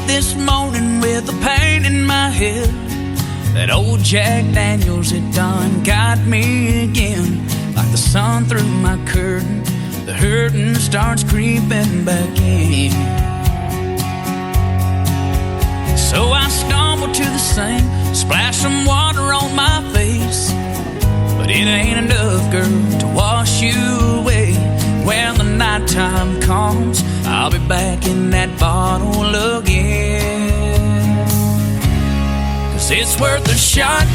this morning with a pain in my head. That old Jack Daniels had done got me again. Like the sun through my curtain, the hurting starts creeping back in. So I stumble to the sink, splash some water on my face. But it ain't enough, girl, to wash you away. When the nighttime comes, I'll be back in that bottle again. 'Cause it's worth a shot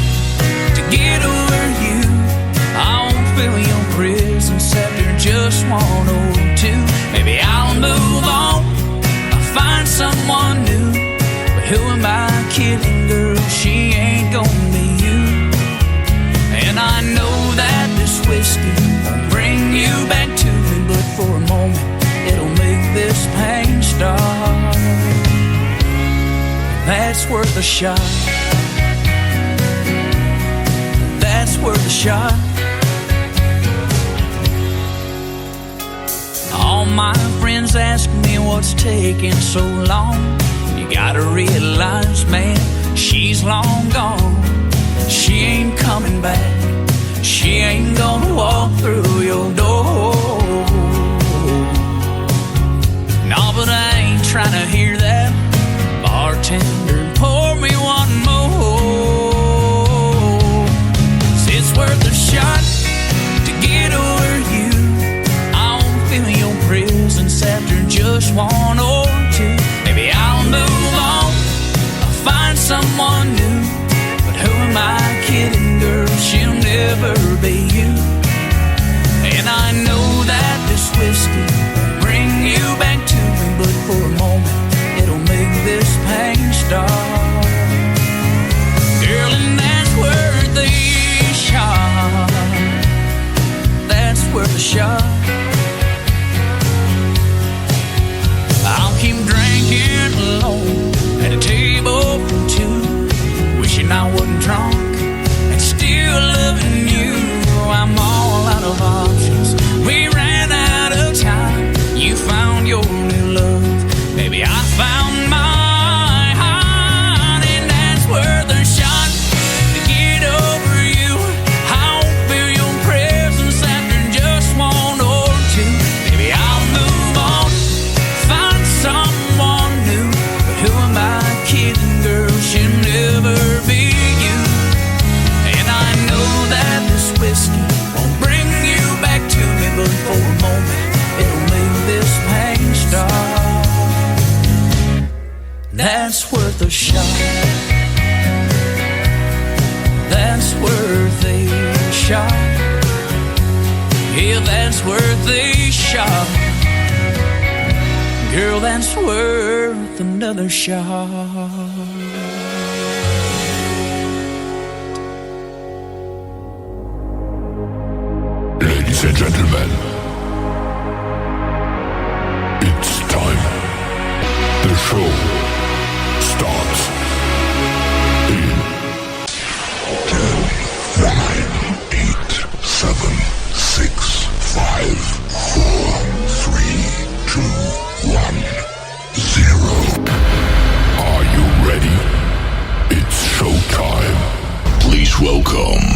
to get over you. I won't fill your prison scepter, just want to. Maybe I'll move on, I'll find someone new. But who am I kidding, girl? She ain't gonna be you. And I know that this whiskey won't bring you back to me, but for a moment it'll make this pain stop. That's worth a shot. That's worth a shot. All my friends ask me what's taking so long. You gotta realize, man, she's long gone. She ain't coming back. She ain't gonna walk through your door. No, but I ain't trying to hear that. Bartender, pour me one more. 'Cause it's worth a shot to get over you. I won't fill your prison scepter, just one or two. Maybe I'll move on, I'll find someone new. But who am I kidding, girl? She'll never be you. And I know that this whiskey won't bring you back to me, but for a moment it'll make this pain stop. Girl, and that's worth a shot. That's worth a shot. I'll keep drinking alone at a table for two, wishing I wasn't drunk and still loving you. I'm all out of options. We ran out of time. You found your new love. Maybe I found mine, and that's worth a shot to get over you. I won't feel your presence after just one or two. Maybe I'll move on, find someone new. But who am I kidding, girl? She'll never be you. And I know that this whiskey won't bring you back to me, but for a moment it'll make this pain stop. That's worth a shot. That's worth a shot. Yeah, that's worth a shot. Girl, that's worth another shot. Ladies and gentlemen, it's time. The show starts in 10, 9, 8, 7, 6, 5, 4, 3, 2, 1, 0. Are you ready? It's showtime. Please welcome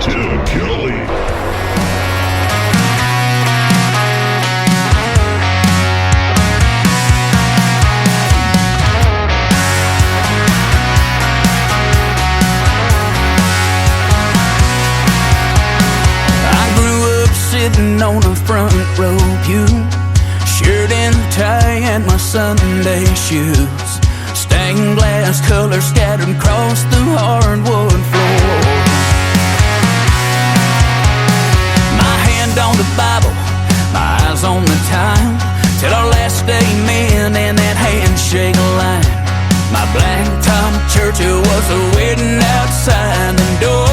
Tim Kelly. Sitting on a front row pew, shirt and tie and my Sunday shoes, stained glass colors scattered across the hardwood floor. My hand on the Bible, my eyes on the time, till our last amen and that handshake line. My blacktop church, it was waiting outside the door.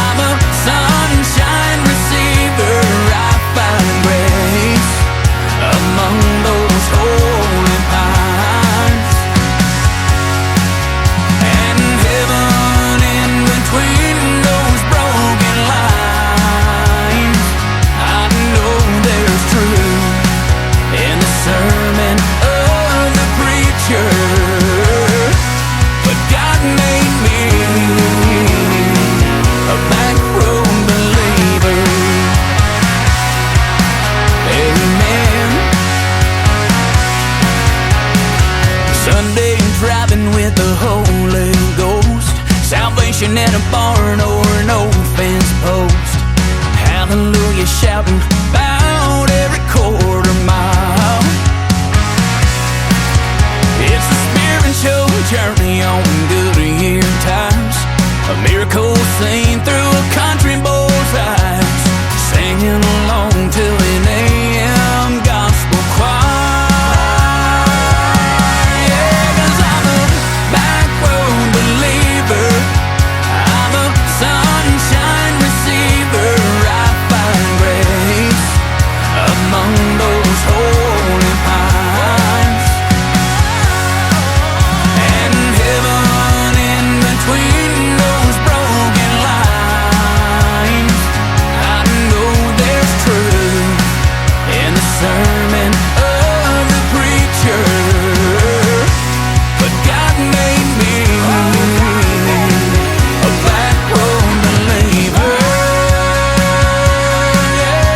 I'm a sunshine receiver. I find grace fishing in a barn or an old fence post. Hallelujah shouting about every quarter mile. It's a spiritual journey on good year times, a miracle seen through a country boy's eyes, singing along to an AM gospel choir. Yeah, 'cause I'm a back road believer, I'm a sunshine receiver. I find grace among those holy pines, and heaven in between those broken lines. I know there's truth in the sermon of the preacher, but God made me a back road believer. Yeah.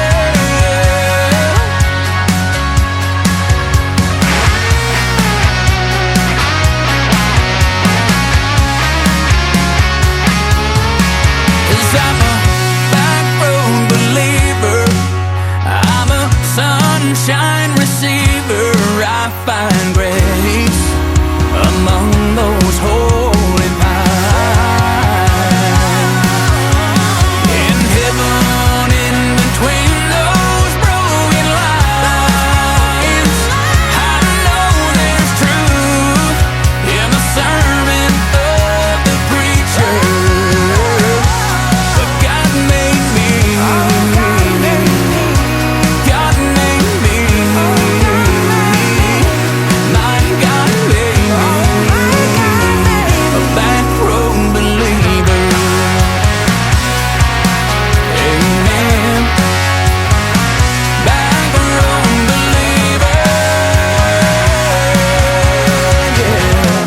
'Cause I'm a back road believer, I'm a sunshine receiver. I find grace among those holy pines, in heaven in between those broken lines. I know there's truth in the sermon of the preacher, but God made me, God made me, my God made me a back road believer. Amen. Back road believer. Yeah.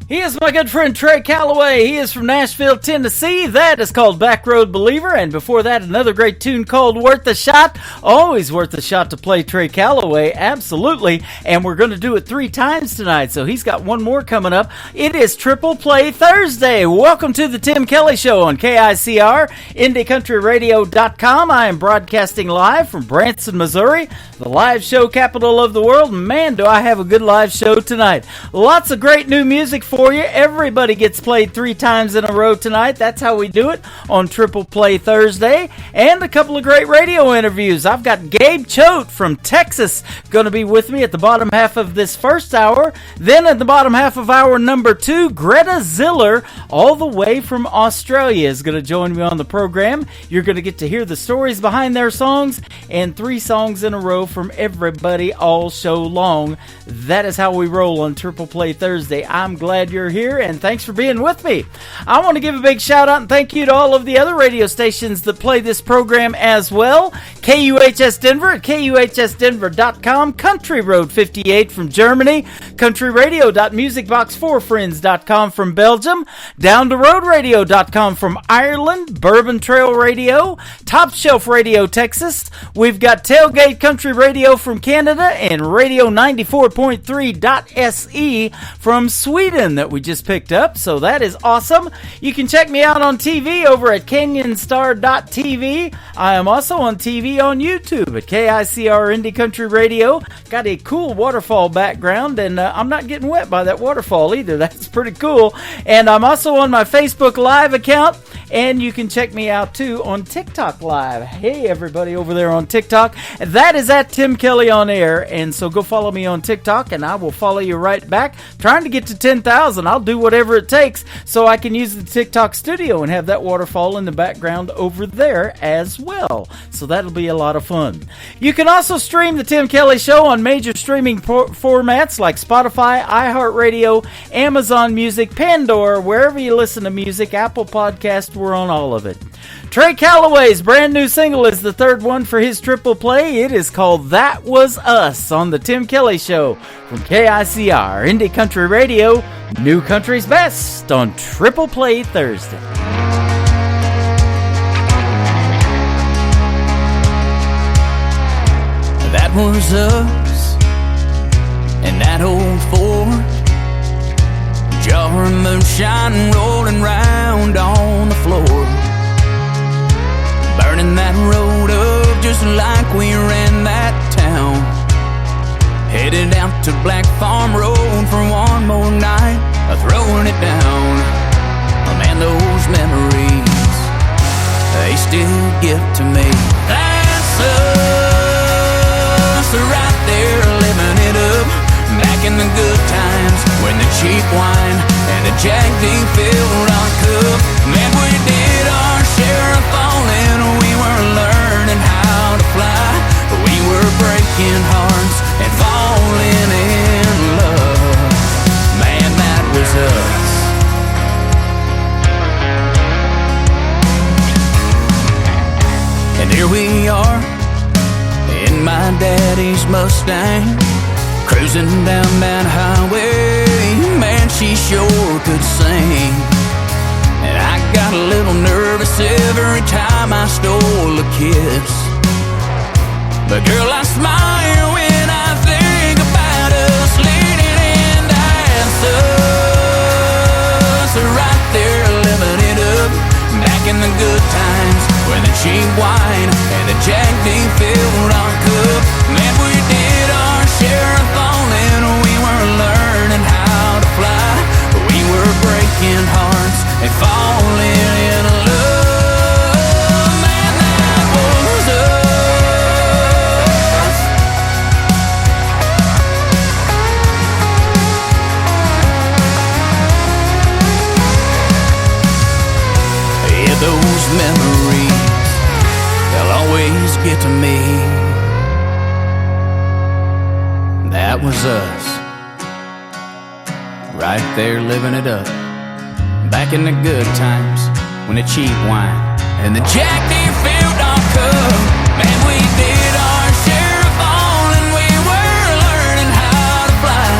He is my good friend Trey Calloway. He is from Nashville, Tennessee. That is called Back Road Believer. And before that, another great tune called Worth a Shot. Always worth a shot to play Trey Calloway. Absolutely. And we're going to do it 3 times tonight. So he's got one more coming up. It is Triple Play Thursday. Welcome to the Tim Kelly Show on KICR, IndieCountryRadio.com. I am broadcasting live from Branson, Missouri, the live show capital of the world. Man, do I have a good live show tonight. Lots of great new music for you. Everybody gets played 3 times in a row tonight. That's how we do it on Triple Play Thursday. And a couple of great radio interviews. I've got Gabe Choate from Texas going to be with me at the bottom half of this first hour. Then at the bottom half of hour number 2, Greta Ziller, all the way from Australia, is going to join me on the program. You're going to get to hear the stories behind their songs, and 3 songs in a row from everybody all show long. That is how we roll on Triple Play Thursday. I'm glad you're here, and thanks for being with me. I want to give a big shout out and thank you to all of the other radio stations that play this program as well. KUHS Denver at KUHSdenver.com, Country Road 58 from Germany, countryradio.musicbox4friends.com from Belgium, down-to-road-radio.com from Ireland, Bourbon Trail Radio, Top Shelf Radio Texas. We've got Tailgate Country Radio from Canada and Radio 94.3.se from Sweden that we just picked up, so that is awesome. You can check me out on TV over at canyonstar.tv. I am also on TV on YouTube at KICR Indie Country Radio. Got a cool waterfall background, and I'm not getting wet by that waterfall either. That's pretty cool. And I'm also on my Facebook Live account, and you can check me out too on TikTok Live. Hey, everybody over there on TikTok. That is at Tim Kelly on Air, and so go follow me on TikTok, and I will follow you right back. Trying to get to 10,000. I'll do whatever it takes so I can use the TikTok studio and have that waterfall in the background over there as well. So that'll be a lot of fun. You can also stream the Tim Kelly Show on major streaming formats like Spotify, iHeartRadio, Amazon Music, Pandora, wherever you listen to music, Apple Podcast, we're on all of it. Trey Calloway's brand new single is the 3rd one for his triple play. It is called That Was Us on the Tim Kelly Show from KICR, Indie Country Radio, New Country's Best on Triple Play Thursday. That That was us in that old Ford, jar of moonshine rolling round on the floor, burning that road up just like we ran that town. Headed out to Black Farm Road for one more night, throwing it down. Oh man, those memories, they still get to me. That's us, right there living it up, back in the good times when the cheap wine and the Jack D filled our cup. Man, we did our share of falling, we were learning how to fly. We were breaking hearts and falling in love. Man, that was us. And here we are in my daddy's Mustang, cruising down that highway. Man, she sure could sing. And I got a little nervous every time I stole a kiss. But girl, I smile when I think about us leaning in. That's us, right there living it up, back in the good times when the cheap wine and the Jack D filled our cup. Man, we did our share of falling, we were learning how to fly. We were breaking hearts and falling in love. Man, that was us. Yeah, those memories, they'll always get to me. That was us, right there living it up, back in the good times when the cheap wine and the Jack D filled our cup. Man, we did our share of falling, we were learning how to fly.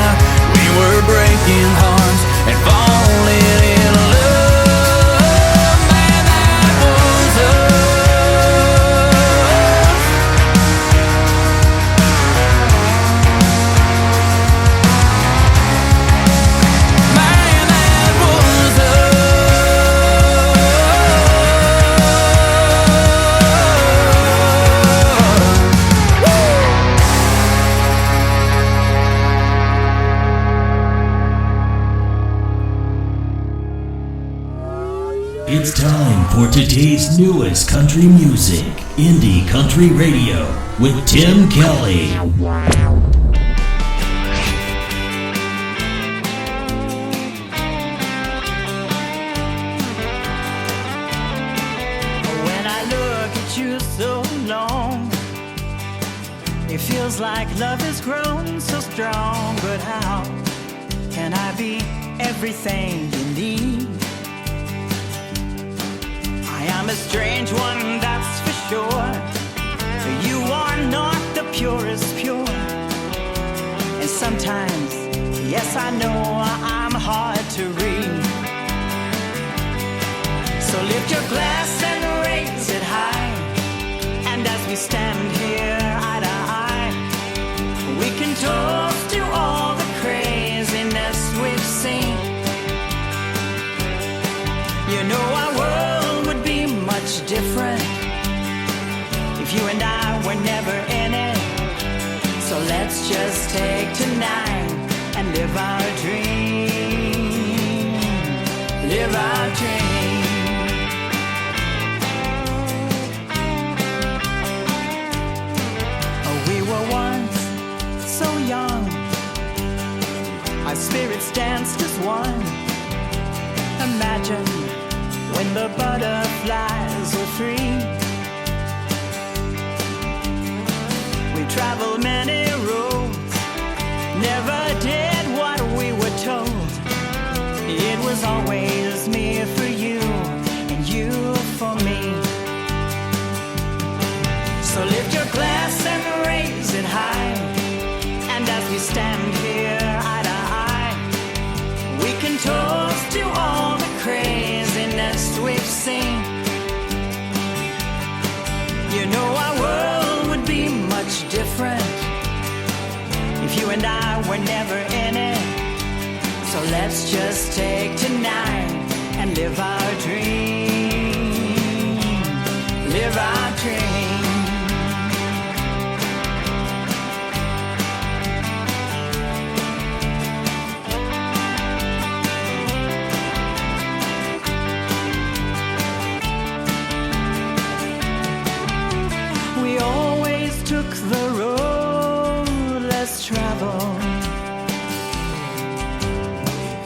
We were breaking hearts and falling in love. Man, that was us. Man, that was It's time for today's newest country music, Indie Country Radio, with Tim Kelly. When I look at you so long, it feels like love has grown so strong. But how can I be everything you need? I am a strange one, that's for sure. You are not the purest pure. And sometimes, yes, I know I'm hard to read. So lift your glass and raise it high. And as we stand here eye to eye, we can toast to all the craziness we've seen. You know our world would be much different if you and I were never in it. So let's just take tonight and live our dream. Live our dream. We were once so young, our spirits danced as one. Imagine when the butterflies were free. We traveled many roads, never did what we were told. It was always me for you and you for me. So lift your glass and raise it high. And as we stand here eye to eye, we can toast to all the craziness we've seen. You know our world would be much different you and I were never in it. So let's just take tonight and live our dream. Live our dream. We always took the road less traveled,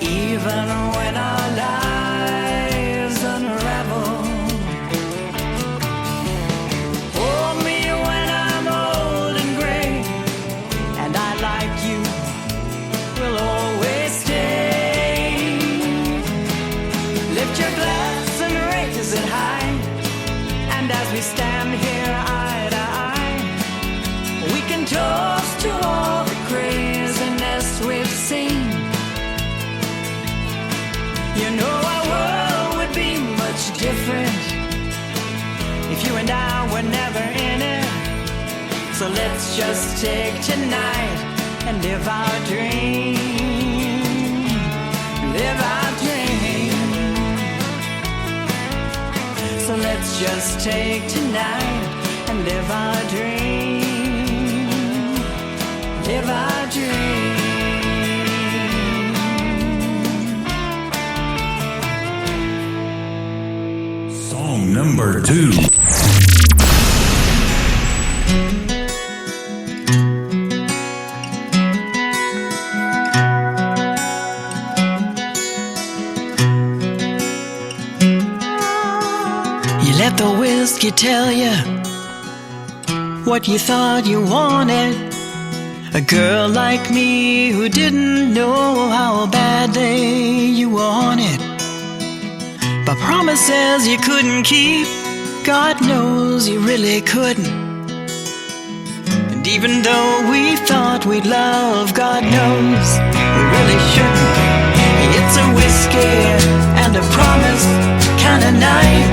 even when our lives unravel. Hold me when I'm old and gray, and I, like you, will always stay. Lift your glass and raise it high, and as we stand here eye to eye, we can toast to all the craziness we've seen. You know our world would be much different if you and I were never in it. So let's just take tonight and live our dream. Live our dream. So let's just take tonight and live our dream. Live our dream. Song number 2. You let the whiskey tell you what you thought you wanted. A girl like me who didn't know how badly you wanted. But promises you couldn't keep, God knows you really couldn't. And even though we thought we'd love, God knows we really shouldn't. It's a whiskey and a promise kind of night.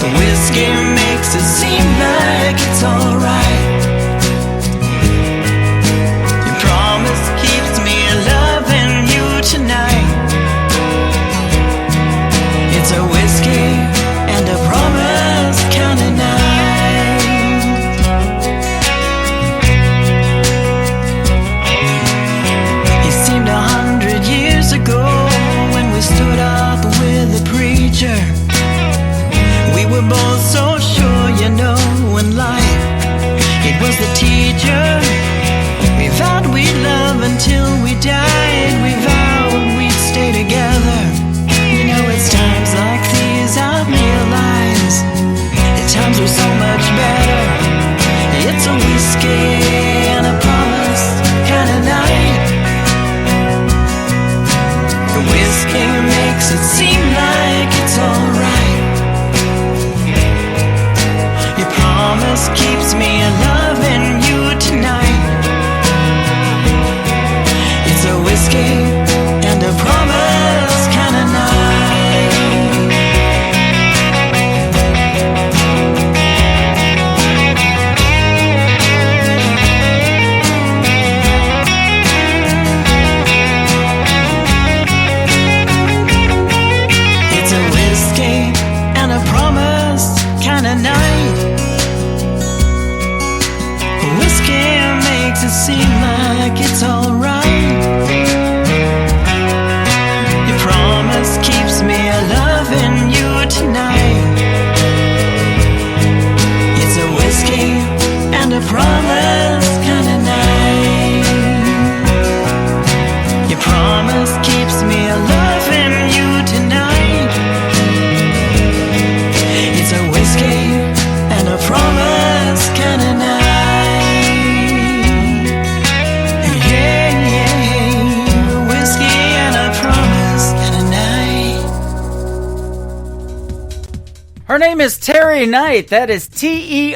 The whiskey makes it seem like it's alright. Your promise keeps me loving you tonight. It's a whiskey and a promise kind of night. It seemed 100 years ago when we stood up with the preacher. We were both so sure, you know, in life it was the teacher. We vowed we'd love until we died. We vowed we'd stay together. You know, it's times like these I realize the times were so much better. It's a whiskey and a promise kind of night. The whiskey makes it seem like it's alright. Your promise keeps me loving you tonight. It's a whiskey and a promise kind of night. It's a whiskey and a promise kind of night. Whiskey makes it seem like it's alright. Your promise keeps me loving you tonight. It's a whiskey and a promise kind of night. Your promise keeps me loving you tonight. It's a whiskey and a promise kind of night. Yeah. Her name is Terry Knight. That is Terri.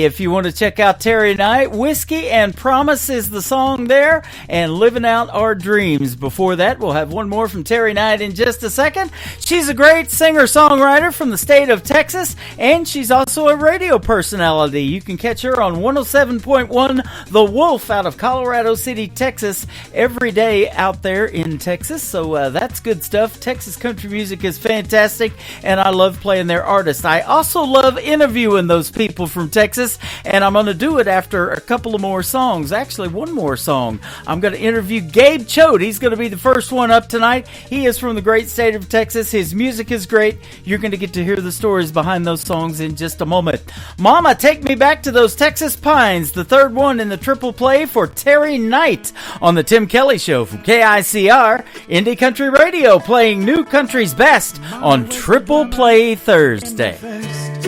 If you want to check out Terry Knight, Whiskey and Promise is the song there, and Living Out Our Dreams. Before that, we'll have one more from Terry Knight in just a second. She's a great singer-songwriter from the state of Texas, and she's also a radio personality. You can catch her on 107.1 The Wolf out of Colorado City, Texas, every day out there in Texas. So that's good stuff. Texas country music is fantastic, and I love playing their artists. I also love interviewing those people from Texas, and I'm going to do it after a couple of more songs. Actually, one more song. I'm going to interview Gabe Choate. He's going to be the first one up tonight. He is from the great state of Texas. His music is great. You're going to get to hear the stories behind those songs in just a moment. Mama, Take Me Back to Those Texas Pines, the third one in the triple play for Terry Knight on the Tim Kelly Show from KICR, Indie Country Radio, playing new country's best on Triple Play Thursday. First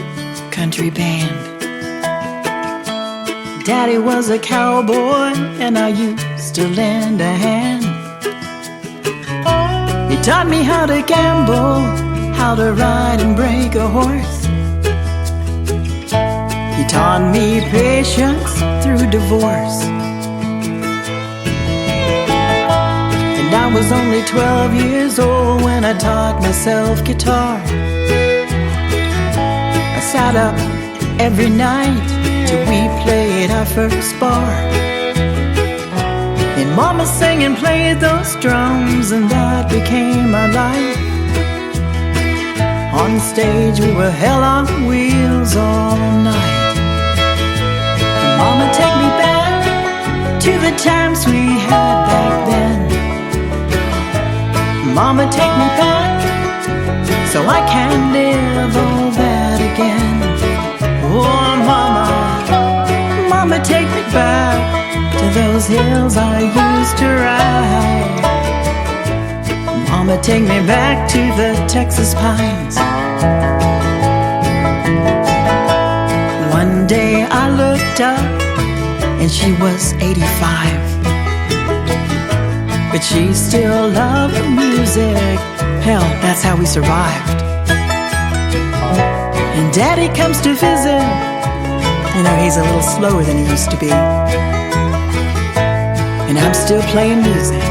country band. Daddy was a cowboy, and I used to lend a hand. He taught me how to gamble, how to ride and break a horse. He taught me patience through divorce. And I was only 12 years old when I taught myself guitar. I sat up every night till we played our first bar. And Mama sang and played those drums, and that became our life. On stage we were hell on wheels all night. And Mama, take me back to the times we had back then. Mama, take me back so I can live all that again. Oh, Mama, take me back to those hills I used to ride. Mama, take me back to the Texas pines. One day I looked up and she was 85, but she still loved the music. Hell, that's how we survived. And Daddy comes to visit. You know, he's a little slower than he used to be. And I'm still playing music,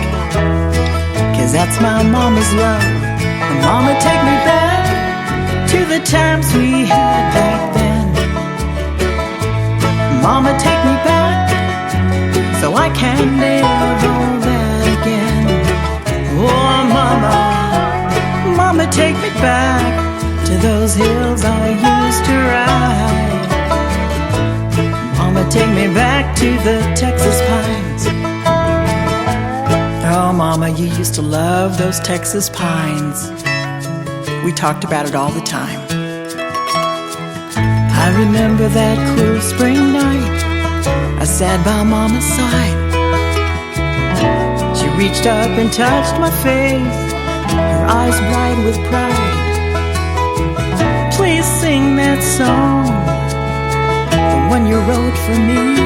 'cause that's my mama's love. And Mama, take me back to the times we had back then. Mama, take me back so I can live all that again. Oh, Mama, take me back to those hills I used to ride. Mama, take me back to the Texas pines. Oh, Mama, you used to love those Texas pines. We talked about it all the time. I remember that cool spring night. I sat by Mama's side. She reached up and touched my face, her eyes bright with pride. Please sing that song, the one you wrote for me.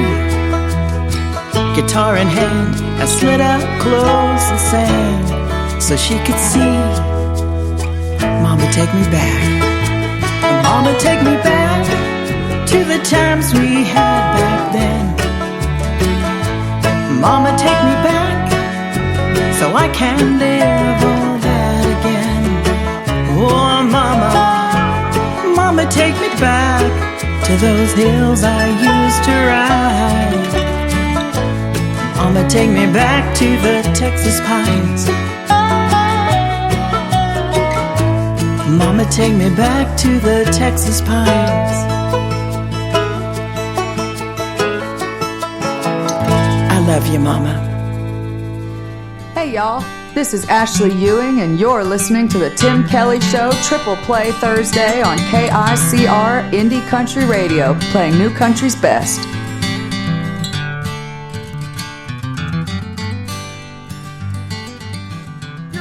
Guitar in hand, I slid up close and sang so she could see. Mama, take me back. Mama, take me back to the times we had back then. Mama, take me back so I can live all that again. Oh, Mama, take me back to those hills I used to ride. Mama, take me back to the Texas pines. Mama, take me back to the Texas pines. I love you, Mama. Hey, y'all. This is Ashley Ewing, and you're listening to the Tim Kelly Show Triple Play Thursday on KICR Indie Country Radio, playing new country's best.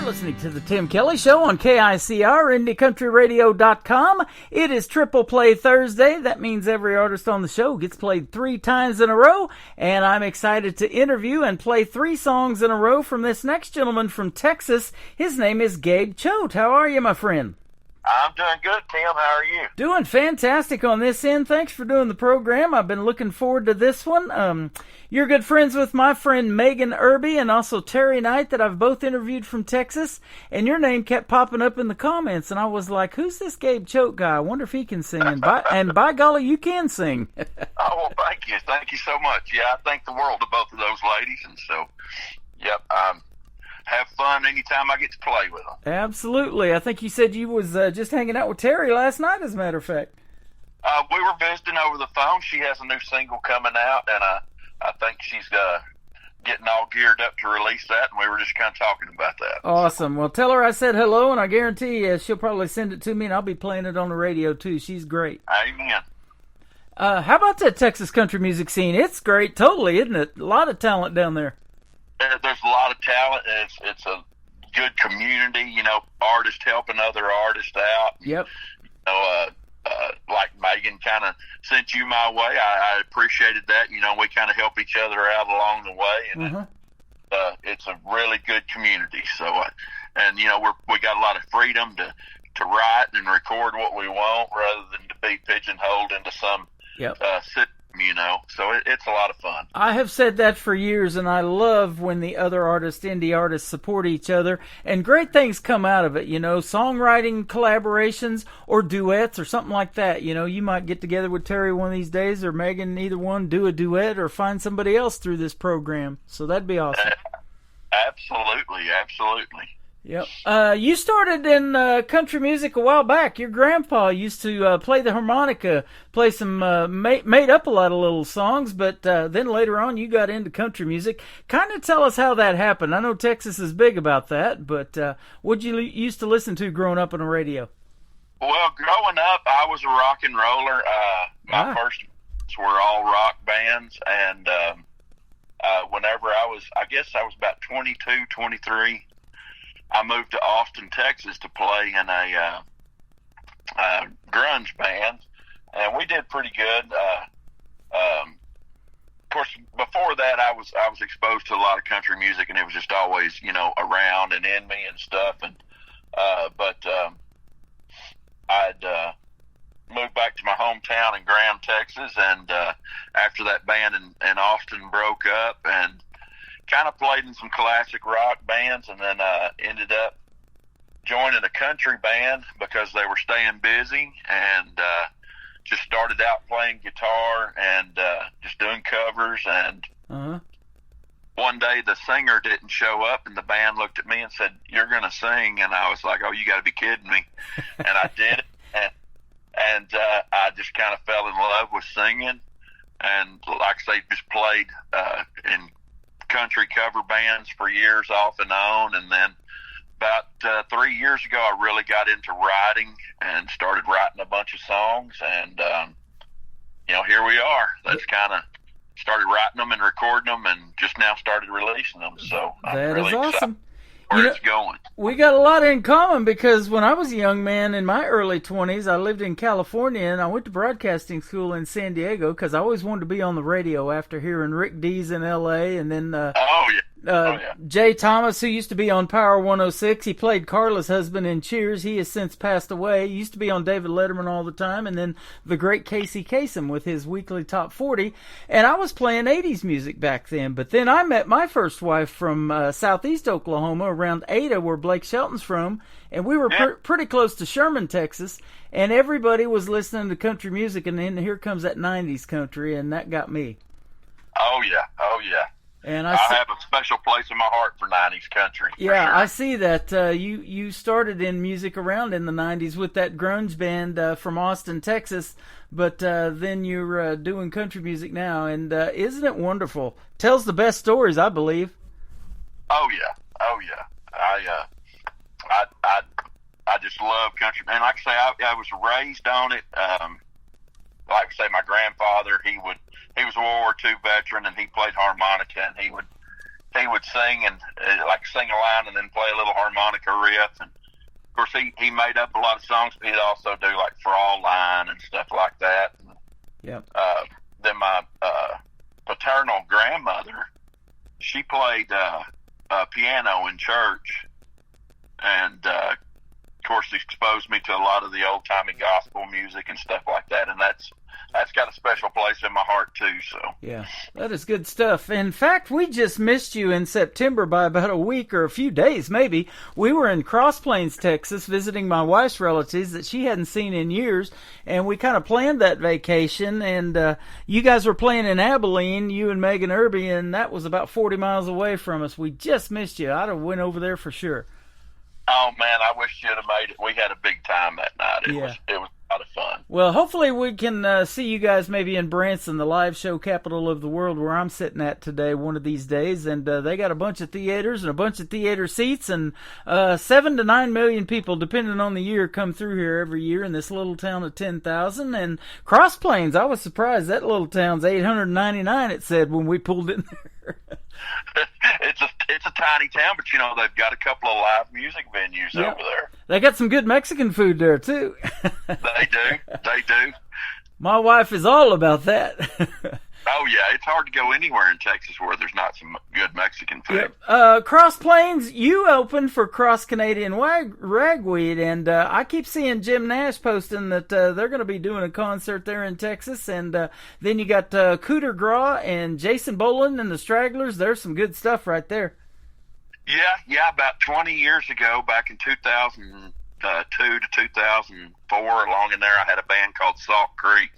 Listening to the Tim Kelly Show on KICR, IndieCountryRadio.com. It is Triple Play Thursday. That means every artist on the show gets played 3 times in a row, and I'm excited to interview and play 3 songs in a row from this next gentleman from Texas. His name is Gabe Choate. How are you, my friend? I'm doing good, Tim. How are you? Doing fantastic on this end. Thanks for doing the program. I've been looking forward to this one. You're good friends with my friend Megan Irby and also Terry Knight that I've both interviewed from Texas, and your name kept popping up in the comments, and I was like, who's this Gabe Choate guy? I wonder if he can sing. And by golly, you can sing. Oh, well, thank you. Thank you so much. Yeah, I thank the world of both of those ladies, and so, yep, have fun anytime I get to play with them. Absolutely. I think you said you was just hanging out with Terry last night, as a matter of fact. We were visiting over the phone. She has a new single coming out, and I think she's getting all geared up to release that, and we were just kind of talking about that. Awesome. Well, tell her I said hello, and I guarantee you she'll probably send it to me, and I'll be playing it on the radio, too. She's great. Amen. How about that Texas country music scene? It's great, totally, isn't it? A lot of talent down there. There's a lot of talent. It's a good community, you know, artists helping other artists out. Yep. You know, like Megan kind of sent you my way. I appreciated that. You know, we kind of help each other out along the way, and it's a really good community. So, and you know, we got a lot of freedom to write and record what we want rather than to be pigeonholed into some system. You know, so it's a lot of fun. I have said that for years, and I love when the other artists, indie artists, support each other, and great things come out of it, you know, songwriting collaborations or duets or something like that. You know, you might get together with Terry one of these days, or Megan, either one, do a duet or find somebody else through this program. So that'd be awesome. Absolutely, absolutely. Yep. You started in country music a while back. Your grandpa used to play the harmonica, play some, made up a lot of little songs, but then later on you got into country music. Kind of tell us how that happened. I know Texas is big about that, but what you used to listen to growing up on the radio? Well, growing up, I was a rock and roller. My first bands were all rock bands, and whenever I guess I was about 22, 23, I moved to Austin, Texas to play in a grunge band, and we did pretty good. Of course, before that, I was exposed to a lot of country music, and it was just always, you know, around and in me and stuff. And but I'd moved back to my hometown in Graham, Texas, and after that band in Austin broke up, and kind of played in some classic rock bands, and then ended up joining a country band because they were staying busy, and just started out playing guitar and just doing covers. And one day the singer didn't show up, and the band looked at me and said, "You're going to sing?" And I was like, "Oh, you got to be kidding me." And I did it, and I just kind of fell in love with singing, and like I say, just played in country cover bands for years off and on. And then about 3 years ago, I really got into writing and started writing a bunch of songs, and you know, here we are. That's kind of started writing them and recording them, and just now started releasing them. So I'm really is awesome. Where it's going. We got a lot in common, because when I was a young man in my early 20s, I lived in California, and I went to broadcasting school in San Diego because I always wanted to be on the radio after hearing Rick Dees in L.A. and then Jay Thomas, who used to be on Power 106. He played Carla's husband in Cheers. He has since passed away. He used to be on David Letterman all the time, and then the great Casey Kasem with his weekly Top 40. And I was playing 80s music back then. But then I met my first wife from southeast Oklahoma, around Ada, where Blake Shelton's from, and we were pretty close to Sherman, Texas, and everybody was listening to country music, and then here comes that 90s country, and that got me. Oh, yeah. And I have a special place in my heart for 90s country. Yeah, sure. I see that. You started in music around in the 90s with that grunge band from Austin, Texas, but then you're doing country music now, and isn't it wonderful? Tells the best stories, I believe. Oh, yeah. I just love country. And like I say, I was raised on it. Like I say, my grandfather, he was a World War II veteran, and he played harmonica, and he would sing and like sing a line and then play a little harmonica riff. And of course, he made up a lot of songs, but he'd also do like Fraulein and stuff like that. Yep. Then my paternal grandmother, she played piano in church, and of course, exposed me to a lot of the old-timey gospel music and stuff like that, and that's got a special place in my heart, too. So yeah, that is good stuff. In fact, we just missed you in September by about a week or a few days, maybe. We were in Cross Plains, Texas, visiting my wife's relatives that she hadn't seen in years, and we kind of planned that vacation, and you guys were playing in Abilene, you and Megan Irby, and that was about 40 miles away from us. We just missed you. I'd have went over there for sure. Oh, man, I wish you'd have made it. We had a big time that night. It was a lot of fun. Well, hopefully we can see you guys maybe in Branson, the live show capital of the world, where I'm sitting at today, one of these days. And they got a bunch of theaters and a bunch of theater seats, and 7 to 9 million people, depending on the year, come through here every year in this little town of 10,000. And Cross Plains, I was surprised. That little town's 899, it said, when we pulled in there. It's a tiny town, but they've got a couple of live music venues over there. They got some good Mexican food there too. They do. My wife is all about that. Oh yeah, it's hard to go anywhere in Texas where there's not some good Mexican food. Yep. Cross Plains, you opened for Cross Canadian Ragweed, and I keep seeing Jim Nash posting that they're going to be doing a concert there in Texas, and then you got Coup de Grace and Jason Boland and the Stragglers. There's some good stuff right there. Yeah. About 20 years ago, back in 2002 to 2004, along in there, I had a band called Salt Creek.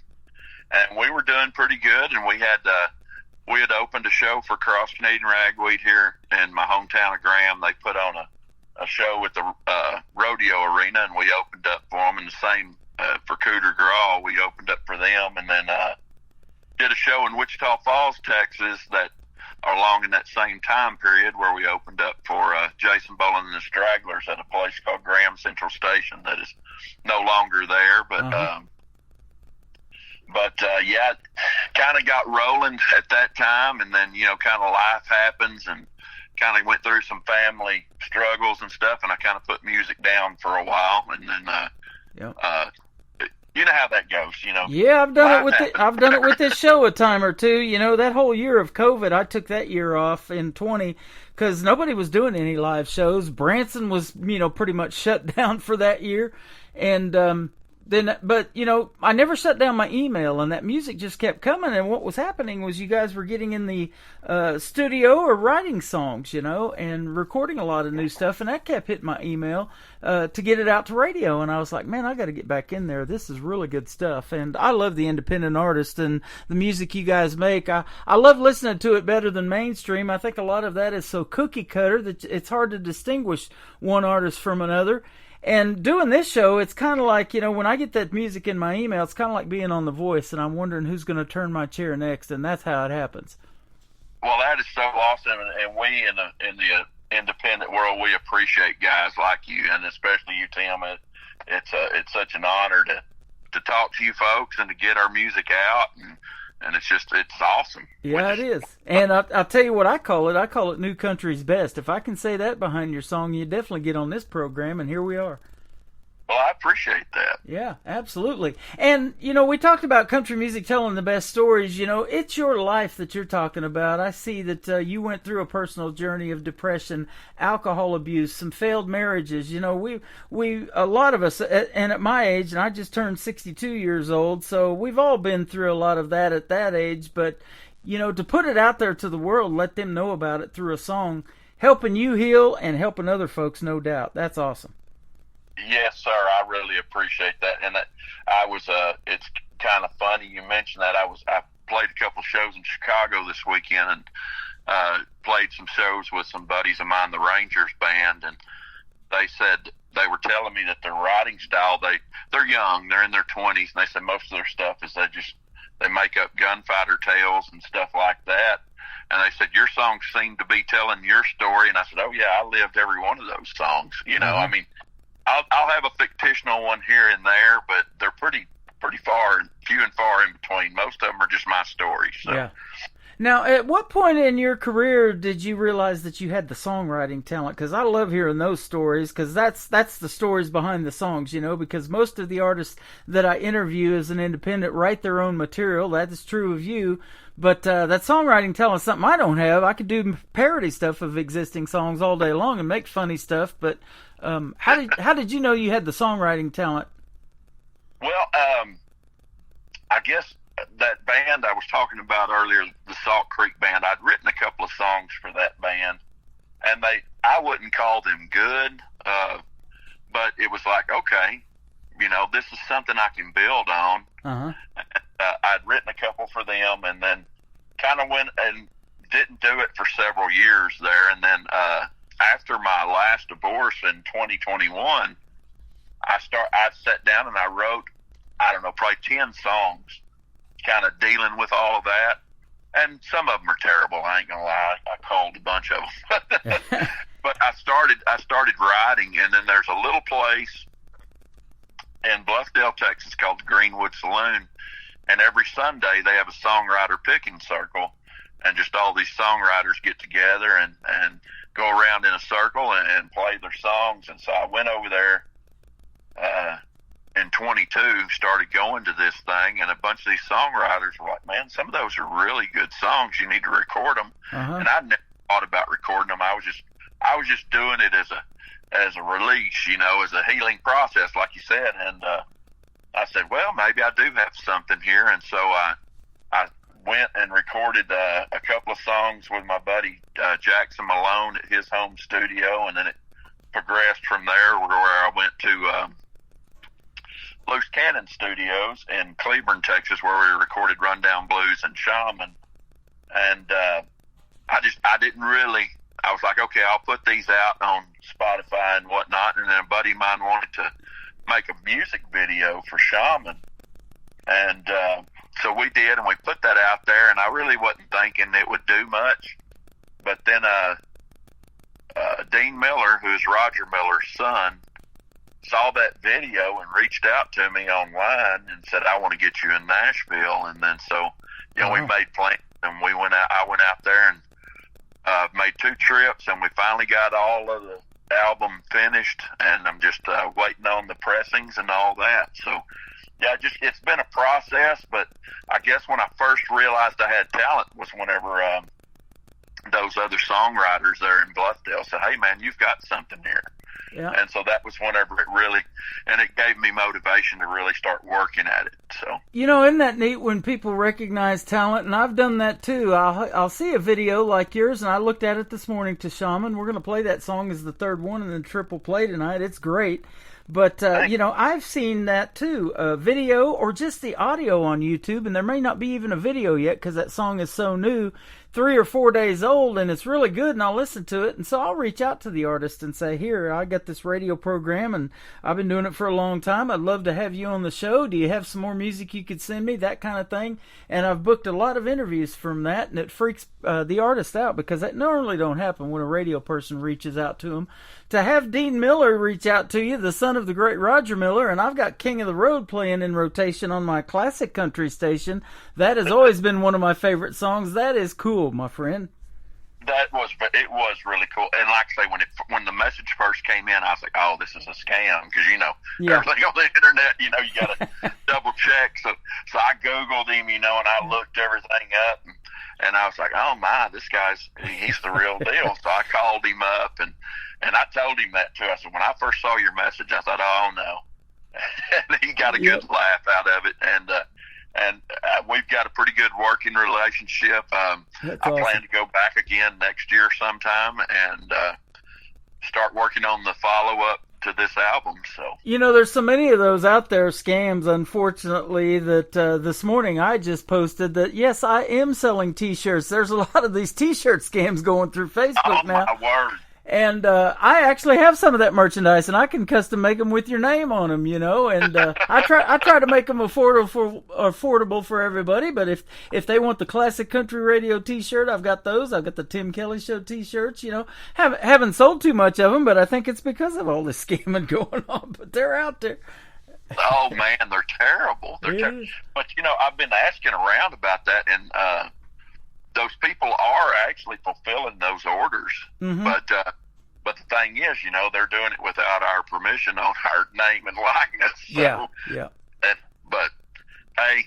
And we were doing pretty good, and we had opened a show for Cross Canadian Ragweed here in my hometown of Graham. They put on a show at the rodeo arena, and we opened up for them. And the same for Coup de Grace, we opened up for them, and then did a show in Wichita Falls, Texas, that along in that same time period where we opened up for Jason Boland and the Stragglers at a place called Graham Central Station that is no longer there, but. But kind of got rolling at that time, and then, kind of life happens, and kind of went through some family struggles and stuff, and I kind of put music down for a while, and then, you know how that goes, Yeah, I've done it with this show a time or two. That whole year of COVID, I took that year off in 20 because nobody was doing any live shows. Branson was, pretty much shut down for that year, and but I never shut down my email, and that music just kept coming. And what was happening was you guys were getting in the studio or writing songs, and recording a lot of new stuff, and that kept hitting my email to get it out to radio. And I was like, man, I got to get back in there. This is really good stuff, and I love the independent artists and the music you guys make. I love listening to it better than mainstream. I think a lot of that is so cookie cutter that it's hard to distinguish one artist from another. And doing this show, it's kind of like, when I get that music in my email, it's kind of like being on The Voice, and I'm wondering who's going to turn my chair next, and that's how it happens. Well, that is so awesome, and we in the independent world, we appreciate guys like you, and especially you, Tim. It's such an honor to talk to you folks and to get our music out, and it's awesome. Yeah, it is. And I'll tell you what I call it. I call it New Country's Best. If I can say that behind your song, you definitely get on this program, and here we are. Well, I appreciate that. Yeah, absolutely. And, we talked about country music telling the best stories. It's your life that you're talking about. I see that you went through a personal journey of depression, alcohol abuse, some failed marriages. We a lot of us, and at my age, and I just turned 62 years old, so we've all been through a lot of that at that age. But, to put it out there to the world, let them know about it through a song, helping you heal and helping other folks, no doubt. That's awesome. Yes, sir. I really appreciate that. And it's kind of funny you mentioned that. I played a couple shows in Chicago this weekend, and played some shows with some buddies of mine, the Rangers band, and they said they were telling me that their writing style, they're young, they're in their 20s, and they said most of their stuff is they make up gunfighter tales and stuff like that. And they said, your songs seem to be telling your story. And I said, oh yeah, I lived every one of those songs. I mean, I'll have a fictional one here and there, but they're pretty few and far in between. Most of them are just my stories. So. Now, at what point in your career did you realize that you had the songwriting talent? Because I love hearing those stories, because that's the stories behind the songs, you know, because most of the artists that I interview as an independent write their own material. That is true of you. But that songwriting talent is something I don't have. I could do parody stuff of existing songs all day long and make funny stuff. But how did you know you had the songwriting talent? Well, I guess that band I was talking about earlier, the Salt Creek Band, I'd written a couple of songs for that band, and I wouldn't call them good, but it was like, okay, you know, this is something I can build on. Uh-huh. I'd written a couple for them, and then kind of went and didn't do it for several years there, and then after my last divorce in 2021, I sat down and I wrote, I don't know, probably 10 songs, kind of dealing with all of that. And some of them are terrible. I ain't gonna lie. I called a bunch of them. But I started writing, and then there's a little place in Bluffdale, Texas called the Greenwood Saloon. And every Sunday they have a songwriter picking circle, and just all these songwriters get together and go around in a circle and play their songs. And so I went over there, in 22, started going to this thing, and a bunch of these songwriters were like, man, some of those are really good songs. You need to record them. Uh-huh. And I never thought about recording them. I was just doing it as a release, you know, as a healing process, like you said. And I said, well, maybe I do have something here. And so I went and recorded a couple of songs with my buddy Jackson Malone at his home studio, and then it progressed from there, where I went to Loose Cannon Studios in Cleburne, Texas, where we recorded Rundown Blues and Shaman. And I was like, okay, I'll put these out on Spotify and whatnot. And then a buddy of mine wanted to make a music video for Shaman. And so we did, and we put that out there, and I really wasn't thinking it would do much. But then Dean Miller, who is Roger Miller's son, saw that video and reached out to me online and said, I want to get you in Nashville. And then so, you know, we made plans, and I went out there and made 2 trips, and we finally got all of the album finished, and I'm just waiting on the pressings and all that. So yeah, it's been a process, but I guess when I first realized I had talent was whenever those other songwriters there in Bluffdale said, hey man, you've got something here. Yeah. And so that was whenever it gave me motivation to really start working at it. So, you know, isn't that neat when people recognize talent? And I've done that too. I'll see a video like yours, and I looked at it this morning to Shaman. We're going to play that song as the third one and then triple play tonight. It's great. But, you know, I've seen that too, a video or just the audio on YouTube, and there may not be even a video yet because that song is so new, 3 or 4 days old, and it's really good, and I'll listen to it. And so I'll reach out to the artist and say, here, I got this radio program, and I've been doing it for a long time. I'd love to have you on the show. Do you have some more music you could send me? That kind of thing. And I've booked a lot of interviews from that, and it freaks the artist out because that normally don't happen when a radio person reaches out to them. To have Dean Miller reach out to you, the son of the great Roger Miller, and I've got King of the Road playing in rotation on my classic country station. That has always been one of my favorite songs. That is cool, my friend. It was really cool. And like I say, when the message first came in, I was like, oh, this is a scam. Because, you know, everything on the internet, you know, you got to double check. So I Googled him, you know, and I looked everything up. And I was like, oh, my, he's the real deal. So I called him up, and I told him that, too. I said, when I first saw your message, I thought, oh, no. And he got a good laugh out of it. And we've got a pretty good working relationship. I plan to go back again next year sometime and start working on the follow-up to this album. So, you know, there's so many of those out there, scams, unfortunately, that this morning I just posted that, yes, I am selling T-shirts. There's a lot of these T-shirt scams going through Facebook now. Oh, my word. And I actually have some of that merchandise, and I can custom make them with your name on them, you know. And I try to make them affordable for everybody. But if they want the classic country radio T-shirt, I've got those. I've got the Tim Kelly Show T-shirts. You know, haven't sold too much of them, but I think it's because of all this scamming going on. But they're out there. Oh man, they're terrible. But you know, I've been asking around about that, and those people are actually fulfilling those orders. Mm-hmm. But the thing is, they're doing it without our permission on our name and likeness. So, yeah. But hey,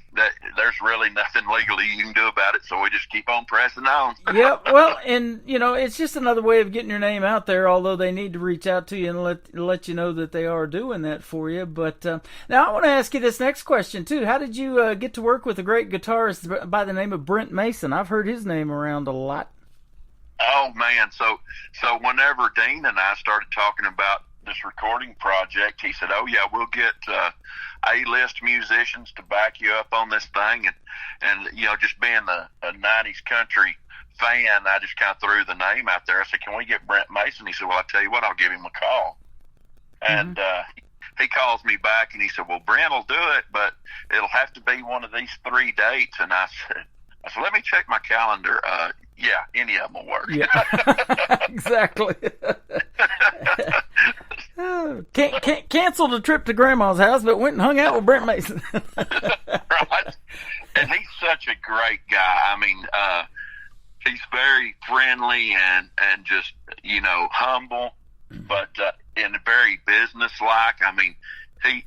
there's really nothing legally you can do about it, so we just keep on pressing on. Yeah, well, and it's just another way of getting your name out there. Although they need to reach out to you and let you know that they are doing that for you. But now I want to ask you this next question too. How did you get to work with a great guitarist by the name of Brent Mason? I've heard his name around a lot. Oh man, so whenever Dean and I started talking about this recording project, he said, "Oh yeah, we'll get A-list musicians to back you up on this thing," and just being a '90s country fan, I just kind of threw the name out there. I said, "Can we get Brent Mason?" He said, "Well, I tell you what, I'll give him a call." And he calls me back and he said, "Well, Brent will do it, but it'll have to be one of these 3 dates." And I said, "Let me check my calendar." Yeah, any of them will work. Yeah, exactly. Canceled a trip to Grandma's house, but went and hung out with Brent Mason. Right. And he's such a great guy. I mean, he's very friendly and just, humble, but and very businesslike. I mean, he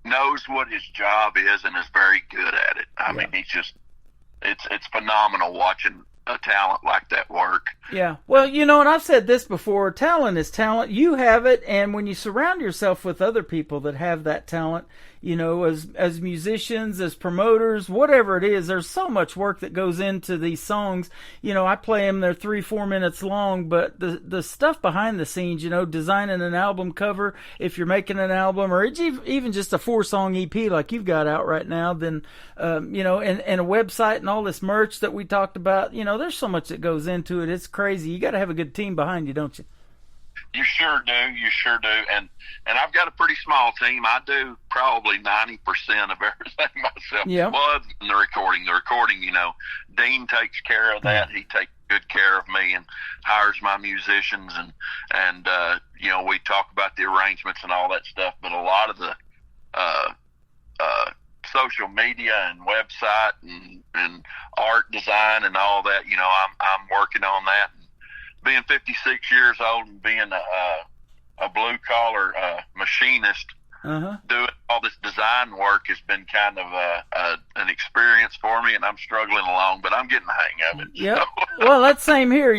knows what his job is and is very good at it. I mean, he's just, it's phenomenal watching a talent like that work. Yeah. Well, and I've said this before, talent is talent. You have it, and when you surround yourself with other people that have that talent, as musicians, as promoters, whatever it is, there's so much work that goes into these songs. I play them, they're 3-4 minutes long, but the stuff behind the scenes, designing an album cover, if you're making an album, or even just a 4-song EP like you've got out right now, then, and a website and all this merch that we talked about, there's so much that goes into it. It's crazy. You got to have a good team behind you, don't you? You sure do. And I've got a pretty small team. I do probably 90% of everything myself. Yeah. Well, other than the recording. Dean takes care of that. He takes good care of me and hires my musicians and we talk about the arrangements and all that stuff. But a lot of the social media and website and art design and all that, I'm working on that. Being 56 years old and being a blue collar machinist, doing all this design work has been kind of an experience for me, and I'm struggling along, but I'm getting the hang of it. Yeah. So. Well, that's same here.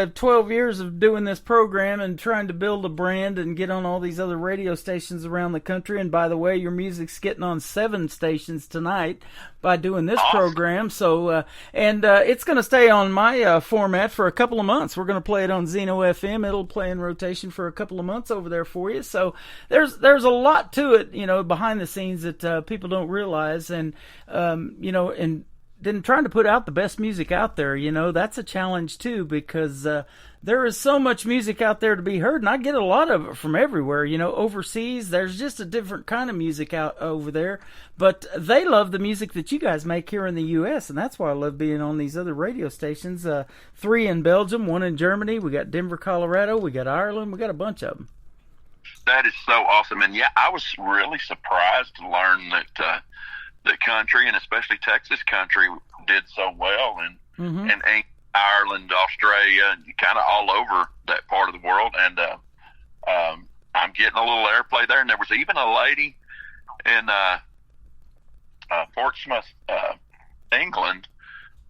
12 years of doing this program and trying to build a brand and get on all these other radio stations around the country. And by the way, your music's getting on 7 stations tonight by doing this program. So, it's going to stay on my format for a couple of months. We're going to play it on Zeno FM. It'll play in rotation for a couple of months over there for you. So there's a lot to it, behind the scenes that people don't realize. And, and then trying to put out the best music out there, that's a challenge too, because there is so much music out there to be heard, and I get a lot of it from everywhere. Overseas, there's just a different kind of music out over there, but they love the music that you guys make here in the U.S., and that's why I love being on these other radio stations. 3 in Belgium, 1 in Germany, we got Denver, Colorado, we got Ireland, we got a bunch of them. That is so awesome, and I was really surprised to learn that the country, and especially Texas country, did so well, and Ireland, Australia, and kind of all over that part of the world. And I'm getting a little airplay there. And there was even a lady in Portsmouth, England,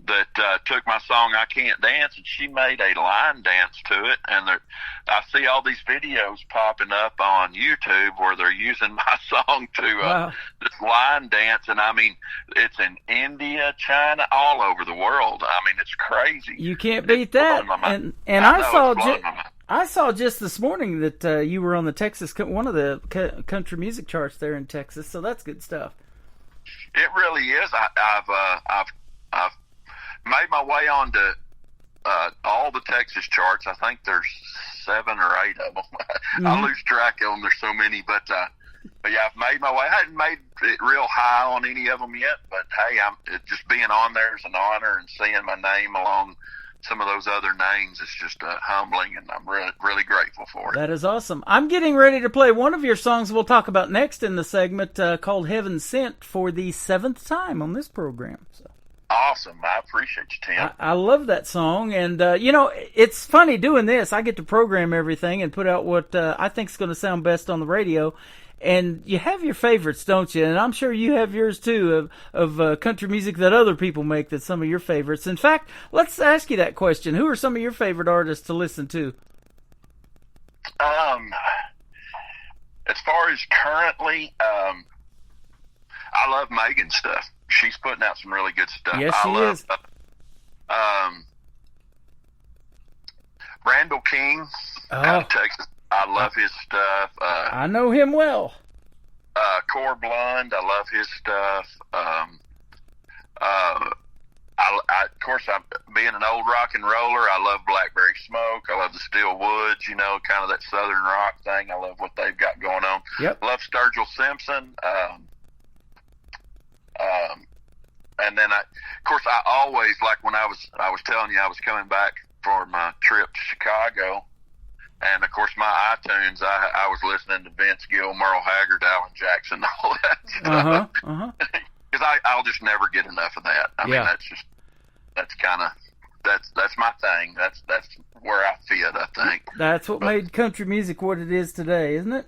that took my song "I Can't Dance" and she made a line dance to it. And I see all these videos popping up on YouTube where they're using my song to this line dance. And I mean, it's in India, China, all over the world. I mean, it's crazy. You can't beat that. And I saw just this morning that you were on the Texas, one of the country music charts there in Texas. So that's good stuff. It really is. I've made my way on to all the Texas charts. I think there's 7 or 8 of them. I lose track of them. There's so many, but yeah, I've made my way. I hadn't made it real high on any of them yet, but hey, just being on there is an honor, and seeing my name along some of those other names is just humbling, and I'm really, really grateful for it. That is awesome. I'm getting ready to play one of your songs we'll talk about next in the segment called "Heaven Sent" for the 7th time on this program. So. Awesome. I appreciate you, Tim. I love that song, and it's funny doing this. I get to program everything and put out what I think is going to sound best on the radio. And you have your favorites, don't you? And I'm sure you have yours too of country music that other people make. That's some of your favorites. In fact, let's ask you that question: who are some of your favorite artists to listen to? As far as currently, I love Megan's stuff. She's putting out some really good stuff. Yes, she is. Randall King out of Texas. I love his stuff. I know him well. Core Blund, I love his stuff. Of course, I'm being an old rock and roller. I love Blackberry Smoke. I love the Steel Woods, kind of that Southern rock thing. I love what they've got going on. Yep. I love Sturgill Simpson. And then I always, like when I was telling you I was coming back for my trip to Chicago, and of course my iTunes, I was listening to Vince Gill, Merle Haggard, Alan Jackson, all that stuff. Because I'll just never get enough of that. I mean, that's my thing. That's where I fit, I think. That's what made country music what it is today, isn't it?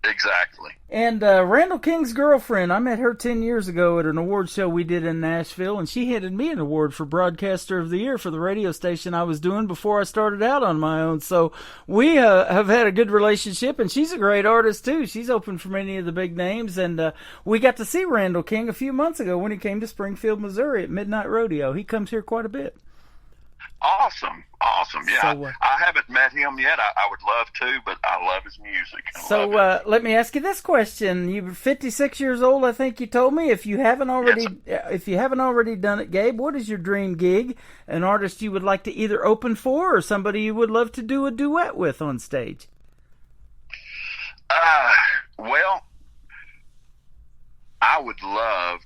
Exactly. And Randall King's girlfriend, I met her 10 years ago at an award show we did in Nashville, and she handed me an award for Broadcaster of the Year for the radio station I was doing before I started out on my own. So we have had a good relationship, and she's a great artist, too. She's open for many of the big names, and we got to see Randall King a few months ago when he came to Springfield, Missouri at Midnight Rodeo. He comes here quite a bit. Awesome. Yeah, So, I haven't met him yet. I would love to, but I love his music. So let me ask you this question: you're 56 years old, I think you told me. If you haven't already, done it, Gabe, what is your dream gig? An artist you would like to either open for, or somebody you would love to do a duet with on stage? Well, I would love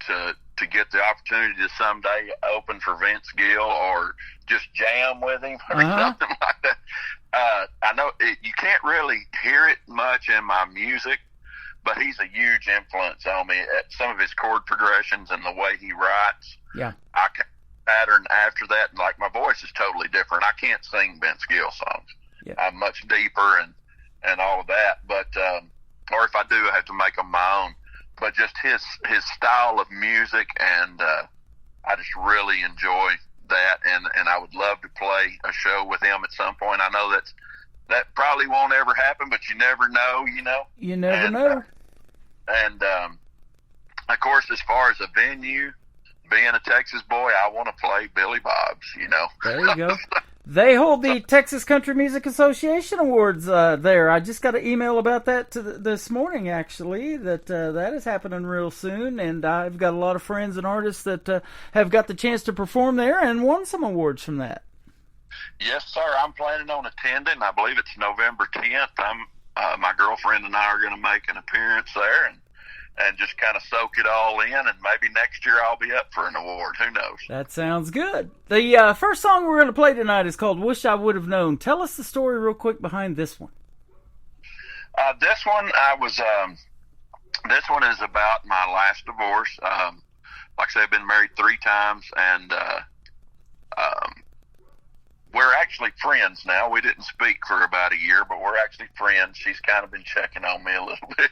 to get the opportunity to someday open for Vince Gill or just jam with him or something like that. I know you can't really hear it much in my music, but he's a huge influence on me. Some of his chord progressions and the way he writes, I can pattern after that. And like my voice is totally different. I can't sing Vince Gill songs. I'm much deeper and all of that. But or if I do, I have to make them my own. But just his style of music, and I just really enjoy that, and I would love to play a show with him at some point. I know that probably won't ever happen, but you never know, You never know. And of course, as far as a venue, being a Texas boy, I want to play Billy Bob's, There you go. They hold the Texas Country Music Association Awards there. I just got an email about that this morning, actually, that is happening real soon. And I've got a lot of friends and artists that have got the chance to perform there and won some awards from that. Yes, sir. I'm planning on attending. I believe it's November 10th. My girlfriend and I are going to make an appearance there and just kind of soak it all in, and maybe next year I'll be up for an award. Who knows? That sounds good. The first song we're going to play tonight is called Wish I Would Have Known. Tell us the story real quick behind this one. This one is about my last divorce. Like I said, I've been married 3 times, and we're actually friends now. We didn't speak for about a year, but we're actually friends. She's kind of been checking on me a little bit,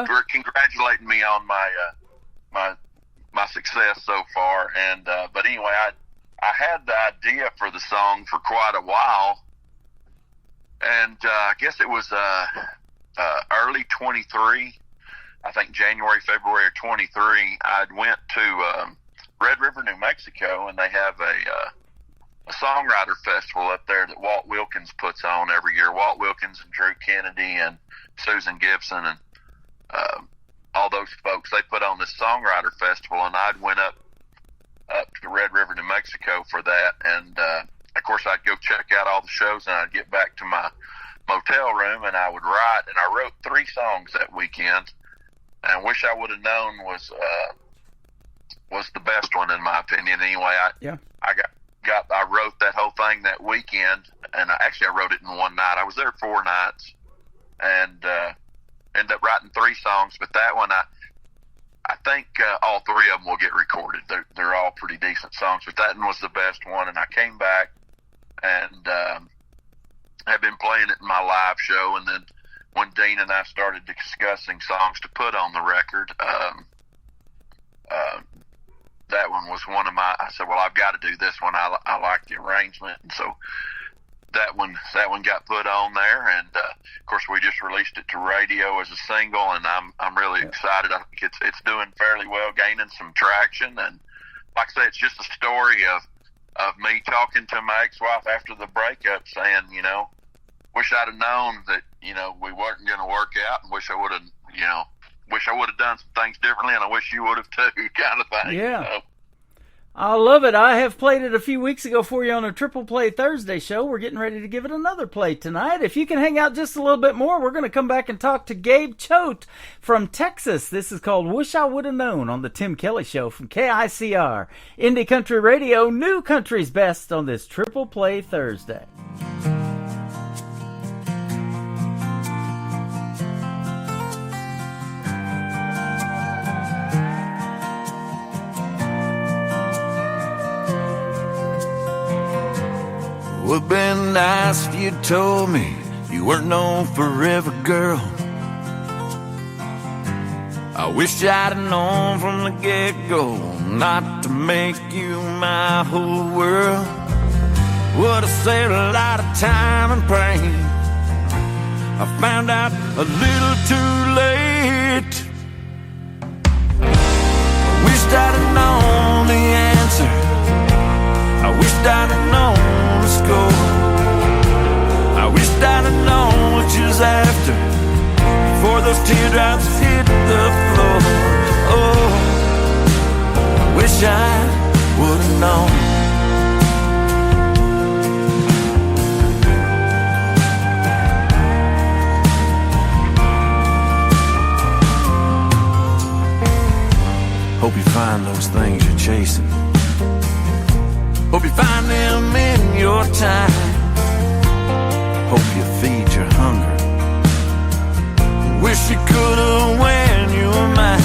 for congratulating me on my success so far. And but anyway, I had the idea for the song for quite a while, and I guess it was early 23. I think January, February of 23. I went to Red River, New Mexico, and they have a songwriter festival up there that Walt Wilkins puts on every year. Walt Wilkins and Drew Kennedy and Susan Gibson and all those folks, they put on this songwriter festival, and I'd went up to Red River, New Mexico for that. And of course, I'd go check out all the shows, and I'd get back to my motel room, and I would write. And I wrote 3 songs that weekend, and Wish I Would Have Known was the best one in my opinion. Anyway, I wrote that whole thing that weekend, and I wrote it in one night. I was there 4 nights, and ended up writing 3 songs. But that one, I think all three of them will get recorded. They're all pretty decent songs, but that one was the best one. And I came back and have been playing it in my live show. And then when Dean and I started discussing songs to put on the record, that one was one of my. I said, well, I've got to do this one. I like the arrangement, and so that one got put on there. And of course, we just released it to radio as a single, and I'm really excited. I think it's doing fairly well, gaining some traction. And like I say, it's just a story of me talking to my ex-wife after the breakup, saying, wish I'd have known that we weren't going to work out, and wish I would have done some things differently, and I wish you would have too, kind of thing. Yeah. I love it. I have played it a few weeks ago for you on a Triple Play Thursday show. We're getting ready to give it another play tonight. If you can hang out just a little bit more, we're going to come back and talk to Gabe Choate from Texas. This is called Wish I Would Have Known on the Tim Kelly Show from KICR. Indie Country Radio, new country's best on this Triple Play Thursday. Would've been nice if you told me you weren't no forever girl. I wish I'd have known from the get-go not to make you my whole world. Would've saved a lot of time and pain. I found out a little too late. I wished I'd have known the answer. I wished I'd have known the score. I wished I'd have known what you was after before those teardrops hit the floor. Oh, I wish I would have known. Hope you find those things you're chasing. Hope you find them in your time. Hope you feed your hunger. Wish you could've when you were mine.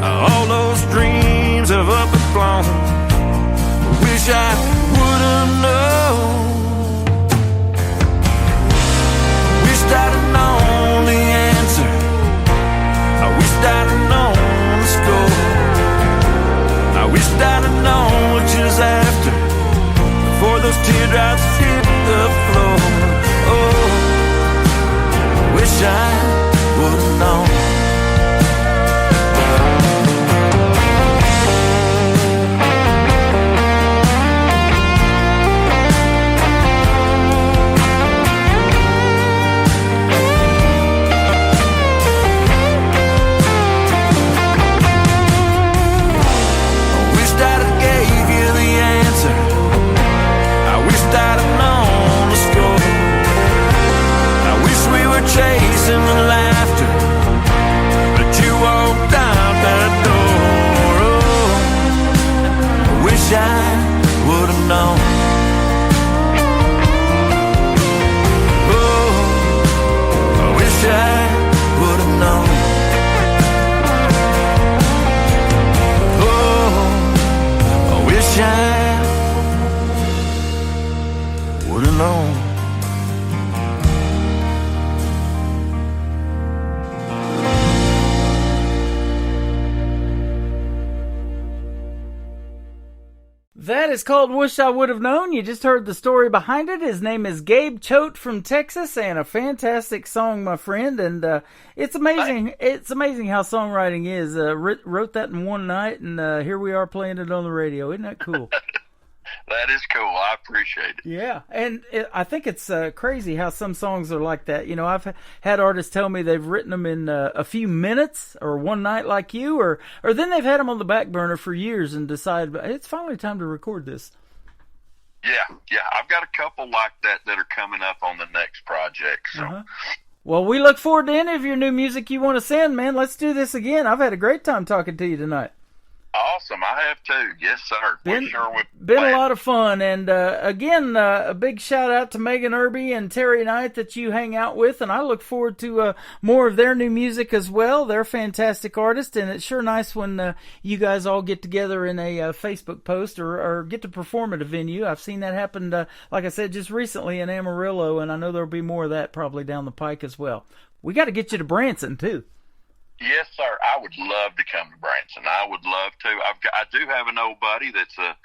All those dreams have up and flown. Wish I would've known. Wished I'd have known the answer. I wished I'd have known the score. I wished I'd have known what you was after before those teardrops hit the floor. Oh, I wish I would have known. Chasing the laughter, but you walked out that door. Oh, I wish I would have known. Oh, I wish I would have known. Oh, I wish I would have known. That is called Wish I Would Have Known. You just heard the story behind it. His name is Gabe Choate from Texas, and a fantastic song, my friend. And it's amazing. It's amazing how songwriting is. Wrote that in one night, and here we are playing it on the radio. Isn't that cool? That is cool. I appreciate it. Yeah, and I think it's crazy how some songs are like that. I've had artists tell me they've written them in a few minutes or one night like you, or then they've had them on the back burner for years and decided it's finally time to record this. Yeah, I've got a couple like that are coming up on the next project. So. Uh-huh. Well, we look forward to any of your new music you want to send, man. Let's do this again. I've had a great time talking to you tonight. Oh, awesome. I have too. Yes, sir. Been, we sure would. been a lot of fun. And again, a big shout out to Megan Irby and Terry Knight that you hang out with. And I look forward to more of their new music as well. They're fantastic artists. And it's sure nice when you guys all get together in a Facebook post or get to perform at a venue. I've seen that happen, like I said, just recently in Amarillo. And I know there'll be more of that probably down the pike as well. We got to get you to Branson, too. Yes, sir. I would love to come to Branson. I would love to. I do have an old buddy that's a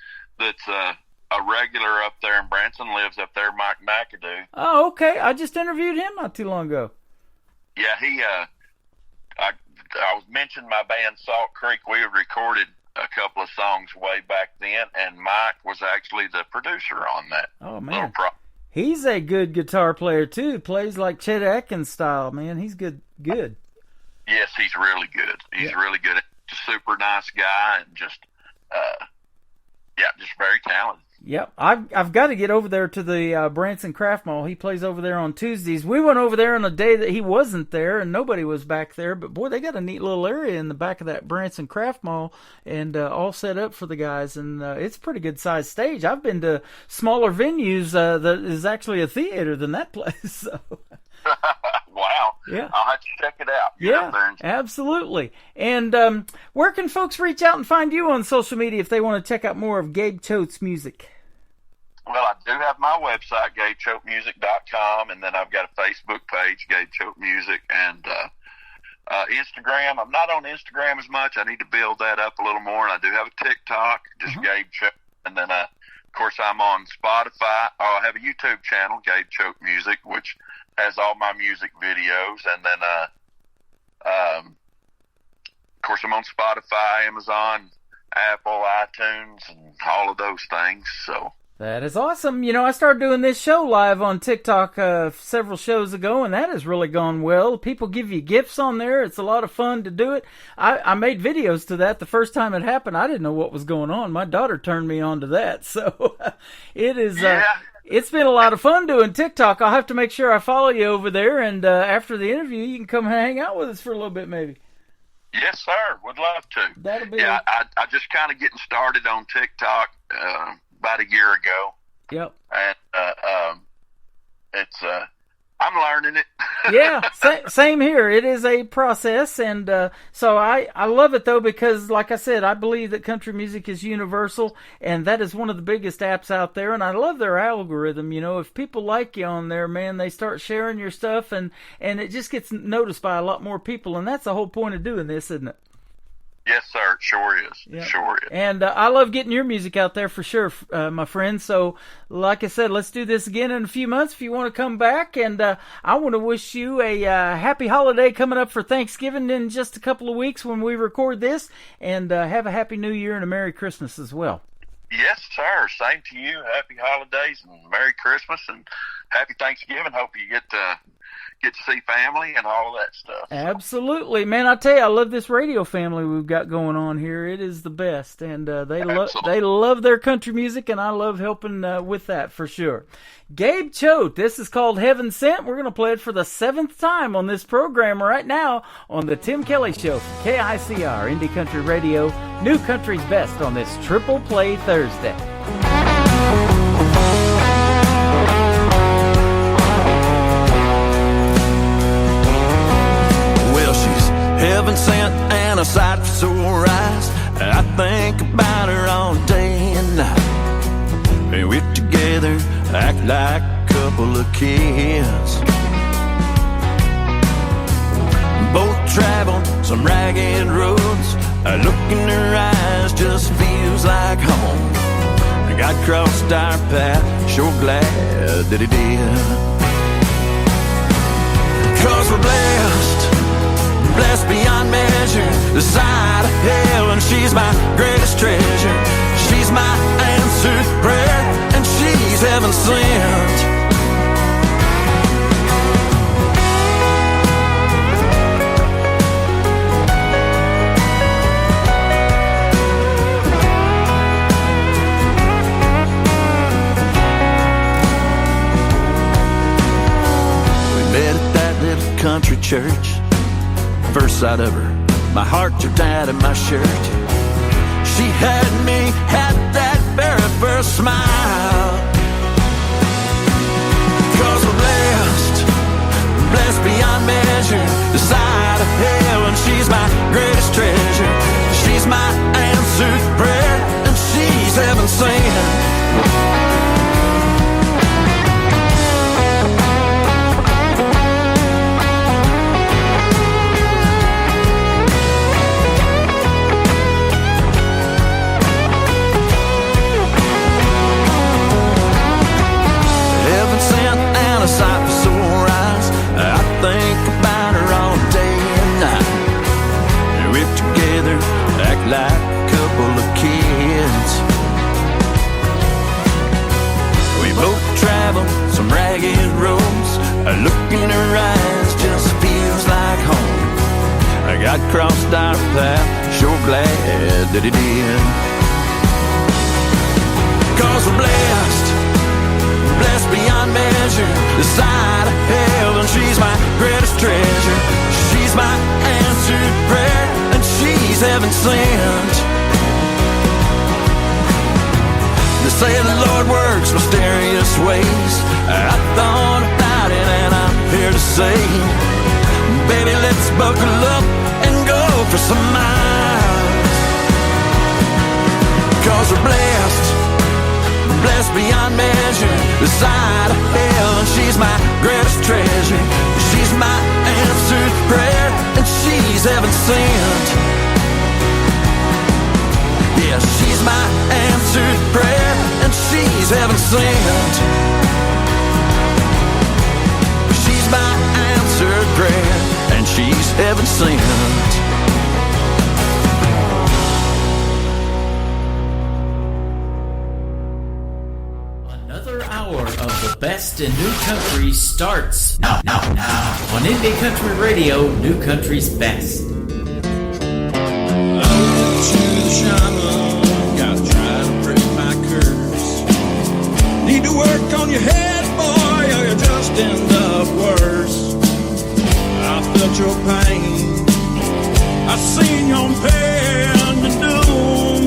regular up there in Branson. Lives up there, Mike McAdoo. Oh, okay. I just interviewed him not too long ago. Yeah, I was mentioning my band Salt Creek. We had recorded a couple of songs way back then, and Mike was actually the producer on that. Oh man, he's a good guitar player too. Plays like Chet Atkins style, man. He's good. Yes, he's really good. He's really good. Just a super nice guy and just very talented. Yep, I've got to get over there to the Branson Craft Mall. He plays over there on Tuesdays. We went over there on a day that he wasn't there and nobody was back there. But boy, they got a neat little area in the back of that Branson Craft Mall and all set up for the guys. And it's a pretty good sized stage. I've been to smaller venues that is actually a theater than that place. So. Wow. Yeah. I'll have to check it out. Yeah, absolutely. And where can folks reach out and find you on social media if they want to check out more of Gabe Choate's music? Well, I do have my website, GabeChoateMusic.com, and then I've got a Facebook page, Gabe Choate Music, and Instagram. I'm not on Instagram as much. I need to build that up a little more, and I do have a TikTok, just Gabe Choate. And then, of course, I'm on Spotify. I have a YouTube channel, Gabe Choate Music, which has all my music videos. And then, of course, I'm on Spotify, Amazon, Apple, iTunes, and all of those things, so... That is awesome. You know, I started doing this show live on TikTok several shows ago, and that has really gone well. People give you gifts on there. It's a lot of fun to do it. I made videos to that the first time it happened. I didn't know what was going on. My daughter turned me on to that. So it is... It's been a lot of fun doing TikTok. I'll have to make sure I follow you over there, and after the interview, you can come hang out with us for a little bit maybe. Yes, sir. Would love to. That'll be I just kind of getting started on TikTok about a year ago. Yep. And it's I'm learning it. Yeah, same here. It is a process, and so I love it though because, like I said, I believe that country music is universal, and that is one of the biggest apps out there. And I love their algorithm. You know, if people like you on there, man, they start sharing your stuff, and it just gets noticed by a lot more people, and that's the whole point of doing this, isn't it? Yes, sir. It sure is. Yep. Sure is. And I love getting your music out there for sure, my friend. So, like I said, let's do this again in a few months if you want to come back. And I want to wish you a happy holiday coming up for Thanksgiving in just a couple of weeks when we record this. And have a happy New Year and a Merry Christmas as well. Yes, sir. Same to you. Happy holidays and Merry Christmas and Happy Thanksgiving. Hope you get to see family and all of that stuff. Absolutely, man. I tell you, I love this radio family we've got going on here. It is the best, and they love their country music, and I love helping with that for sure. Gabe Choate, this is called Heaven Sent. We're going to play it for the 7th time on this program right now on the Tim Kelly Show from KICR Indie Country Radio. New country's best on this Triple Play Thursday. Heaven sent and a sight for sore eyes. I think about her all day and night. And we're together, act like a couple of kids. Both traveled some ragged roads. A look in her eyes just feels like home. God crossed our path, sure glad that He did. 'Cause we're blessed beyond measure, the side of heaven, she's my greatest treasure. She's my answered prayer, and she's heaven sent. We met at that little country church. First sight of her, my heart jumped out of my shirt. she had me at that very first smile. 'Cause we're blessed, blessed beyond measure, the side of heaven. She's my greatest treasure. She's my answered prayer, and she's heaven sent. A sight for sore eyes. I think about her all day and night. We're together, act like a couple of kids. We both travel some ragged roads. A look in her eyes just feels like home. I got crossed our path, sure glad that it did. 'Cause we're blessed, blessed beyond measure, the side of heaven. She's my greatest treasure. She's my answered prayer, and she's heaven sent. They say the Lord works mysterious ways. I thought about it and I'm here to say, baby, let's buckle up and go for some miles. 'Cause we're blessed, blessed beyond measure, the side of heaven. She's my greatest treasure. She's my answered prayer, and she's heaven sent. Yeah, she's my answered prayer, and she's heaven sent. She's my answered prayer, and she's heaven sent. Best in New Country starts now on Indie Country Radio, New Country's Best. I went to the shaman, gotta try to break my curse. Need to work on your head, boy, or you just end up worse. I felt your pain, I seen your pain and doom.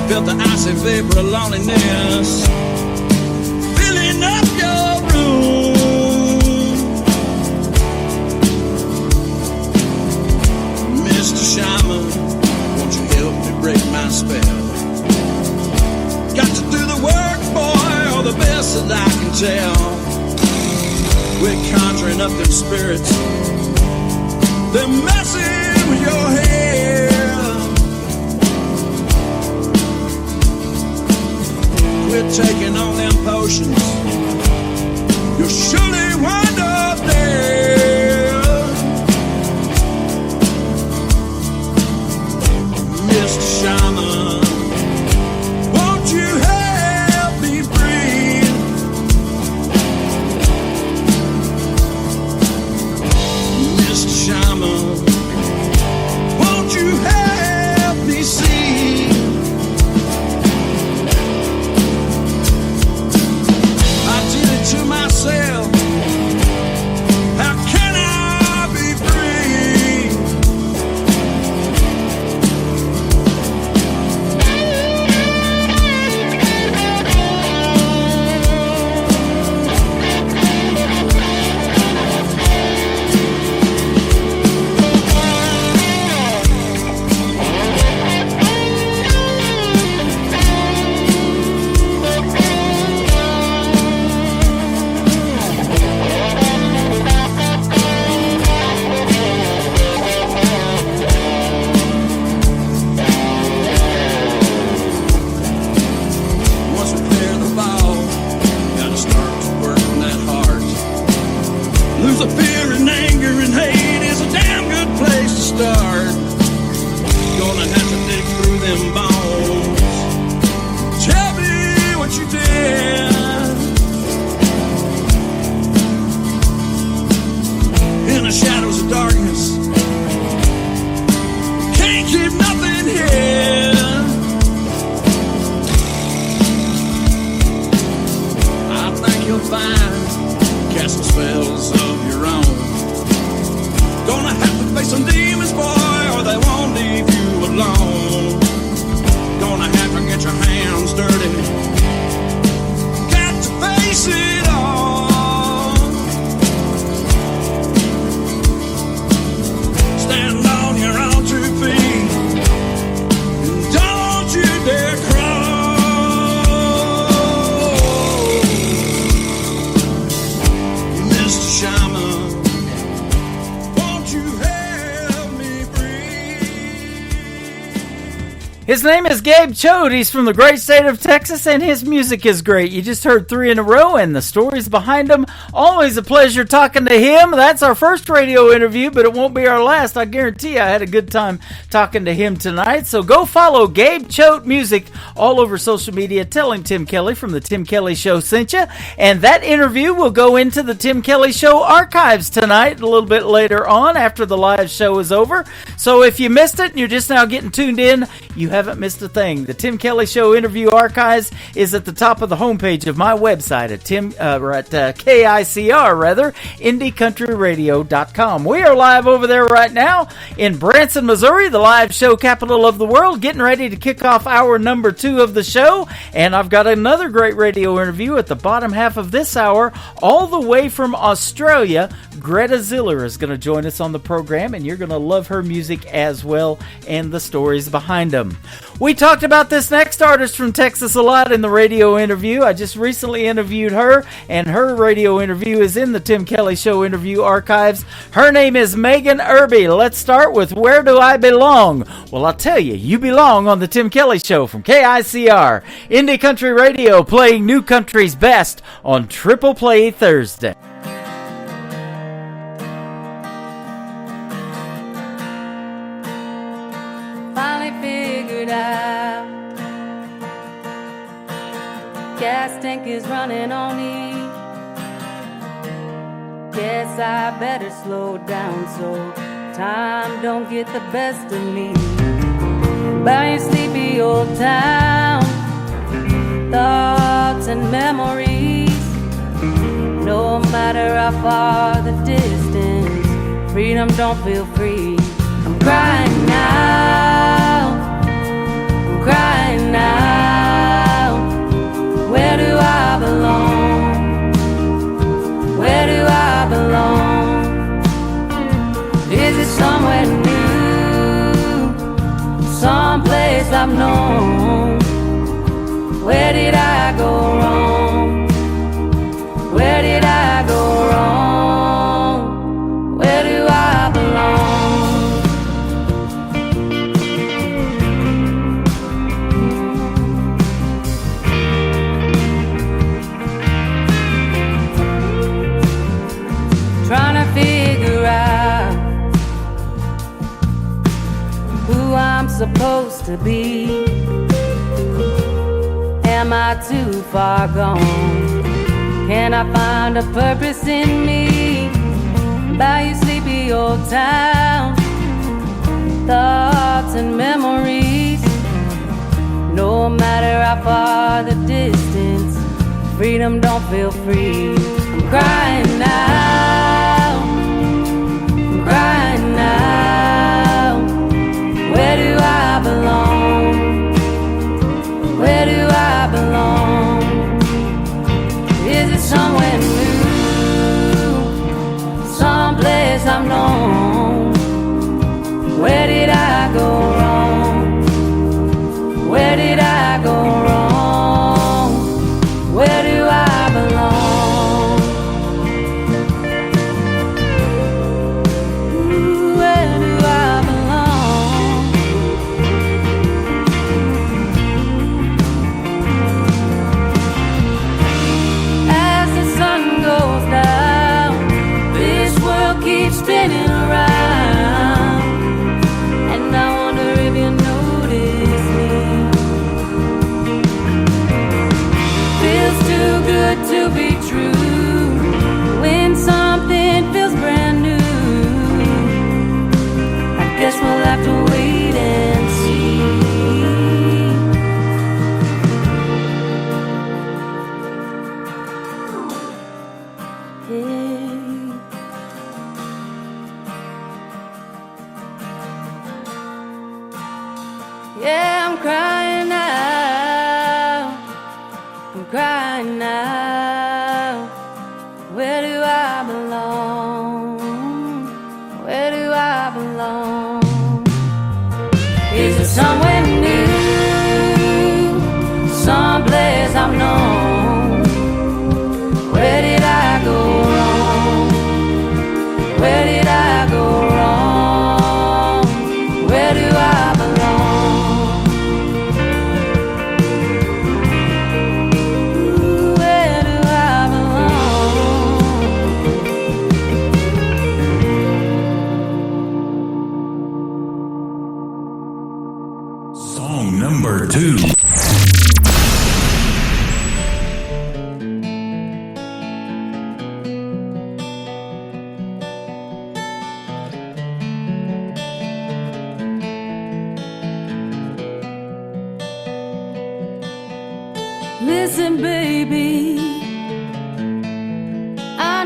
Felt the icy vapor of loneliness filling up your room. Mr. Shaman, won't you help me break my spell? Got to do the work, boy, or the best that I can tell. Quit conjuring up them spirits, they're messing with your head. Quit taking on them potions, you'll surely wind up dead. Mr. Shaman, won't you help me breathe? Mr. Shaman, won't you help me see? To myself, how can I be free? Lose the fear and anger and hate is a damn good place to start. Gonna have to dig through them bones. Tell me what you did. In the shadows of darkness, can't keep nothing hid. I think you'll find casting spells of your own. Gonna have to face some demons, boy, or they won't leave you alone. Gonna have to get your hands dirty. Got to face it all. Stand on your own 2 feet. And don't you dare crawl. Mr. Shaman, won't you help me breathe? His name is Gabe Choate. He's from the great state of Texas, and his music is great. You just heard 3 in a row, and the stories behind them. Always a pleasure talking to him. That's our first radio interview, but it won't be our last. I guarantee you I had a good time talking to him tonight. So go follow Gabe Choate Music all over social media. Tell him Tim Kelly from the Tim Kelly Show sent you. And that interview will go into the Tim Kelly Show archives tonight, a little bit later on after the live show is over. So if you missed it and you're just now getting tuned in, you haven't missed a thing. The Tim Kelly Show interview archives is at the top of the homepage of my website at KICR, IndieCountryRadio.com. We are live over there right now in Branson, Missouri, the live show capital of the world, getting ready to kick off hour number 2 of the show. And I've got another great radio interview at the bottom half of this hour, all the way from Australia. Greta Ziller is going to join us on the program, and you're going to love her music as well and the stories behind them. We talked about this next artist from Texas a lot in the radio interview. I just recently interviewed her, and her radio interview is in the Tim Kelly Show interview archives. Her name is Megan Irby. Let's start with Where Do I Belong? Well, I'll tell you, you belong on the Tim Kelly Show from KICR, Indie Country Radio, playing new country's best on Triple Play Thursday. Finally figured out gas tank is running on E. Guess I better slow down so time don't get the best of me. By your sleepy old town, thoughts and memories. No matter how far the distance, freedom don't feel free. I'm crying now, I'm crying now. Where do I belong? Where do I belong? Is it somewhere new? Someplace I've known? Where did I go wrong? Where did I go wrong? Where do I belong? Trying to figure out who I'm supposed to be. Am I too far gone? Can I find a purpose in me? By your sleepy old town, thoughts and memories. No matter how far the distance, freedom don't feel free. I'm crying now, I'm crying now. Where do I belong? Where do I belong? Is it somewhere new? Someplace I've known? Where did I go wrong? Where did I go wrong? Where do I belong? Ooh, where do I belong? As the sun goes down, this world keeps spinning around, and I wonder if you notice me. Feels too good to be true when something feels brand new. I guess we'll have to wait and see.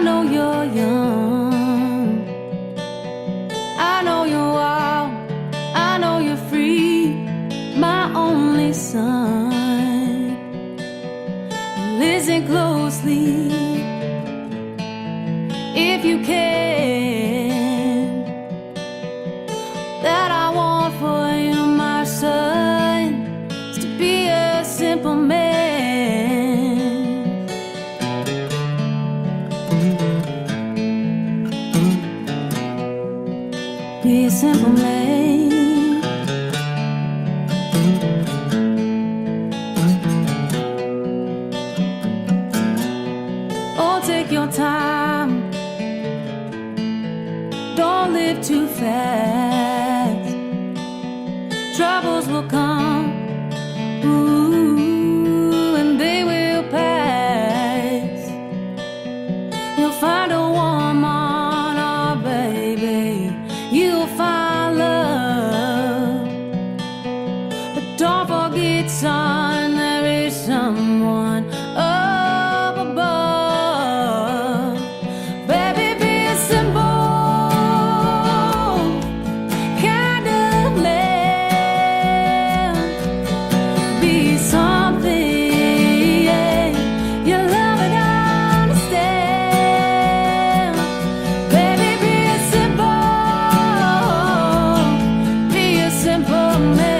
know you're young, I know you're wild, I know you're free, my only son. Listen closely if you can, that I want for you, my son, is to be a simple man. Be a simple man. Oh, take your time, don't live too fast. Troubles will come, ooh, and they will pass. You'll find a woman, oh baby, you'll find love. But don't forget, son, there is someone up above. Baby, be a simple kind of man. Be something, yeah, you love and understand. Baby, be a simple man.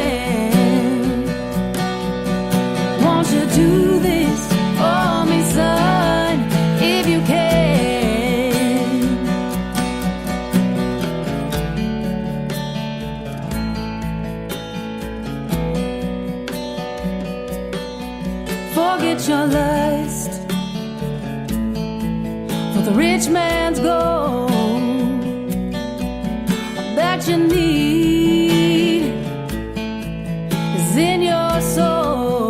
Won't you do this for me, son, if you can? Forget your lust for the rich man's gold that you need is in your soul.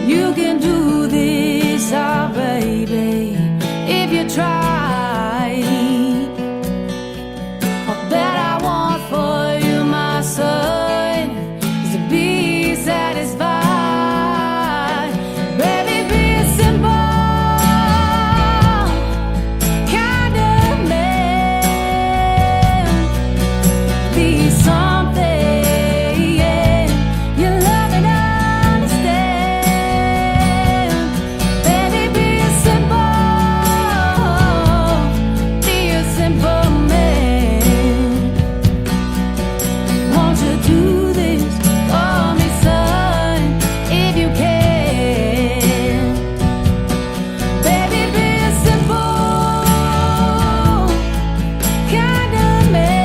You can do this, ah, baby, if you try. All that I want for you, my son, is to be satisfied. Baby, be a simple kind of man. Be something, yeah, you love and understand. Baby, be a simple man. Won't you do this for me, son, if you can? Baby, be a simple kind of man.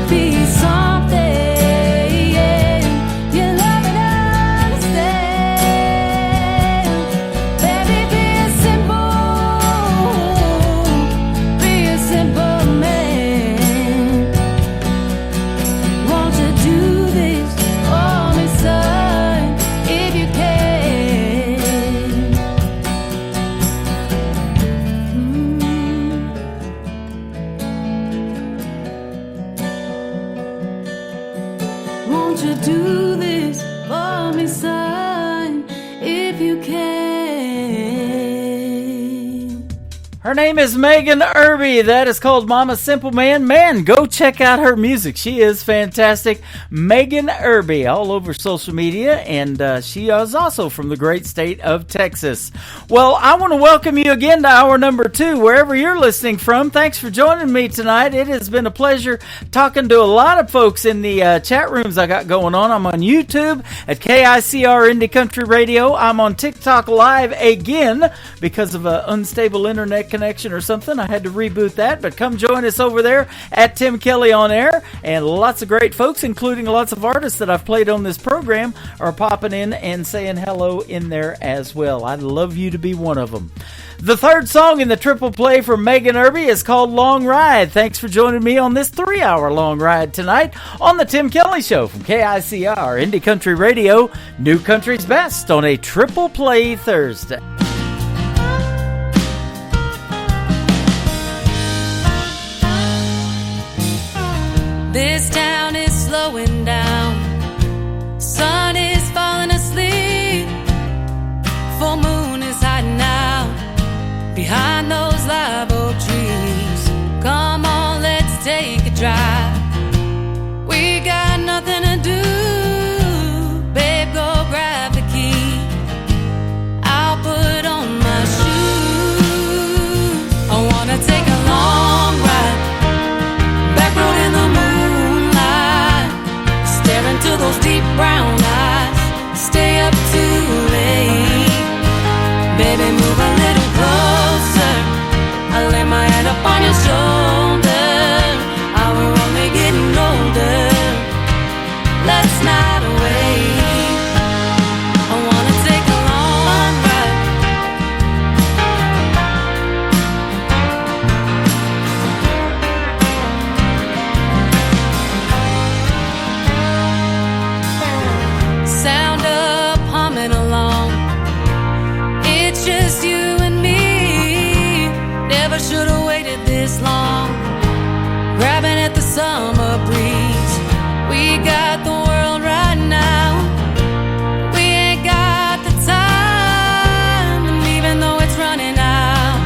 Be something, yeah, you love and understand. Baby, be a simple man. Won't you do this for me, son, if you can? Won't you do this for me, son, if you can? Her name is Megan Irby. That is called Mama Simple Man. Man, go check out her music. She is fantastic. Megan Irby, all over social media, and she is also from the great state of Texas. Well, I want to welcome you again to hour number 2, wherever you're listening from. Thanks for joining me tonight. It has been a pleasure talking to a lot of folks in the chat rooms I got going on. I'm on YouTube at KICR Indie Country Radio. I'm on TikTok Live again because of an unstable internet connection or something. I had to reboot that, but come join us over there at Tim Kelly on Air, and lots of great folks, including lots of artists that I've played on this program, are popping in and saying hello in there as well. I'd love you to be one of them. The third song in the triple play from Megan Irby is called Long Ride. Thanks for joining me on this 3-hour long ride tonight on the Tim Kelly Show from KICR Indie Country Radio, New Country's Best, on a triple play Thursday. This town is slowing down, sun is falling asleep. For days long, grabbing at the summer breeze. We got the world right now. We ain't got the time, and even though it's running out,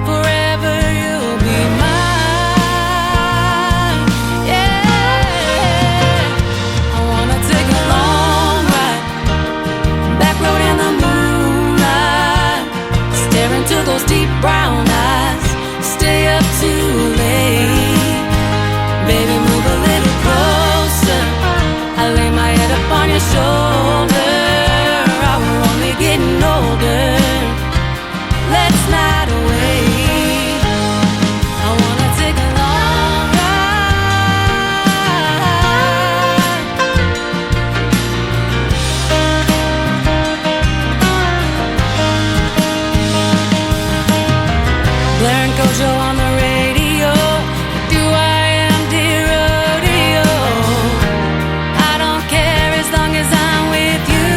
forever you'll be mine. Yeah, I wanna take a long ride, back road in the moonlight, stare into those deep brown eyes, stay up too late. Baby, move a little closer, I lay my head up on your shoulder. Oh, we're only getting older, let's not wait. I wanna take a long ride. Blaring Kojo on the radio, do I am dear rodeo. I don't care as long as I'm with you.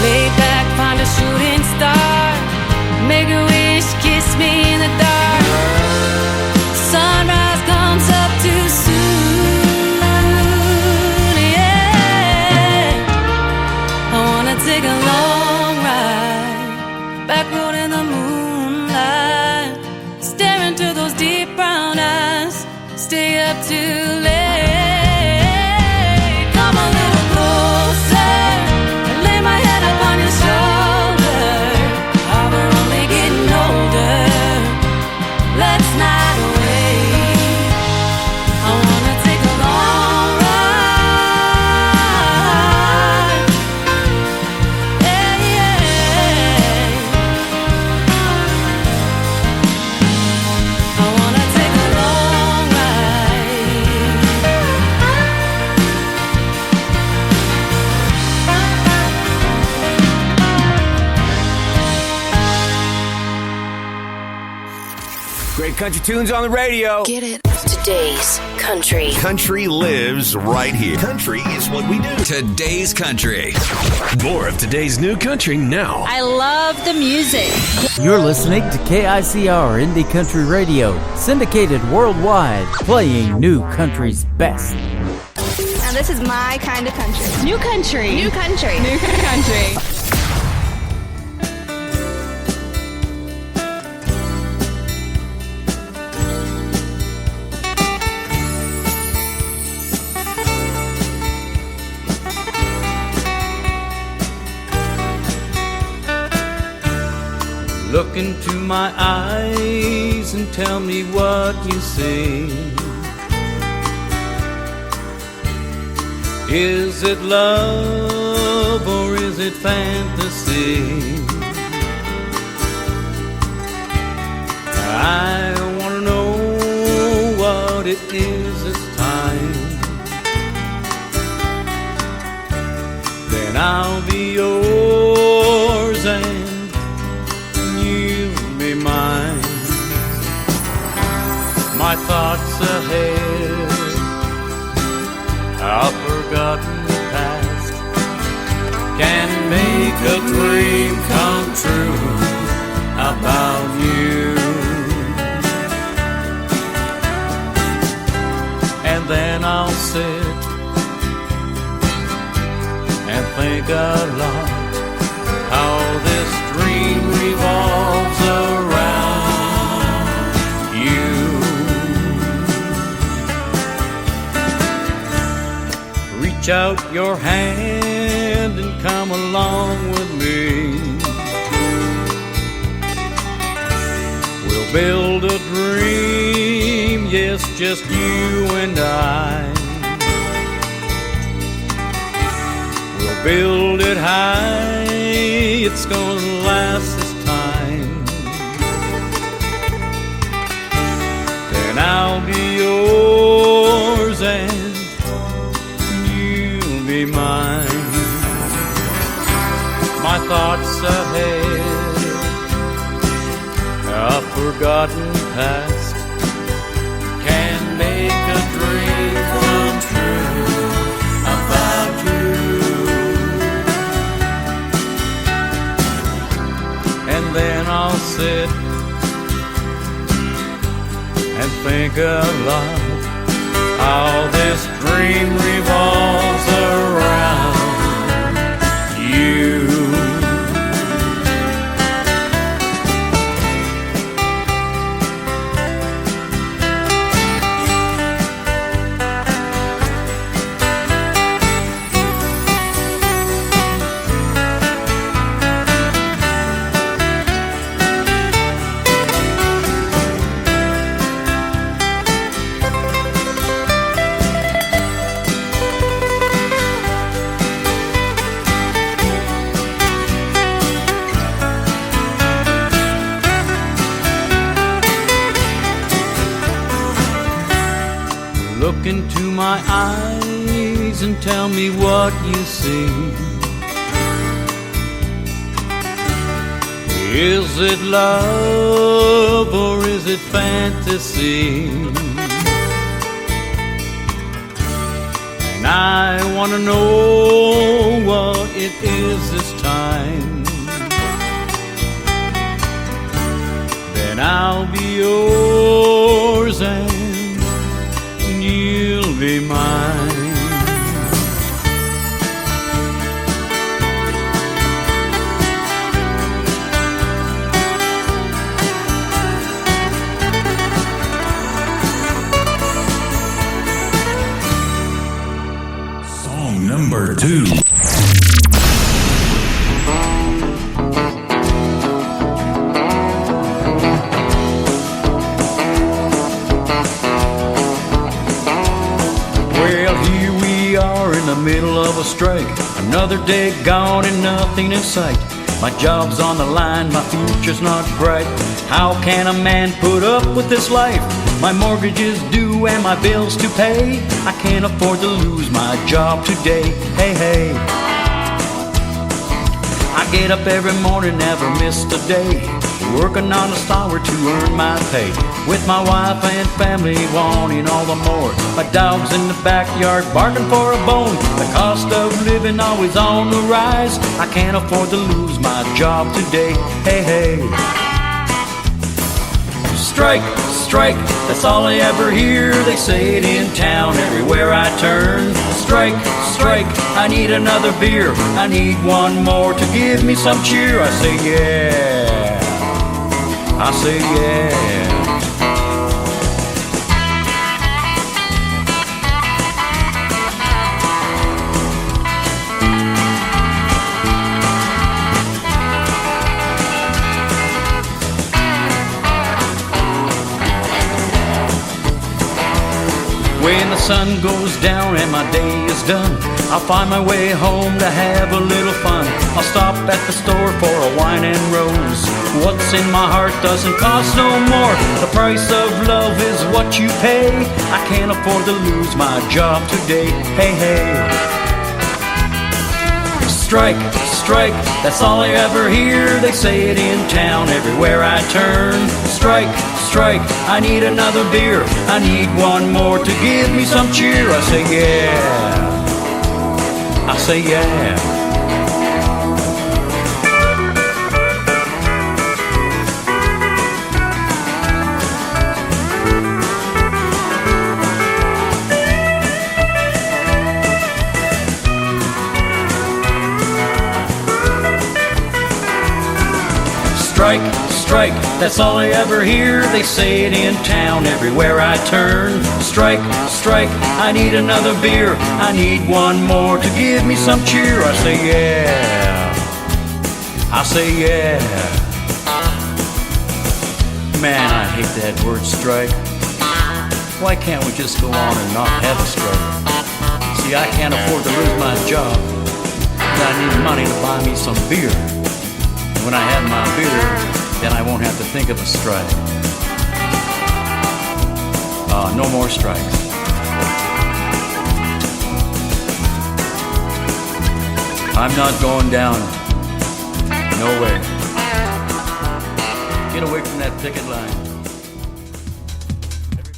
Lay back, find a shooting star, make a wish, kiss me in the dark. Sunrise comes up too soon. Yeah, I wanna take a long ride, back road in the moonlight, stare into those deep brown eyes, stay up too late. Come a little closer, lay my head up on your shoulder. Oh, we're only getting older, let's not wait. I wanna take a long ride. Yeah, yeah. I wanna take a long ride. Great country tunes on the radio. Get it? Today's country. Country lives right here. Country is what we do. Today's country. More of today's new country now. I love the music. You're listening to KICR Indie Country Radio, syndicated worldwide, playing new country's best. Now this is my kind of country. New country. New country. New country. Look into my eyes and tell me what you see. Is it love or is it fantasy? I want to know what it is this time. Then I'll be yours and mine. My thoughts ahead, a forgotten past can make a dream come true about you. And then I'll sit and think a lot how this dream revolves around you. Reach out your hand and come along with me. We'll build a dream, yes, just you and I. We'll build it high, it's gonna last this time. Then I'll be yours and you'll be mine. My thoughts ahead, a forgotten past can make a dream come true about you. And then I'll sit and think a lot how this dream revolves around you. Look into my eyes and tell me what you see. Is it love or is it fantasy? And I want to know what it is this time. Then I'll be yours and you'll be mine. Song number 2. Middle of a strike, another day gone and nothing in sight. My job's on the line, my future's not bright. How can a man put up with this life? My mortgage is due and my bills to pay. I can't afford to lose my job today. Hey, hey. I get up every morning, never miss a day, working honest hour to earn my pay. With my wife and family wanting all the more. My dog's in the backyard barking for a bone. The cost of living always on the rise. I can't afford to lose my job today. Hey, hey. Strike, strike, that's all I ever hear. They say it in town everywhere I turn. Strike, strike, I need another beer. I need one more to give me some cheer. I say yeah, I say yeah. When the sun goes down and my day is done, I'll find my way home to have a little fun. I'll stop at the store for a wine and rose. What's in my heart doesn't cost no more. The price of love is what you pay. I can't afford to lose my job today. Hey, hey. Strike, strike, that's all I ever hear. They say it in town everywhere I turn. Strike, strike, I need another beer. I need one more to give me some cheer. I say yeah, I say yeah. Strike, strike, that's all I ever hear. They say it in town everywhere I turn. Strike, strike, I need another beer. I need one more to give me some cheer. I say yeah, I say yeah. Man, I hate that word strike. Why can't we just go on and not have a strike? See, I can't afford to lose my job, but I need money to buy me some beer. When I have my beer, then I won't have to think of a strike. No more strikes. I'm not going down. No way. Get away from that picket line.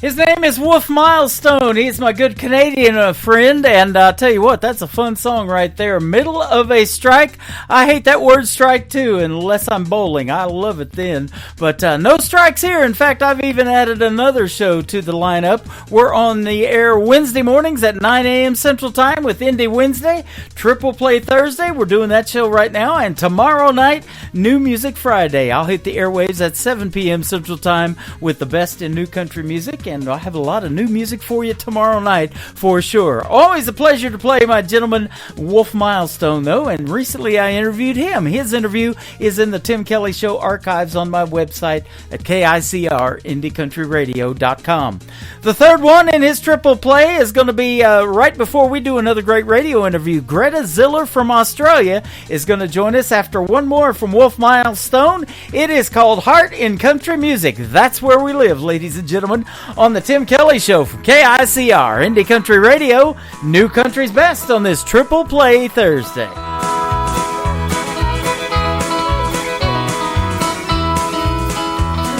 His name is Wolf Milestone. He's my good Canadian friend, and I'll tell you what, that's a fun song right there. Middle of a strike. I hate that word strike too, unless I'm bowling. I love it then. But no strikes here. In fact, I've even added another show to the lineup. We're on the air Wednesday mornings at 9 a.m. Central Time with Indie Wednesday, Triple Play Thursday. We're doing that show right now. And tomorrow night, New Music Friday. I'll hit the airwaves at 7 p.m. Central Time with the best in new country music. And I'll have a lot of new music for you tomorrow night for sure. Always a pleasure to play my gentleman Wolf Milestone, though, and recently I interviewed him. His interview is in the Tim Kelly Show archives on my website at KICR, IndieCountryRadio.com. The third one in his triple play is going to be right before we do another great radio interview. Greta Ziller from Australia is going to join us after one more from Wolf Milestone. It is called Heart in Country Music. That's where we live, ladies and gentlemen, on the Tim Kelly Show from KICR, Indie Country Radio, New Country's Best on this Triple Play Thursday.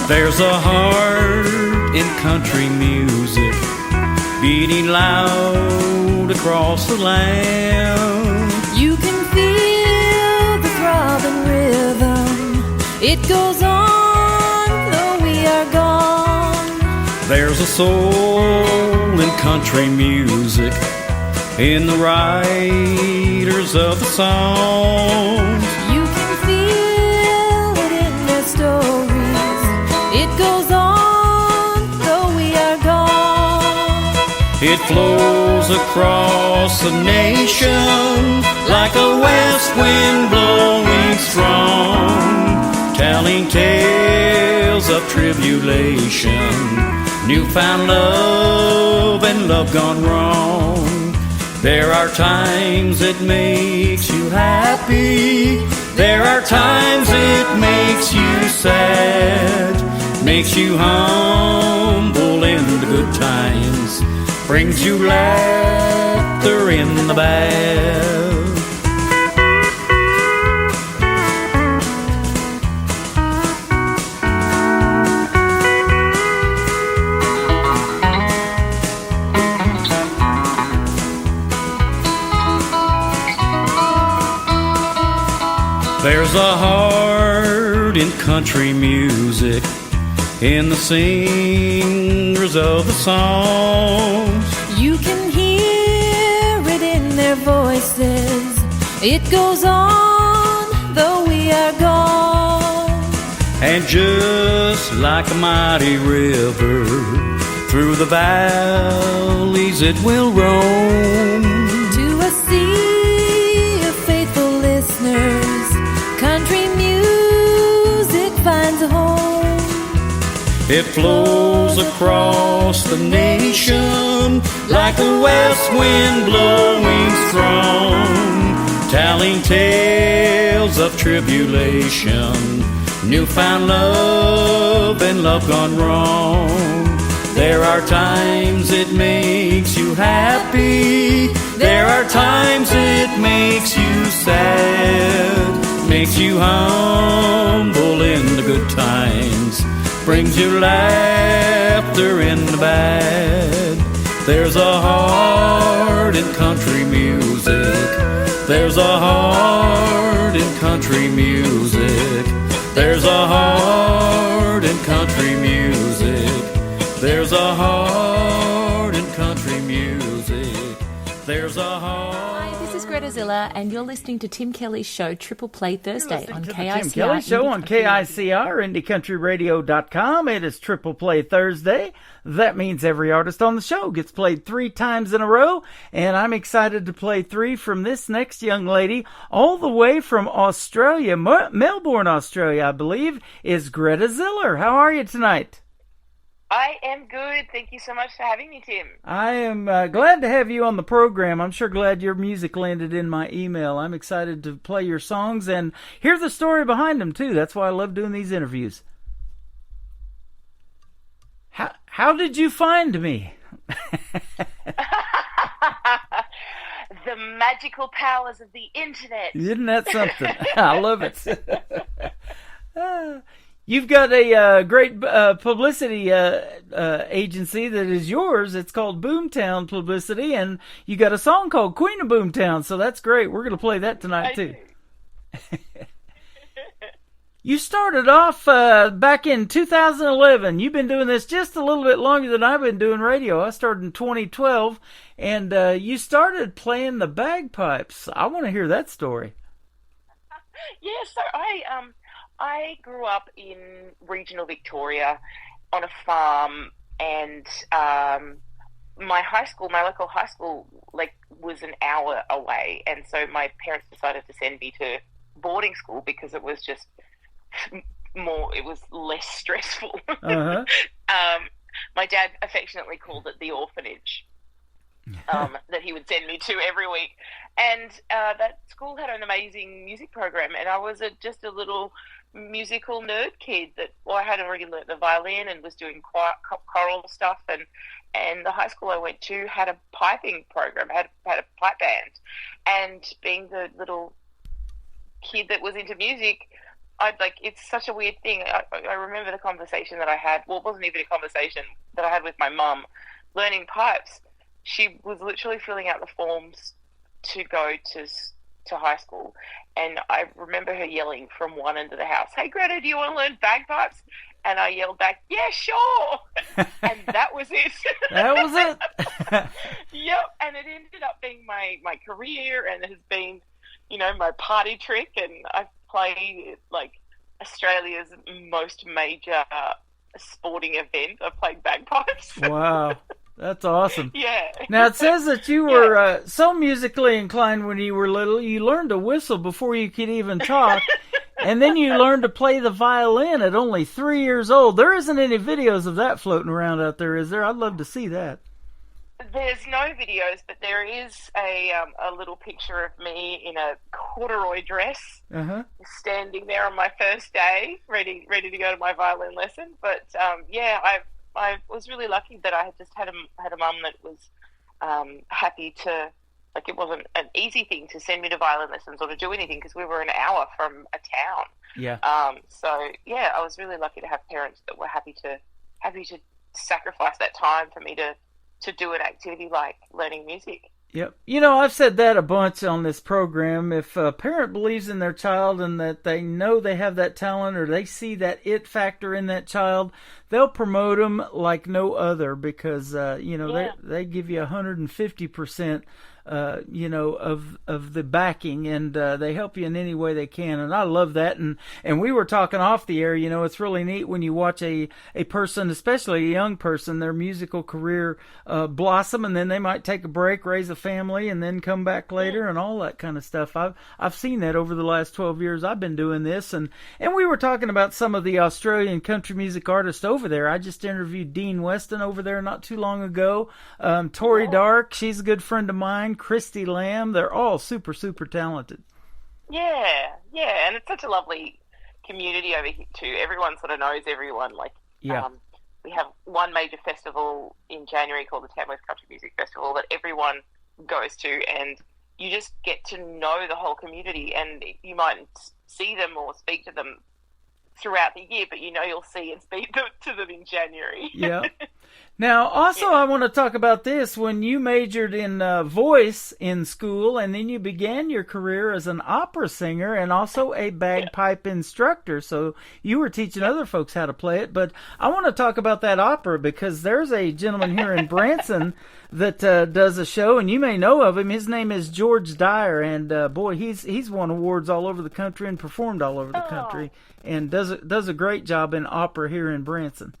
There's a heart in country music beating loud across the land. You can feel the throbbing rhythm. It goes on though we are gone. There's a soul in country music in the writers of the songs. You can feel it in their stories. It goes on though we are gone. It flows across the nation like a west wind blowing strong, telling tales of tribulation, newfound love and love gone wrong. There are times it makes you happy. There are times it makes you sad. Makes you humble in the good times. Brings you laughter in the bad. There's a heart in country music, in the singers of the songs. You can hear it in their voices. It goes on though we are gone. And just like a mighty river, through the valleys it will roam. To a sea of faithful listeners, country music finds a home. It flows across the nation like a west wind blowing strong, telling tales of tribulation, newfound love and love gone wrong. There are times it makes you happy. There are times it makes you sad. Makes you humble in the good times. Brings you laughter in the bad. There's a heart in country music. There's a heart in country music. There's a heart in country music. There's a heart in country music. There's a heart. Hi, this is Greta Ziller, and you're listening to Tim Kelly's show Triple Play Thursday on KICR. Tim Kelly Show on KICR, IndieCountryRadio.com. It is Triple Play Thursday. That means every artist on the show gets played 3 times in a row, and I'm excited to play 3 from this next young lady, all the way from Australia, Melbourne, Australia, I believe, is Greta Ziller. How are you tonight? I am good. Thank you so much for having me, Tim. I am glad to have you on the program. I'm sure glad your music landed in my email. I'm excited to play your songs and hear the story behind them, too. That's why I love doing these interviews. How did you find me? The magical powers of the internet. Isn't that something? I love it. You've got a great publicity agency that is yours. It's called Boomtown Publicity, and you got a song called Queen of Boomtown, so that's great. We're going to play that tonight, too. You started off back in 2011. You've been doing this just a little bit longer than I've been doing radio. I started in 2012, and you started playing the bagpipes. I want to hear that story. Yeah, so I grew up in regional Victoria on a farm, and my local high school, was an hour away, and so my parents decided to send me to boarding school because it was just it was less stressful. Uh-huh. My dad affectionately called it the orphanage. That he would send me to every week, and that school had an amazing music program, and I was just a little musical nerd kid I had already learnt the violin and was doing choral stuff, and the high school I went to had a piping program, had a pipe band, and being the little kid that was into music, it's such a weird thing. I remember the conversation that I had. Well, it wasn't even a conversation that I had with my mum learning pipes. She was literally filling out the forms to go to high school, and I remember her yelling from one end of the house, "Hey, Greta, do you want to learn bagpipes?" And I yelled back, "Yeah, sure." And that was it. That was it. Yep, and it ended up being my career, and it has been, my party trick, and I've played Australia's most major sporting event. I've played bagpipes. Wow. That's awesome. Yeah. Now, it says that you were so musically inclined when you were little, you learned to whistle before you could even talk, and then you learned to play the violin at only 3 years old. There isn't any videos of that floating around out there, is there? I'd love to see that. There's no videos, but there is a little picture of me in a corduroy dress, standing there on my first day, ready to go to my violin lesson. But I was really lucky that I had just had a mum that was happy to, it wasn't an easy thing to send me to violin lessons or to do anything because we were an hour from a town. Yeah. I was really lucky to have parents that were happy to sacrifice that time for me to do an activity like learning music. Yep. I've said that a bunch on this program. If a parent believes in their child and that they know they have that talent or they see that it factor in that child, they'll promote them like no other because, they give you 150%, of the backing, and they help you in any way they can. And I love that. And we were talking off the air, it's really neat when you watch a person, especially a young person, their musical career blossom, and then they might take a break, raise a family, and then come back later and all that kind of stuff. I've seen that over the last 12 years I've been doing this. And we were talking about some of the Australian country music artists over there. I just interviewed Dean Weston over there not too long ago. Tori Dark, she's a good friend of mine. Christy Lamb, they're all super, super talented. Yeah, and it's such a lovely community over here too. Everyone sort of knows everyone. We have one major festival in January called the Tamworth Country Music Festival that everyone goes to, and you just get to know the whole community, and you might see them or speak to them throughout the year, but you'll see and speak to them in January. Yeah. Now, also, I want to talk about this. When you majored in voice in school, and then you began your career as an opera singer and also a bagpipe instructor, so you were teaching other folks how to play it. But I want to talk about that opera because there's a gentleman here in Branson that does a show, and you may know of him. His name is George Dyer, and boy, he's won awards all over the country and performed all over the country, and does a great job in opera here in Branson.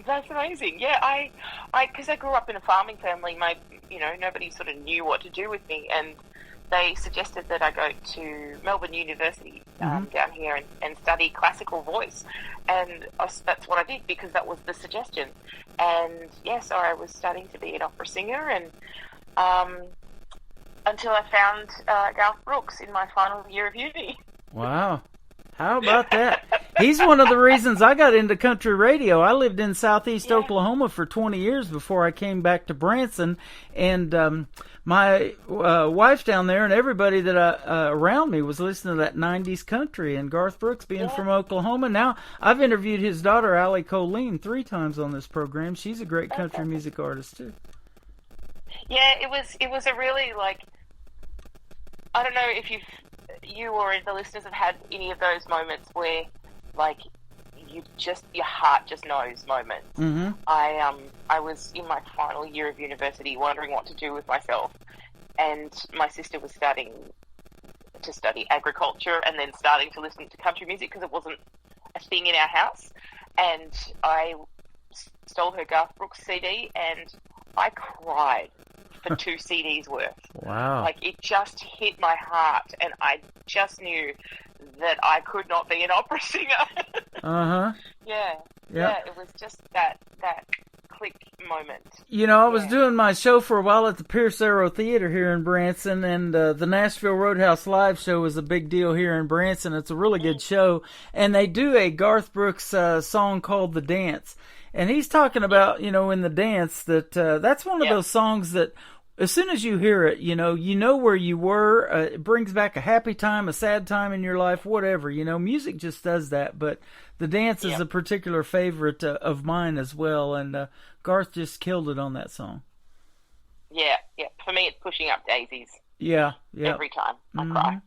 That's amazing. Yeah, I because I grew up in a farming family, nobody sort of knew what to do with me, and they suggested that I go to Melbourne University down here and study classical voice, and that's what I did because that was the suggestion. And so I was studying to be an opera singer, and until I found Garth Brooks in my final year of uni. Wow. How about that? He's one of the reasons I got into country radio. I lived in southeast Oklahoma for 20 years before I came back to Branson, and my wife down there and everybody that around me was listening to that 90s country, and Garth Brooks being from Oklahoma. Now, I've interviewed his daughter, Allie Colleen, 3 times on this program. She's a great country music artist, too. Yeah, it was a really, like, I don't know if you or the listeners have had any of those moments where, like, your heart just knows moments. Mm-hmm. I was in my final year of university wondering what to do with myself, and my sister was starting to study agriculture and then starting to listen to country music because it wasn't a thing in our house, and I stole her Garth Brooks CD and I cried for 2 CDs worth. Wow. Like, it just hit my heart, and I just knew that I could not be an opera singer. Uh-huh. Yeah. Yep. Yeah, it was just that click moment. You know, I was doing my show for a while at the Pierce Arrow Theater here in Branson, and the Nashville Roadhouse Live show is a big deal here in Branson. It's a really good show, and they do a Garth Brooks song called The Dance. And he's talking about, you know, in The Dance, that that's one of those songs that as soon as you hear it, you know where you were. It brings back a happy time, a sad time in your life, whatever. You know, music just does that. But The Dance is a particular favorite of mine as well. And Garth just killed it on that song. Yeah. For me, it's Pushing Up Daisies. Yeah. Every time I cry.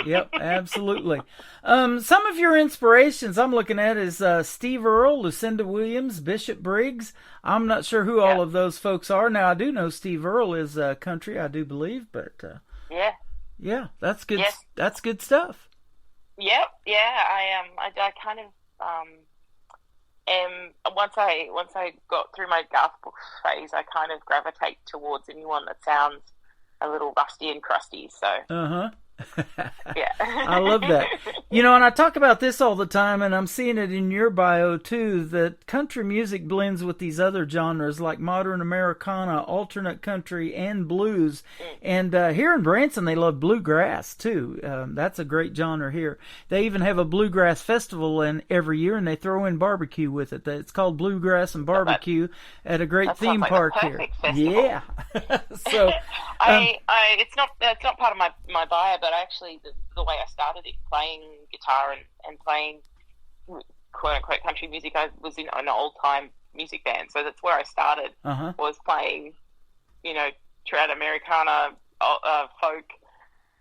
Yep, absolutely. Some of your inspirations I'm looking at is Steve Earle, Lucinda Williams, Bishop Briggs. I'm not sure who all of those folks are. Now, I do know Steve Earle is country, I do believe, but yeah, that's good. Yes. That's good stuff. Yep, I kind of once I got through my Garth Brooks phase, I kind of gravitate towards anyone that sounds a little rusty and crusty, so. Uh-huh. Yeah. I love that. You know, and I talk about this all the time, and I'm seeing it in your bio, too, that country music blends with these other genres like modern Americana, alternate country, and blues. And here in Branson, they love bluegrass, too. That's a great genre here. They even have a bluegrass festival every year, and they throw in barbecue with it. It's called Bluegrass and Barbecue at a great theme park here. Festival. Yeah. So it's not part of my bio, but actually the way I started it, playing guitar and playing quote-unquote country music, I was in an old-time music band, so that's where I started, was playing, you know, trad Americana, folk,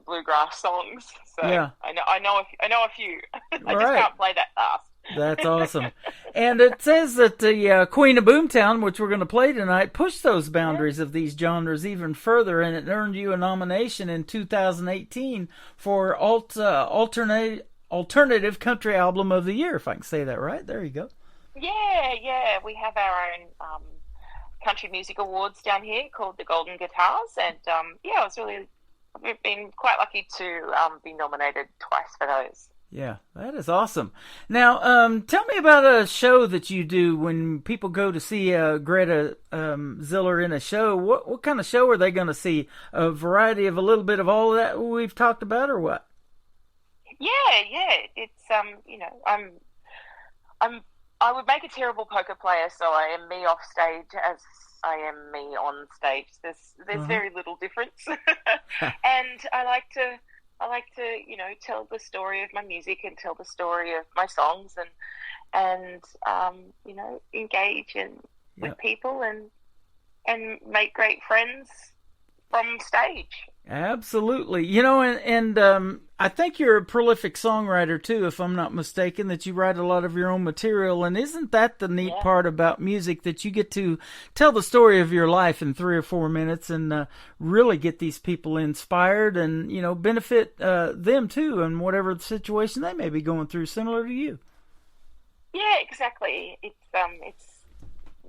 bluegrass songs. So yeah. I know a few. I just can't play that fast. That's awesome. And it says that the Queen of Boomtown, which we're going to play tonight, pushed those boundaries of these genres even further, and it earned you a nomination in 2018 for Alternative Country Album of the Year, if I can say that right. There you go. Yeah. We have our own country music awards down here called the Golden Guitars, and I've been quite lucky to be nominated twice for those. Yeah, that is awesome. Now, tell me about a show that you do when people go to see Greta Ziller in a show. What kind of show are they going to see? A variety of a little bit of all of that we've talked about, or what? Yeah. It's I would make a terrible poker player, so I am me off stage as I am me on stage. There's very little difference, and I like to, tell the story of my music and tell the story of my songs and engage with people and make great friends from stage. Absolutely. You know, and I think you're a prolific songwriter too, if I'm not mistaken, that you write a lot of your own material. And isn't that the neat part about music, that you get to tell the story of your life in 3 or 4 minutes and really get these people inspired and, benefit them too in whatever situation they may be going through, similar to you. Yeah, exactly. It's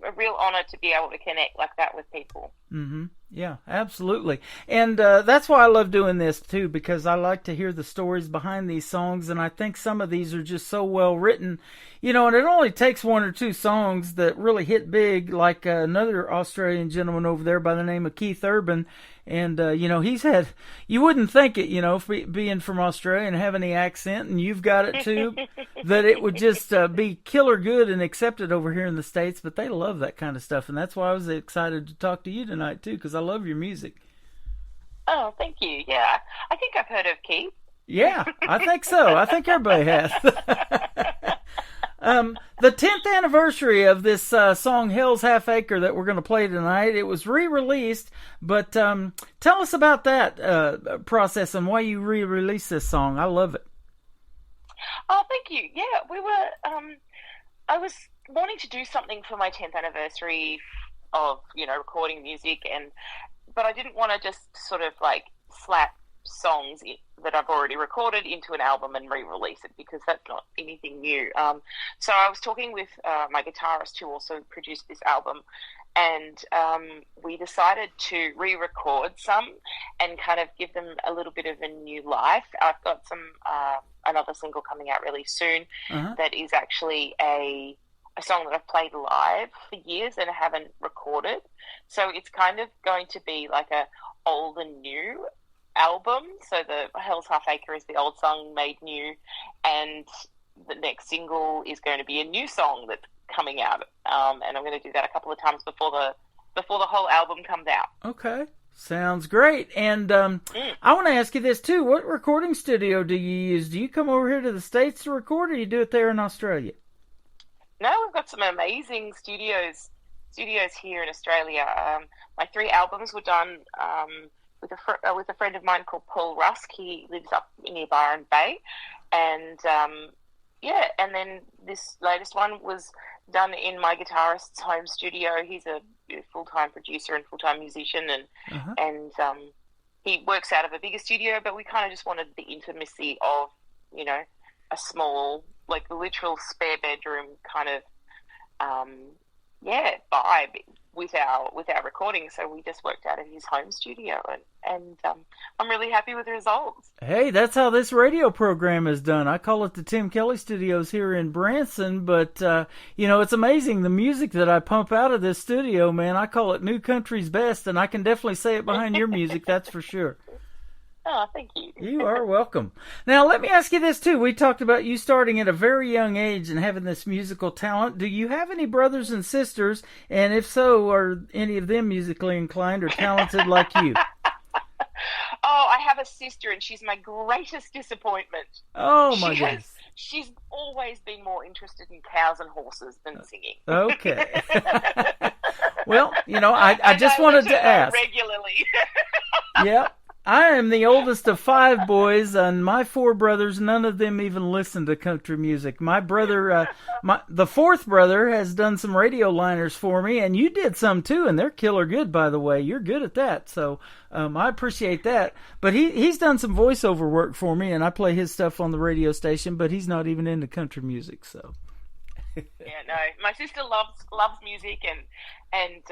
a real honor to be able to connect like that with people. Mm-hmm. Yeah, absolutely. And that's why I love doing this, too, because I like to hear the stories behind these songs, and I think some of these are just so well written. You know, and it only takes one or two songs that really hit big, like another Australian gentleman over there by the name of Keith Urban. And, you know, he's had, you wouldn't think it, you know, being from Australia and having the accent, and you've got it too, that it would just be killer good and accepted over here in the States, but they love that kind of stuff. And that's why I was excited to talk to you tonight, too, because I love your music. Oh, thank you. Yeah. I think I've heard of Keith. Yeah, I think so. I think everybody has. The 10th anniversary of this song Hell's Half Acre that we're going to play tonight, it was re-released, but tell us about that process and why you re-released this song. I love it. Oh, thank you. Yeah, we were, I was wanting to do something for my 10th anniversary of, you know, recording music, but I didn't want to just sort of like slap songs that I've already recorded into an album and re-release it, because that's not anything new. So I was talking with my guitarist who also produced this album, and we decided to re-record some and kind of give them a little bit of a new life. I've got some another single coming out really soon that is actually a song that I've played live for years and haven't recorded. So it's kind of going to be like a old and new album. So the Hell's Half Acre is the old song made new, and the next single is going to be a new song that's coming out. And I'm going to do that a couple of times before the whole album comes out. Okay. Sounds great. And I want to ask you this too. What recording studio do you use? Do you come over here to the States to record, or you do it there in Australia? No, we've got some amazing studios here in Australia. My 3 albums were done with a friend of mine called Paul Rusk. He lives up near Byron Bay, and and then this latest one was done in my guitarist's home studio. He's a full-time producer and full-time musician, and he works out of a bigger studio. But we kind of just wanted the intimacy of, you know, a small, like the literal spare bedroom kind of vibe with our recording. So we just worked out of his home studio, and I'm really happy with the results. Hey, that's how this radio program is done. I call it the Tim Kelly Studios here in Branson, but you know, it's amazing the music that I pump out of this studio, man. I call it New Country's best, and I can definitely say it behind your music, that's for sure. Oh, thank you. You are welcome. Now, let me ask you this, too. We talked about you starting at a very young age and having this musical talent. Do you have any brothers and sisters? And if so, are any of them musically inclined or talented like you? Oh, I have a sister, and she's my greatest disappointment. Oh, my goodness. She's always been more interested in cows and horses than singing. Okay. Well, you know, I just wanted to ask. Regularly. Yep. I am the oldest of 5 boys, and my 4 brothers, none of them even listen to country music. My brother, the 4th brother, has done some radio liners for me, and you did some too, and they're killer good, by the way. You're good at that, so I appreciate that. But he's done some voiceover work for me, and I play his stuff on the radio station, but he's not even into country music, so. Yeah, no, my sister loves music and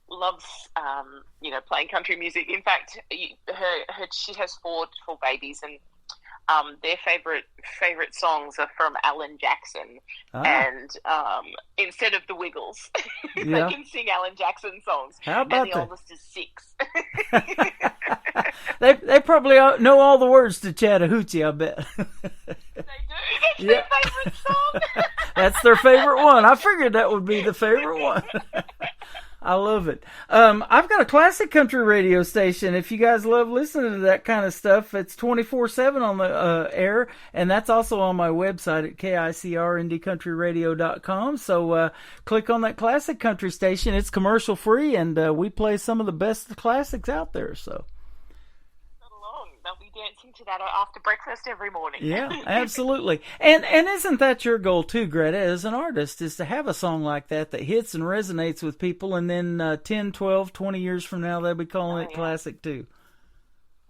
loves playing country music. In fact, she has 4 babies, and their favorite songs are from Alan Jackson. And instead of the Wiggles, they can sing Alan Jackson songs. How about and the oldest is 6. They probably know all the words to Chattahoochee, I bet. They do. That's their favorite song. That's their favorite one. I figured that would be the favorite one. I love it. I've got a classic country radio station. If you guys love listening to that kind of stuff, it's 24/7 on the air, and that's also on my website at KICRIndyCountryRadio.com. So click on that classic country station. It's commercial free, and we play some of the best classics out there. So. They'll be dancing to that after breakfast every morning. Yeah, absolutely. And isn't that your goal too, Greta, as an artist, is to have a song like that hits and resonates with people, and then 10, 12, 20 years from now, they'll be calling it classic too.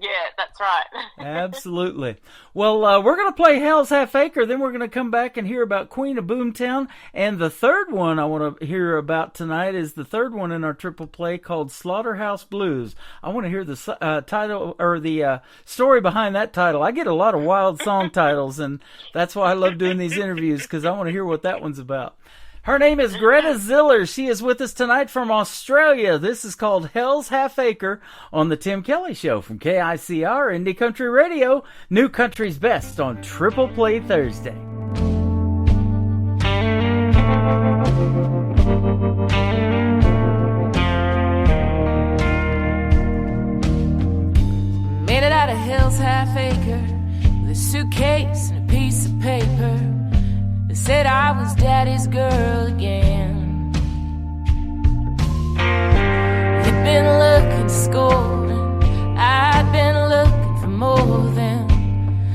Yeah, that's right. Absolutely. Well, we're going to play Hell's Half Acre, then we're going to come back and hear about Queen of Boomtown. And the third one I want to hear about tonight is the third one in our triple play called Slaughterhouse Blues. I want to hear the title or the story behind that title. I get a lot of wild song titles, and that's why I love doing these interviews, because I want to hear what that one's about. Her name is Greta Ziller. She is with us tonight from Australia. This is called Hell's Half Acre on The Tim Kelly Show from KICR Indie Country Radio, New Country's Best on Triple Play Thursday. Made it out of Hell's Half Acre with a suitcase and a piece of paper. They said I was daddy's girl again. You'd been looking to score, and I'd been looking for more than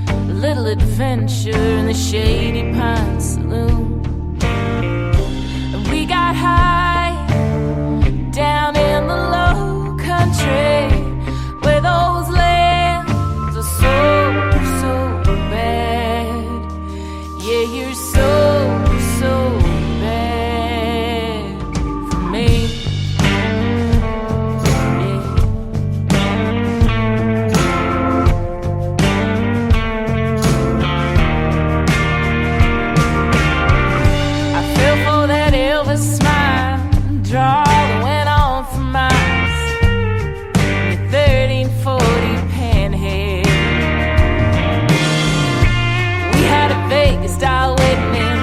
a little adventure in the Shady Pine Saloon. And we got high down in the low country where those lands are so bad. Yeah, you're so bad for me. I fell for that Elvis smile, draw that went on for miles. The 1340 panhead. We had a Vegas style wedding in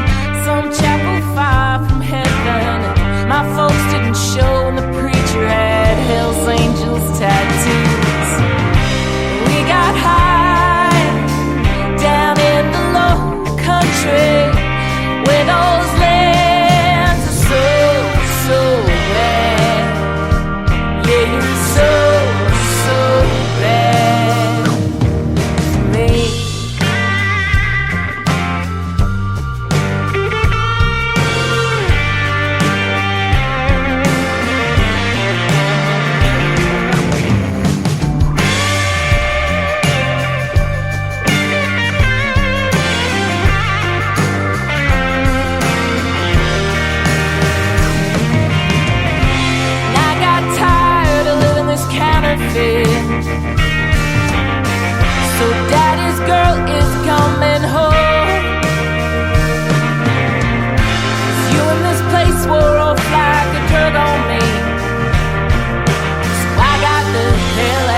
some chapel far from heaven. My folks didn't show, and the preacher had Hell's Angels tattoos. We got high down in the low country where those lands are so bad. Yeah, you're so bad for me. So daddy's girl is coming home. 'Cause you and this place wore off like a drug on me. So I got the hell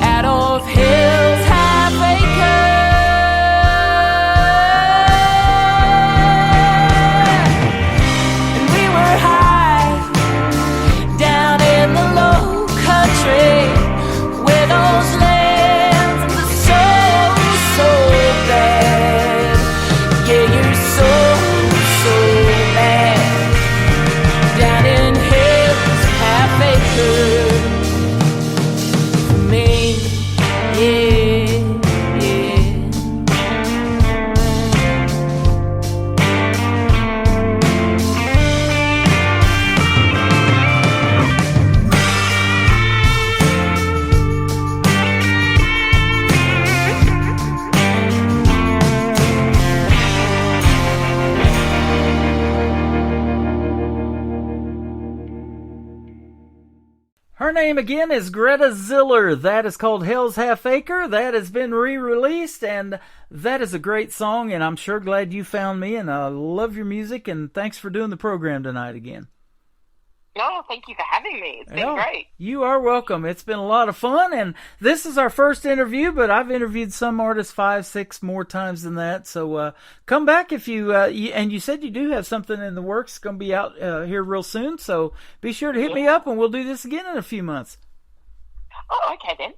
out of Hell's Half Acre. And we were high down in the low country where those lands are so bad. Yeah, you're so bad down in Hell's Half Acre for me. Yeah. Her name again is Greta Ziller. That is called Hell's Half Acre. That has been re-released, and that is a great song, and I'm sure glad you found me, and I love your music, and thanks for doing the program tonight again. No, thank you for having me. It's been great. You are welcome. It's been a lot of fun, and this is our first interview, but I've interviewed some artists 5, 6 more times than that. So come back if and you said you do have something in the works. It's going to be out here real soon, so be sure to hit me up, and we'll do this again in a few months. Oh, okay then.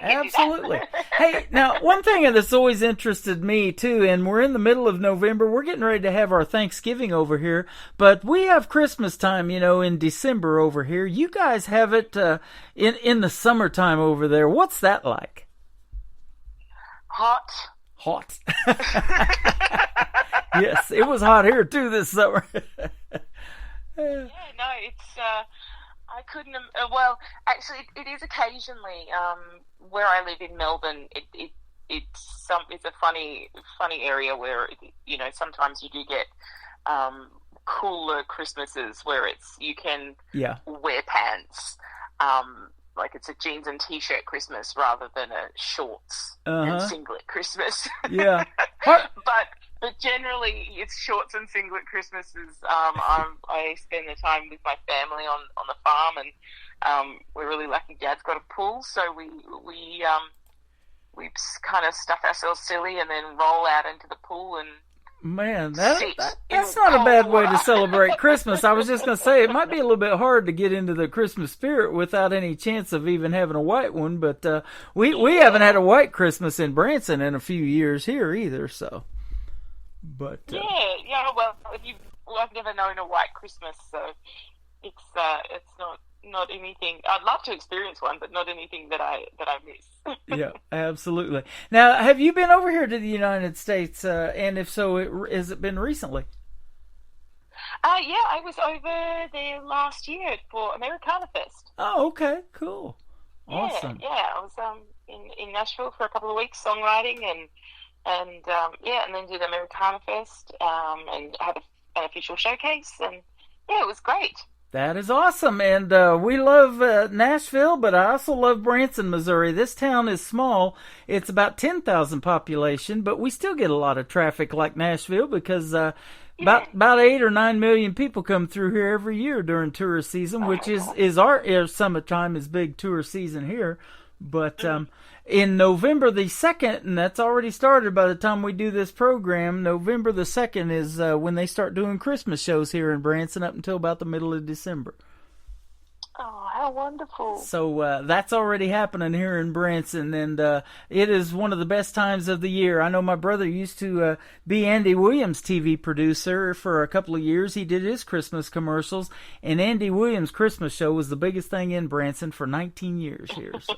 Absolutely. Hey, now, one thing that's always interested me, too, and we're in the middle of November. We're getting ready to have our Thanksgiving over here, but we have Christmas time, in December over here. You guys have it in the summertime over there. What's that like? Hot. Yes, it was hot here, too, this summer. Yeah, no, it's... I couldn't. Well, actually, it is occasionally. Where I live in Melbourne, it's a funny area where sometimes you do get cooler Christmases where you can wear pants. Like it's a jeans and t-shirt Christmas rather than a shorts and singlet Christmas. Yeah. But generally it's shorts and singlet Christmases. I spend the time with my family on the farm, and we're really lucky. Dad's got a pool, so we kind of stuff ourselves silly and then roll out into the pool and. Man, that's not a bad way to celebrate Christmas. I was just going to say, it might be a little bit hard to get into the Christmas spirit without any chance of even having a white one, but we haven't had a white Christmas in Branson in a few years here either, so. But well, I've never known a white Christmas, so it's not anything. I'd love to experience one, but not anything that I miss. Yeah, absolutely. Now, have you been over here to the United States? And if so, has it been recently? Yeah, I was over there last year for Americana Fest. Oh, okay, cool, awesome. Yeah, I was in Nashville for a couple of weeks songwriting and then did Americana Fest and had an official showcase, and yeah, it was great. That is awesome, and we love Nashville, but I also love Branson, Missouri. This town is small. It's about 10,000 population, but we still get a lot of traffic like Nashville because about 8 or 9 million people come through here every year during tourist season, which is our summertime is big tourist season here. But in November the 2nd, and that's already started by the time we do this program, November the 2nd is when they start doing Christmas shows here in Branson up until about the middle of December. Oh, how wonderful. So that's already happening here in Branson, and it is one of the best times of the year. I know my brother used to be Andy Williams' TV producer for a couple of years. He did his Christmas commercials, and Andy Williams' Christmas show was the biggest thing in Branson for 19 years here. So.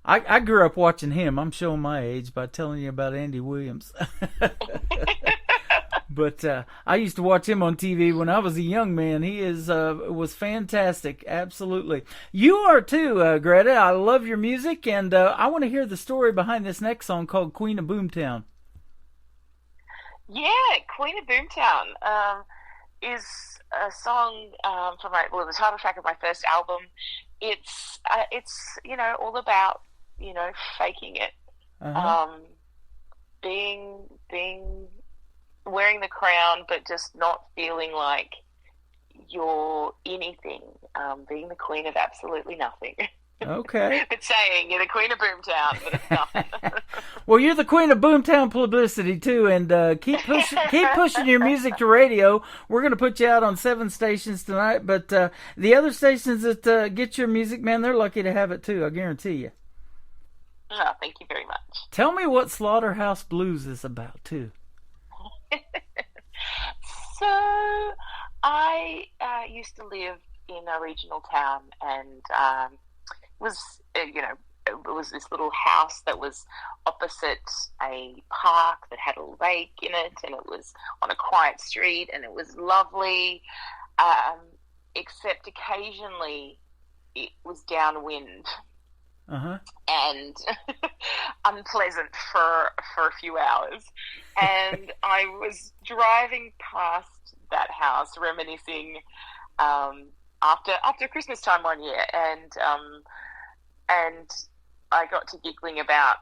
I grew up watching him. I'm showing my age by telling you about Andy Williams. But I used to watch him on TV when I was a young man. He was fantastic, absolutely. You are too, Greta. I love your music, and I want to hear the story behind this next song called Queen of Boomtown. Yeah, Queen of Boomtown is a song from the title track of my first album. It's all about faking it, being wearing the crown, but just not feeling like you're anything, being the queen of absolutely nothing. Okay. But saying you're the queen of Boomtown, but it's nothing. Well, you're the queen of Boomtown publicity too, and keep pushing your music to radio. We're going to put you out on 7 stations tonight, but the other stations that get your music, man, they're lucky to have it too, I guarantee you. Oh, thank you very much. Tell me what Slaughterhouse Blues is about too. So, I used to live in a regional town, and it was this little house that was opposite a park that had a lake in it, and it was on a quiet street, and it was lovely, except occasionally it was downwind. And unpleasant for a few hours. And I was driving past that house, reminiscing after Christmas time one year, and I got to giggling about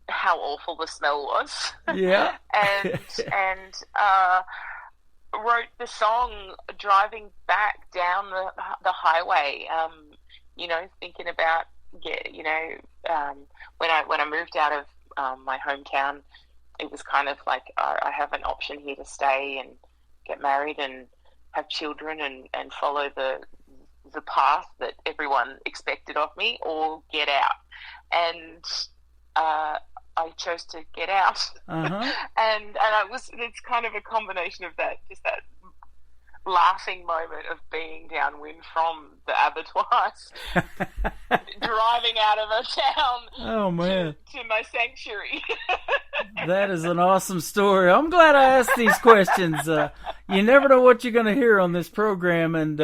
how awful the smell was. Yeah. and wrote the song driving back down the highway. Thinking about. When I moved out of my hometown, it was kind of like I have an option here to stay and get married and have children and follow the path that everyone expected of me, or get out. And I chose to get out. And it's kind of a combination of that, just that laughing moment of being downwind from the abattoirs, driving out of a town to my sanctuary. That is an awesome story. I'm glad I asked these questions. You never know what you're going to hear on this program, and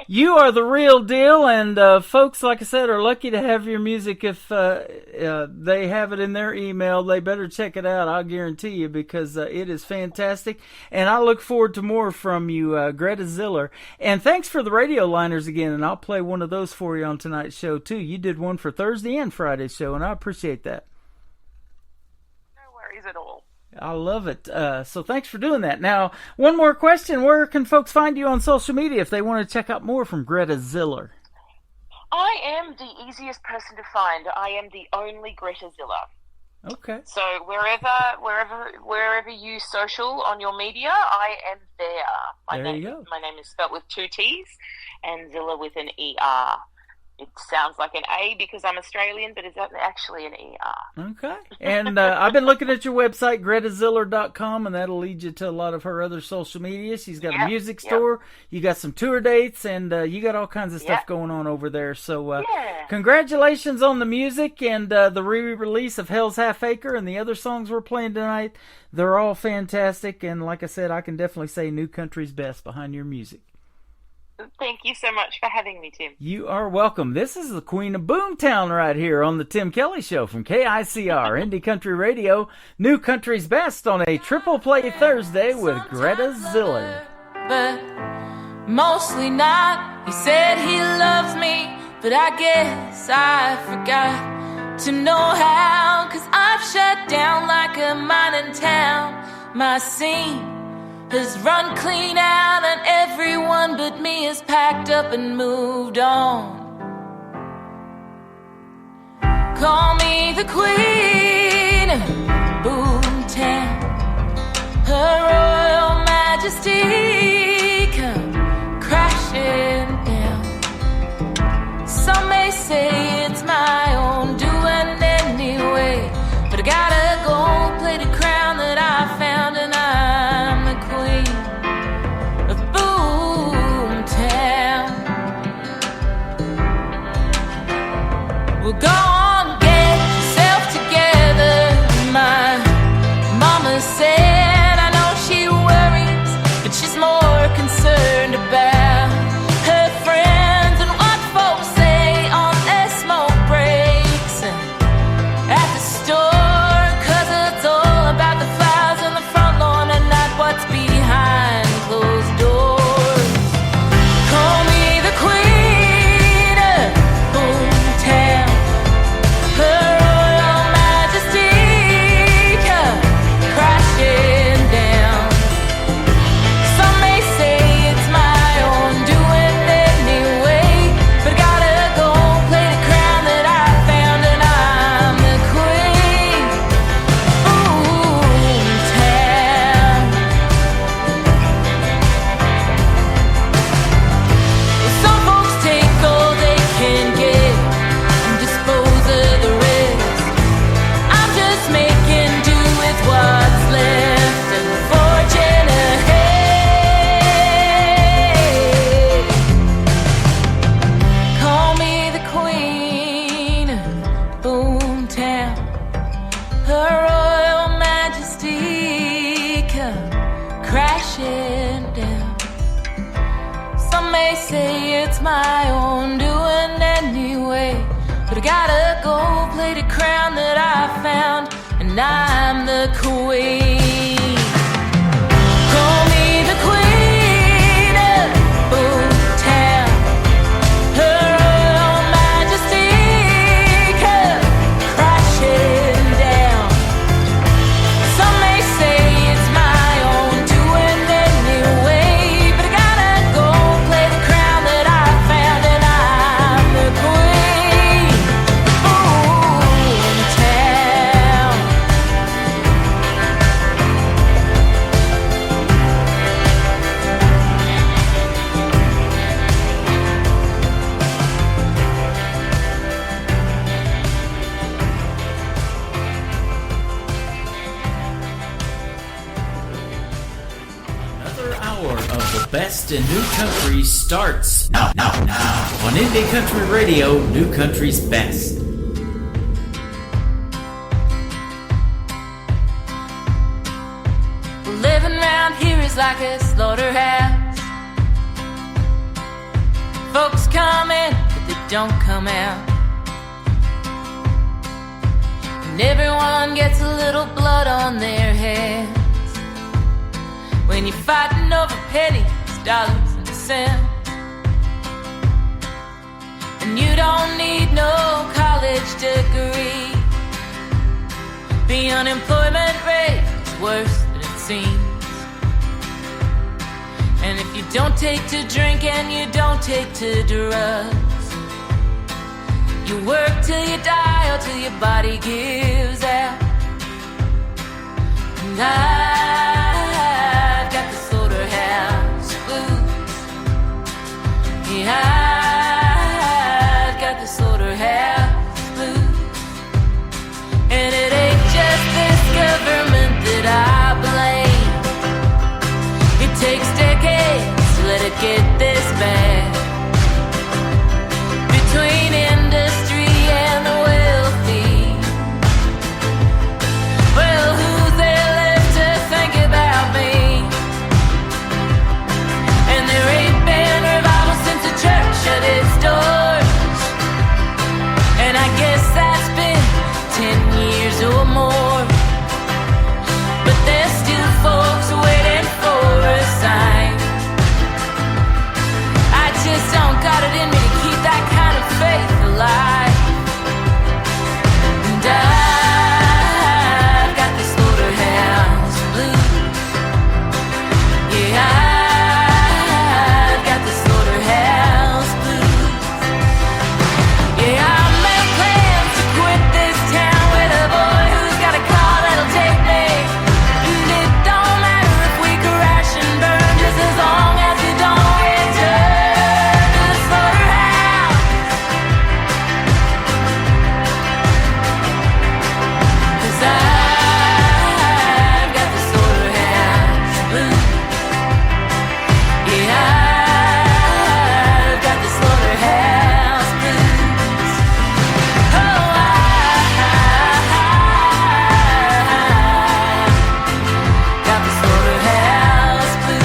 you are the real deal. And folks, like I said, are lucky to have your music. If they have it in their email, they better check it out. I'll guarantee you, because it is fantastic. And I look forward to more from you, Greta Ziller. And thanks for the radio liners again. And I'll play one of those for you on tonight's show too. You did one for Thursday and Friday's show, and I appreciate that. At all. I love it. So thanks for doing that. Now, one more question. Where can folks find you on social media if they want to check out more from Greta Ziller? I am the easiest person to find. I am the only Greta Ziller. Okay. So wherever you social on your media, I am there. There you go. My name is spelled with 2 T's and Ziller with an ER. It sounds like an A because I'm Australian, but it's actually an ER. Okay. And I've been looking at your website, GretaZiller.com, and that'll lead you to a lot of her other social media. She's got a music store. You got some tour dates, and you got all kinds of stuff going on over there. So congratulations on the music and the re-release of Hell's Half Acre and the other songs we're playing tonight. They're all fantastic, and like I said, I can definitely say New Country's best behind your music. Thank you so much for having me, Tim. You are welcome. This is the Queen of Boomtown right here on the Tim Kelly Show from KICR, Indie Country Radio, New Country's Best on a Triple Play Thursday with Greta Ziller. But mostly not. He said he loves me, but I guess I forgot to know how. 'Cause I've shut down like a mining town. My scene has run clean out, and everyone but me has packed up and moved on. Call me the Queen of Boomtown, Her Royal Majesty come crashing down. Some may say it's my own doing anyway, but I gotta go play the crown that I found, and I'm the Queen of Boomtown. Well, go on, get yourself together. My mama said, I know she worries, but she's more concerned about her friends and what folks say on their smoke breaks and at the store. 'Cause it's all about the flowers on the front lawn and not what's behind closed doors. Call me the Queen of Boomtown, Her Royal Majesty come crashing down. Some may say it's my own doing anyway, but I gotta go play the crown that I found, and I'm the Queen of Boomtown. Some folks take all they can get and dispose of the rest. I'm just making do with what's left and forging ahead. Call me the Queen of Boomtown, Her Royal Majesty come crashing down. Some may say it's my own doing anyway, but I gotta go play the crown that I found, and I'm the Queen. Call me the Queen of Boomtown, Her Royal Majesty come crashing down. Some may say it's my own doing anyway, but I gotta go play the crown that I found, and I'm the Queen of Boomtown. Another hour of the best in New Country starts now on Indie Country Radio, New Country's Best. like a slaughterhouse. Folks come in, but they don't come out. And everyone gets a little blood on their hands. When you're fighting over pennies, dollars, and cents. And you don't need no college degree. The unemployment rate is worse than it seems. And if you don't take to drink and you don't take to drugs, you work till you die or till your body gives out. And I've got the slaughterhouse blues. Yeah, I've got the slaughterhouse blues. And it ain't just this government that I blame. It takes decades to let it get this bad. Between industry and the wealthy, well, who's there left to think about me? And there ain't been revival since the church shut its doors. And I guess that's been 10 years or more. But there's still folks waiting for a sign. I just don't got it in me to keep that kind of faith alive. And I've got the slaughterhouse blues. Yeah, I've got the slaughterhouse blues. Yeah, I make plans to quit this town with a boy who's got a car that'll take me. And it don't matter if we crash and burn, just as long as we don't return to the slaughterhouse. 'Cause I've got the slaughterhouse blues. Yeah, I've got the slaughterhouse blues. Oh, I've got the slaughterhouse blues.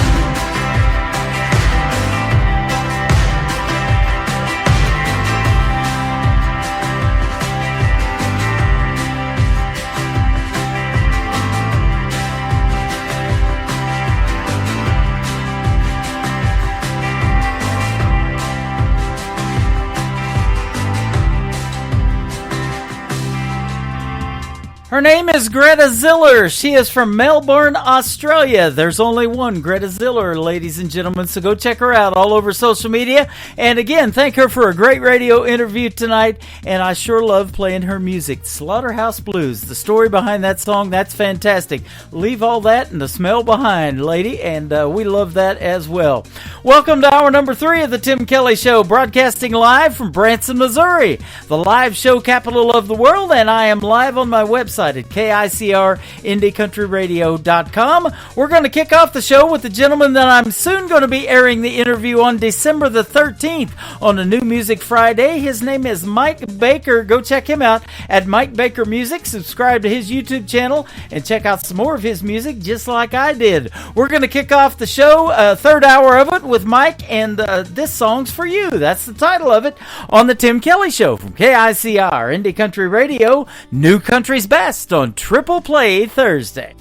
Her name is Greta Ziller. She is from Melbourne, Australia. There's only one Greta Ziller, ladies and gentlemen, so go check her out all over social media. And again, thank her for a great radio interview tonight, and I sure love playing her music. Slaughterhouse Blues, the story behind that song, that's fantastic. Leave all that and the smell behind, lady, and we love that as well. Welcome to hour number 3 of the Tim Kelly Show, broadcasting live from Branson, Missouri, the live show capital of the world, and I am live on my website at KICRIndieCountryRadio.com. We're going to kick off the show with the gentleman that I'm soon going to be airing the interview on December the 13th on a New Music Friday. His name is Mike Baker. Go check him out at Mike Baker Music. Subscribe to his YouTube channel and check out some more of his music just like I did. We're going to kick off the show, third hour of it, with Mike, and This Song's For You. That's the title of it on the Tim Kelly Show from KICR Indie Country Radio, New Country's Best on Triple Play Thursday.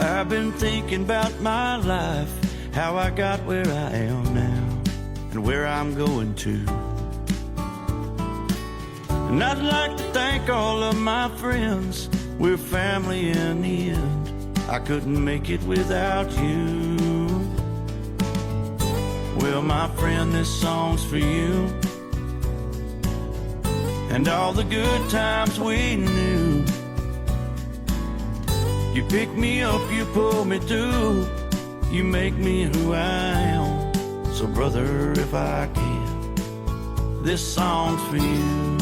I've been thinking about my life, how I got where I am now, and where I'm going to. And I'd like to thank all of my friends, we're family in the end. I couldn't make it without you. Well, my friend, this song's for you, and all the good times we knew. You pick me up, you pull me through, you make me who I am. So brother, if I can, this song's for you.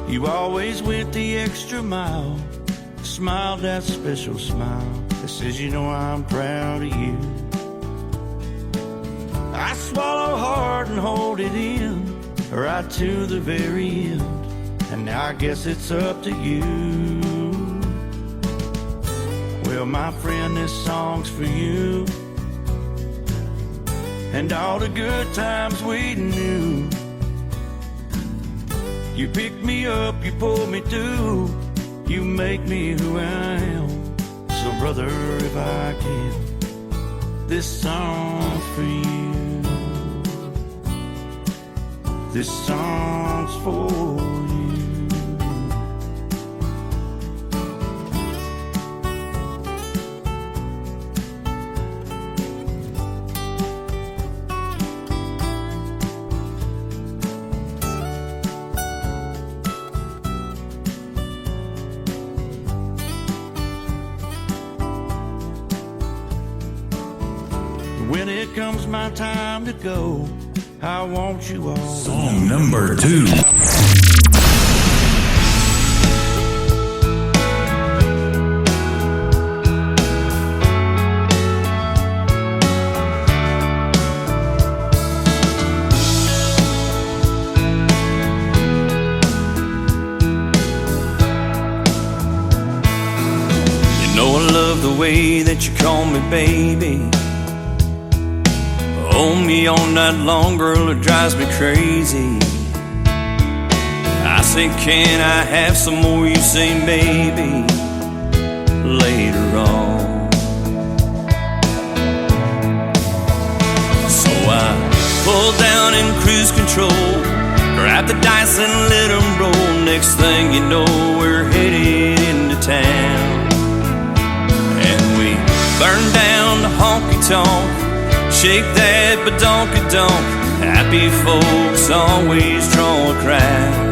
You always went the extra mile, smiled that special smile that says, you know, I'm proud of you. I swallow hard and hold it in, right to the very end. And now I guess it's up to you. Well, my friend, this song's for you and all the good times we knew. You pick me up, you pull me through, you make me who I am. So brother, if I can, this song's for you. This song's for you. When it comes my time to go, I want you all. Song number 2. You know I love the way that you call me baby. Hold me all night long, girl, it drives me crazy. I say, can I have some more? You say, maybe later on. So I pull down in cruise control, grab the dice and let them roll. Next thing you know, we're headed into town. And we burn down the honky-tonk, shake that badonka-donk. Happy folks always draw a crowd.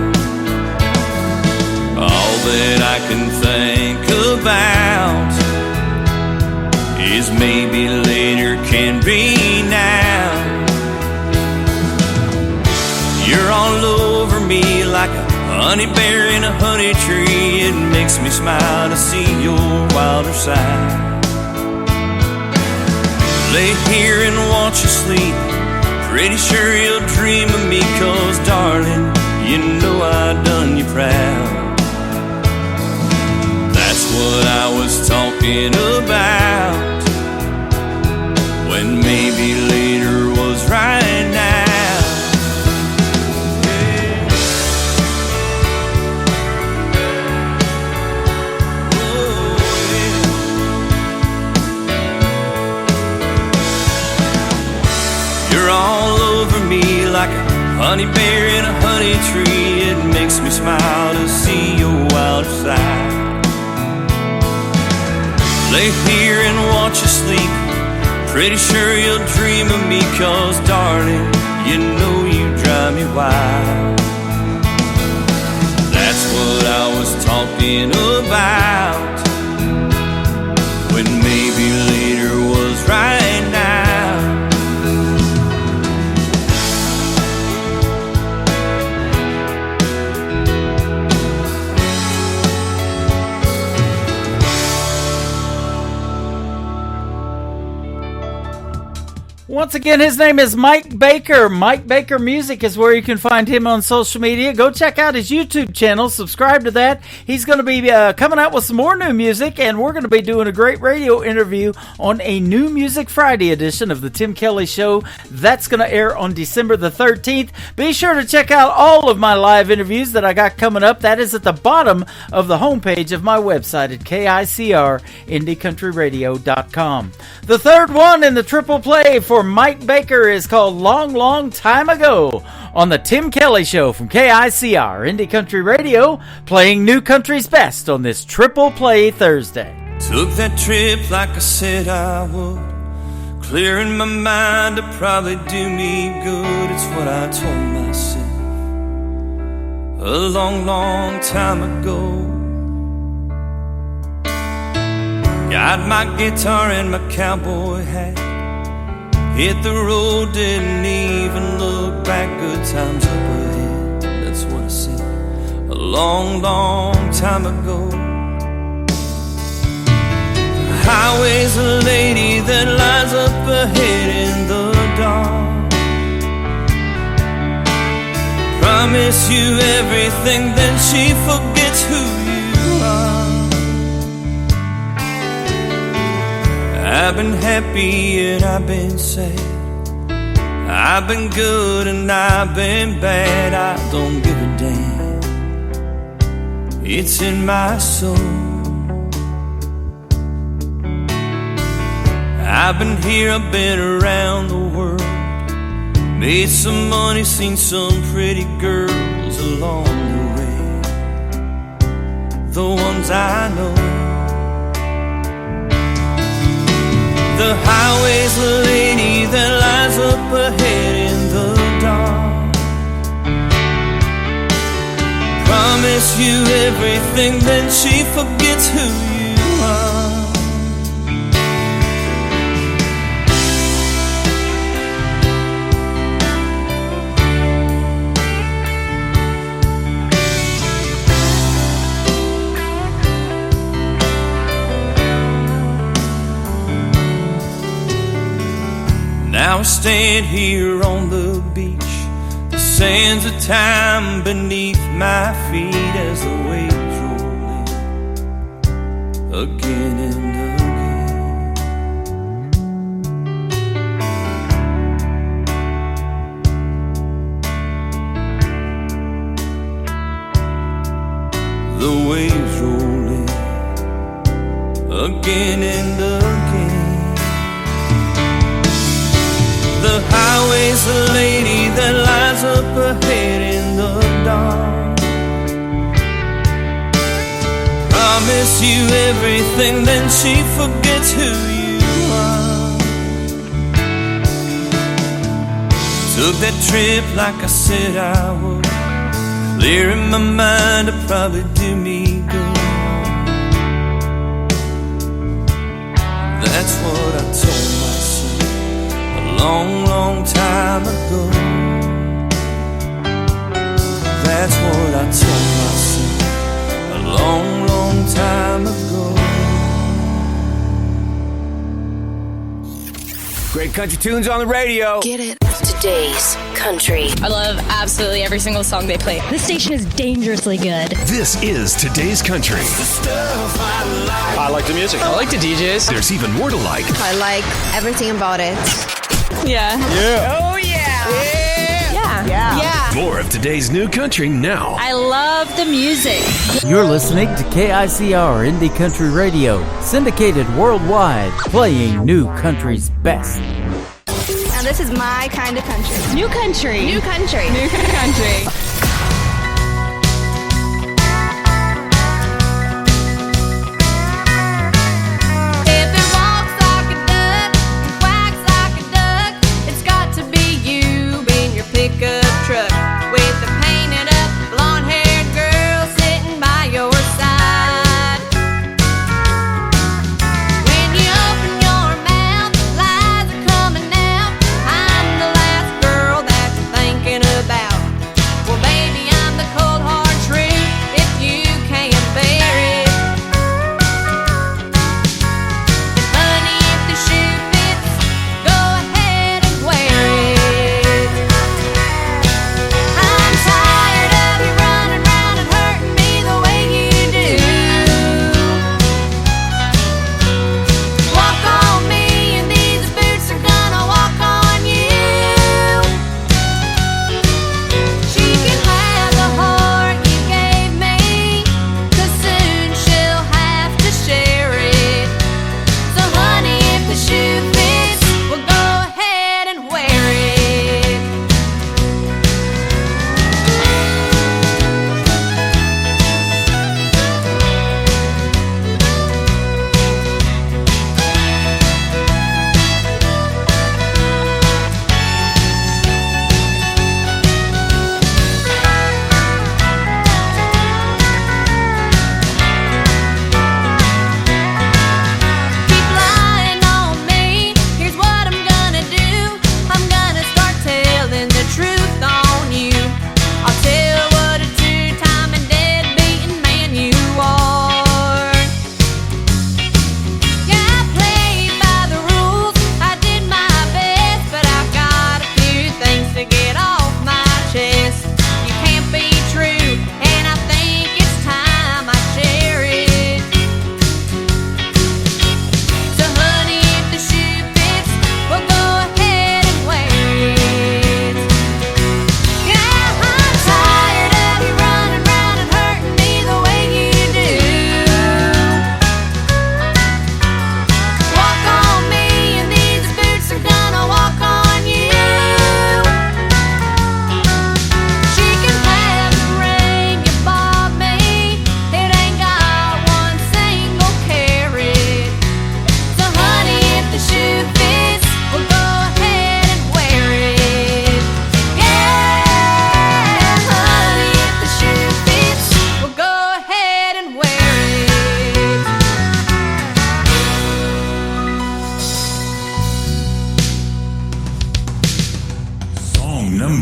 All that I can think about is maybe later can be now. You're all over me like a honey bear in a honey tree. It makes me smile to see your wilder side. Lay here and watch you sleep, pretty sure you'll dream of me. 'Cause darling, you know I done you proud. That's what I was talking about, when maybe later was right now. You're all over me like a honey bear in a honey tree. It makes me smile to see your wilder side. Lay here and watch you sleep, pretty sure you'll dream of me. 'Cause darling, you know you drive me wild. That's what I was talking about, when maybe later was right now. Once again, his name is Mike Baker. Mike Baker Music is where you can find him on social media. Go check out his YouTube channel. Subscribe to that. He's going to be coming out with some more new music, and we're going to be doing a great radio interview on a New Music Friday edition of the Tim Kelly Show. That's going to air on December the 13th. Be sure to check out all of my live interviews that I got coming up. That is at the bottom of the homepage of my website at KICR-IndieCountryRadio.com. The third one in the triple play for Mike Baker is called Long, Long Time Ago on the Tim Kelly Show from KICR Indie Country Radio, playing new country's best on this Triple Play Thursday. Took that trip like I said I would, clearing my mind to probably do me good. It's what I told myself a long, long time ago. Got my guitar and my cowboy hat, hit the road, didn't even look back. Good times up ahead, that's what I said a long, long time ago. The highway's a lady that lies up ahead in the dark. Promise you everything, then she forgets who you are. I've been happy and I've been sad. I've been good and I've been bad. I don't give a damn. It's in my soul. I've been here, I've been around the world. Made some money, seen some pretty girls along the way. The ones I know. The highway's the lady that lies up ahead in the dark. Promise you everything, then she forgets who you are. Now I stand here on the beach, the sands of time beneath my feet as the waves roll in again and again. The waves roll in again and again. The highway's the lady that lies up ahead in the dark. Promise you everything, then she forgets who you are. Took that trip like I said I would, clearing my mind to probably do me good. That's what I told myself a long, long time ago. That's what I told myself a long, long time ago. Great country tunes on the radio. Get it. Today's country. I love absolutely every single song they play. This station is dangerously good. This is Today's Country. I like the music. I like the DJs. There's even more to like. I like everything about it. Yeah. Yeah. Oh, yeah. Yeah. Yeah. Yeah. More of today's new country now. I love the music. You're listening to KICR Indie Country Radio, syndicated worldwide, playing new country's best. Now this is my kind of country. New country. New country. New country. Pickup truck with a painted up blonde-haired girl sitting by your side. When you open your mouth, lies are coming out. I'm the last girl that you're thinking about. Well, baby,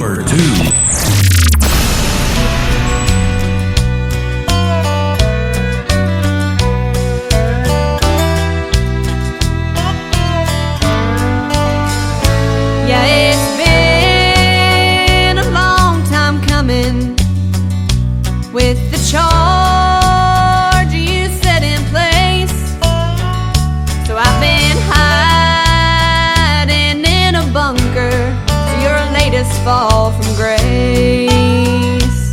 number 2. With the charge you set in place, so I've been hiding in a bunker to your latest fall from grace.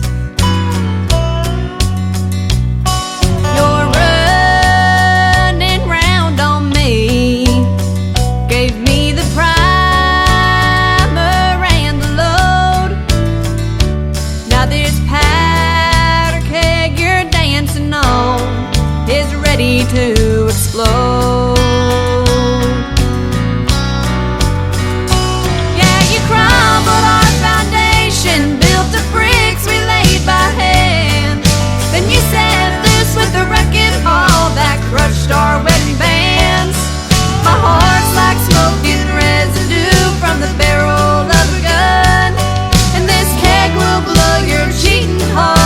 You're running round on me, gave me the primer and the load. Now this is ready to explode. Yeah, you crumbled our foundation, built the bricks we laid by hand. Then you set loose with the wrecking ball that crushed our wedding bands. My heart's like smoking residue from the barrel of a gun, and this keg will blow your cheating heart.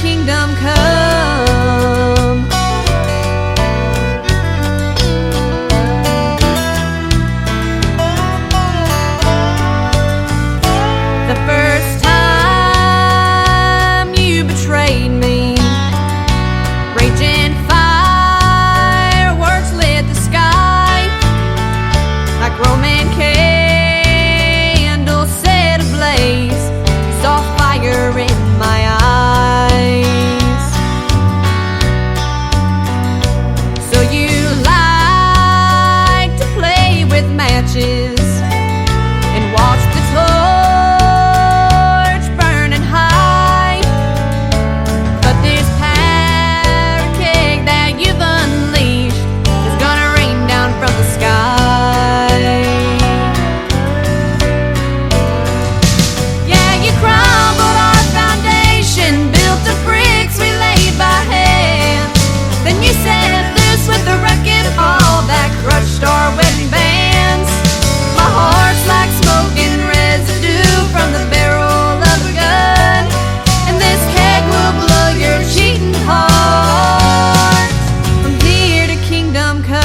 Kingdom come. The first time you betrayed me, raging fireworks lit the sky like Roman candles set ablaze. You saw fire in my eyes. And watch the torch burning high. But this powder keg that you've unleashed is gonna rain down from the sky. Yeah, you crumbled our foundation, built the bricks we laid by hand. Then you set loose with the wrecking ball that crushed our wedding band. My heart's like smoking residue from the barrel of a gun, and this keg will blow your cheating heart from here to kingdom come.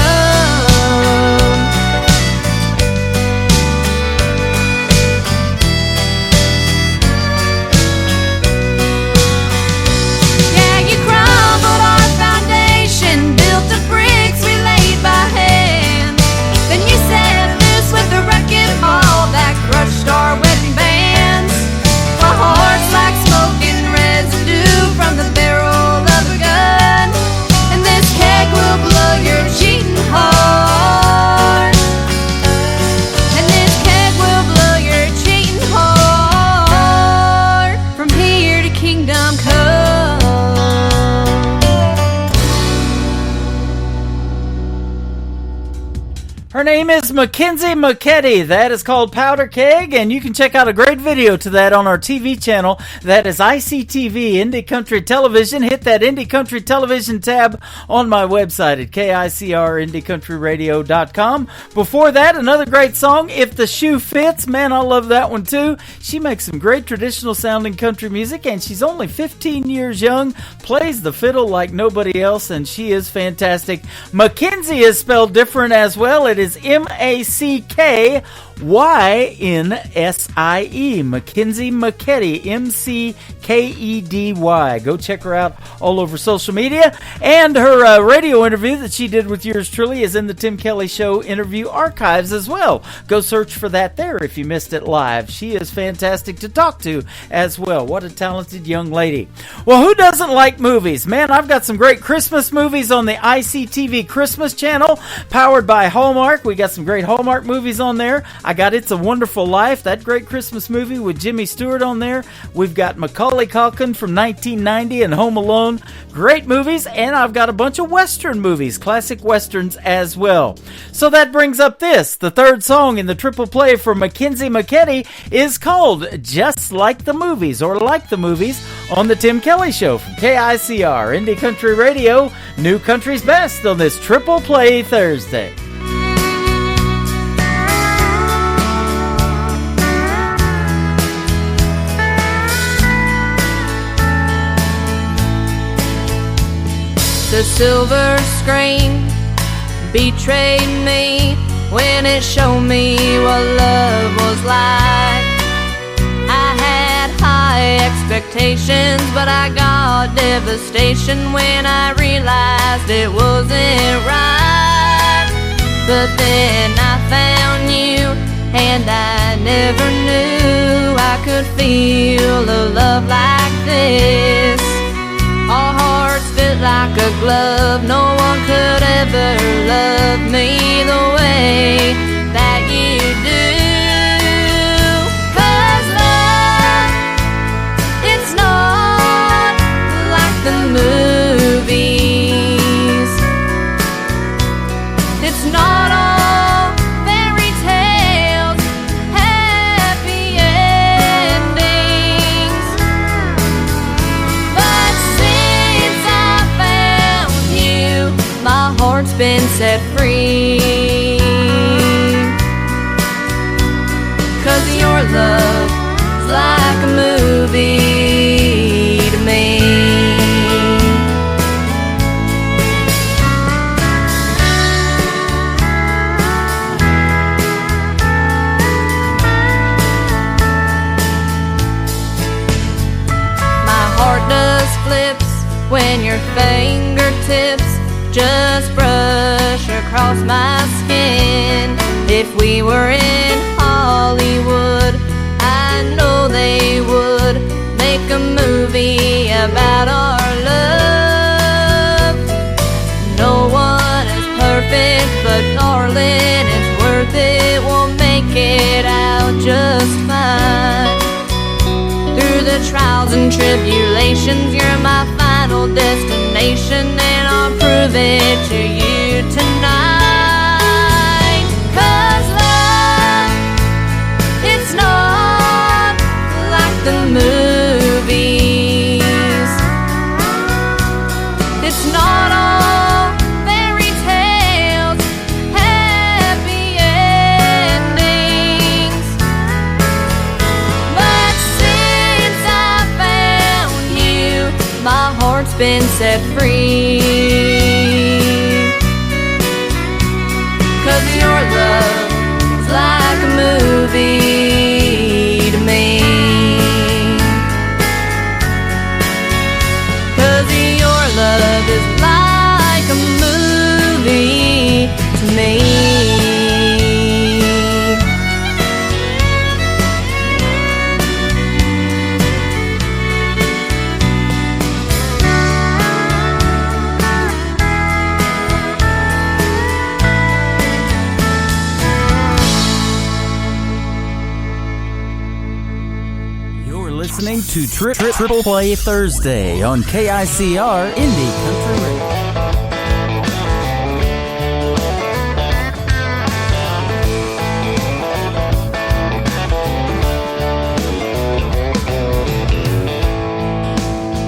Yeah, you crumbled our foundation, built the bricks we laid by hand. Then you said with the wrecking ball that crushed our wedding bands. My heart's like smoking residue from the barrel of a gun, and this keg will blow your cheating heart. And this keg will blow your cheating heart from here to kingdom come. Her name is Mackenzie McKetty. That is called Powder Keg, and you can check out a great video to that on our TV channel. That is ICTV, Indie Country Television. Hit that Indie Country Television tab on my website at KICRIndieCountryRadio.com. Before that, another great song, If the Shoe Fits. Man, I love that one too. She makes some great traditional sounding country music, and she's only 15 years young, plays the fiddle like nobody else, and she is fantastic. Mackenzie is spelled different as well. It is MacKyNsie. Mackenzie McKetty, McKedy. Go check her out all over social media. And her radio interview that she did with yours truly is in the Tim Kelly Show interview archives as well. Go search for that there if you missed it live. She is fantastic to talk to as well. What a talented young lady. Well, who doesn't like movies? Man, I've got some great Christmas movies on the ICTV Christmas channel, powered by Hallmark. We got some great Hallmark movies on there. I got It's a Wonderful Life, that great Christmas movie with Jimmy Stewart on there. We've got Macaulay Culkin from 1990 and Home Alone. Great movies. And I've got a bunch of Western movies, classic Westerns as well. So that brings up this. The third song in the triple play for Mackenzie McKetty is called Just Like the Movies, or Like the Movies, on the Tim Kelly Show from KICR, Indie Country Radio, New Country's Best on this Triple Play Thursday. the silver screen betrayed me when it showed me what love was like. I had high expectations, but I got devastation when I realized it wasn't right. But then I found you, and I never knew I could feel a love like this. Our hearts fit like a glove. No one could ever love me the way that you do. 'Cause love, it's not like the movies. It's not all fairy tales, happy endings. But since I found you, my heart's been set free. 'Cause your love's like a movie to me. My heart does flips when your fingertips just brush across my skin. If we were in Hollywood, I know they would make a movie about our love. No one is perfect, but darling, it's worth it. We'll make it out just fine. Through the trials and tribulations, you're my final destination, and I'll prove it to you tonight. 'Cause love, it's not like the movies. It's not all fairy tales, happy endings. But since I found you, my heart's been set free. 'Cause your love's like a movie to me. 'Cause your love is like a movie to me. Listening to Triple Play Thursday on KICR Indie Country Radio.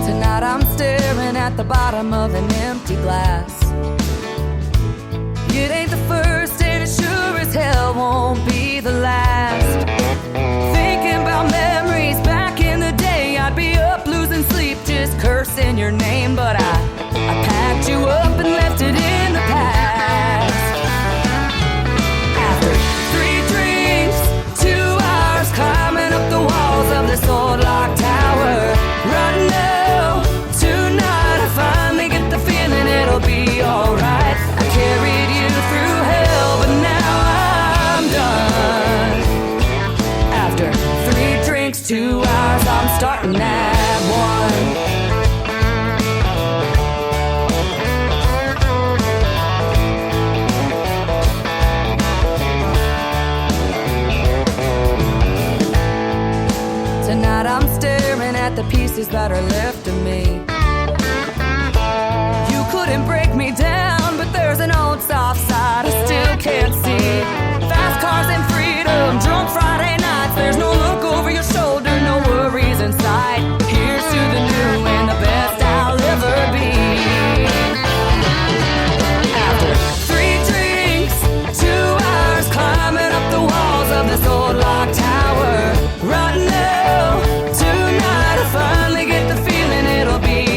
Tonight I'm staring at the bottom of an empty glass. It ain't the first and it sure as hell won't be the last. Thinking about memories back in the day, I'd be up losing sleep just cursing your name. But I packed you up and left it in the past. After 3 drinks, 2 hours climbing up the walls of this old lock tower. Right now, tonight I finally get the feeling it'll be alright. I carried you through hell, but now I'm done. After 3 drinks, 2 hours, I'm starting at 1. Tonight I'm staring at the pieces that are left of me. You couldn't break me down, but there's an old soft side I still can't see. Fast cars and freedom, drunk Friday nights. There's no look over your shoulder, no worries in sight. Here's to the new and the best I'll ever be. After 3 drinks, 2 hours climbing up the walls of this old lock tower. Right now, tonight I finally get the feeling it'll be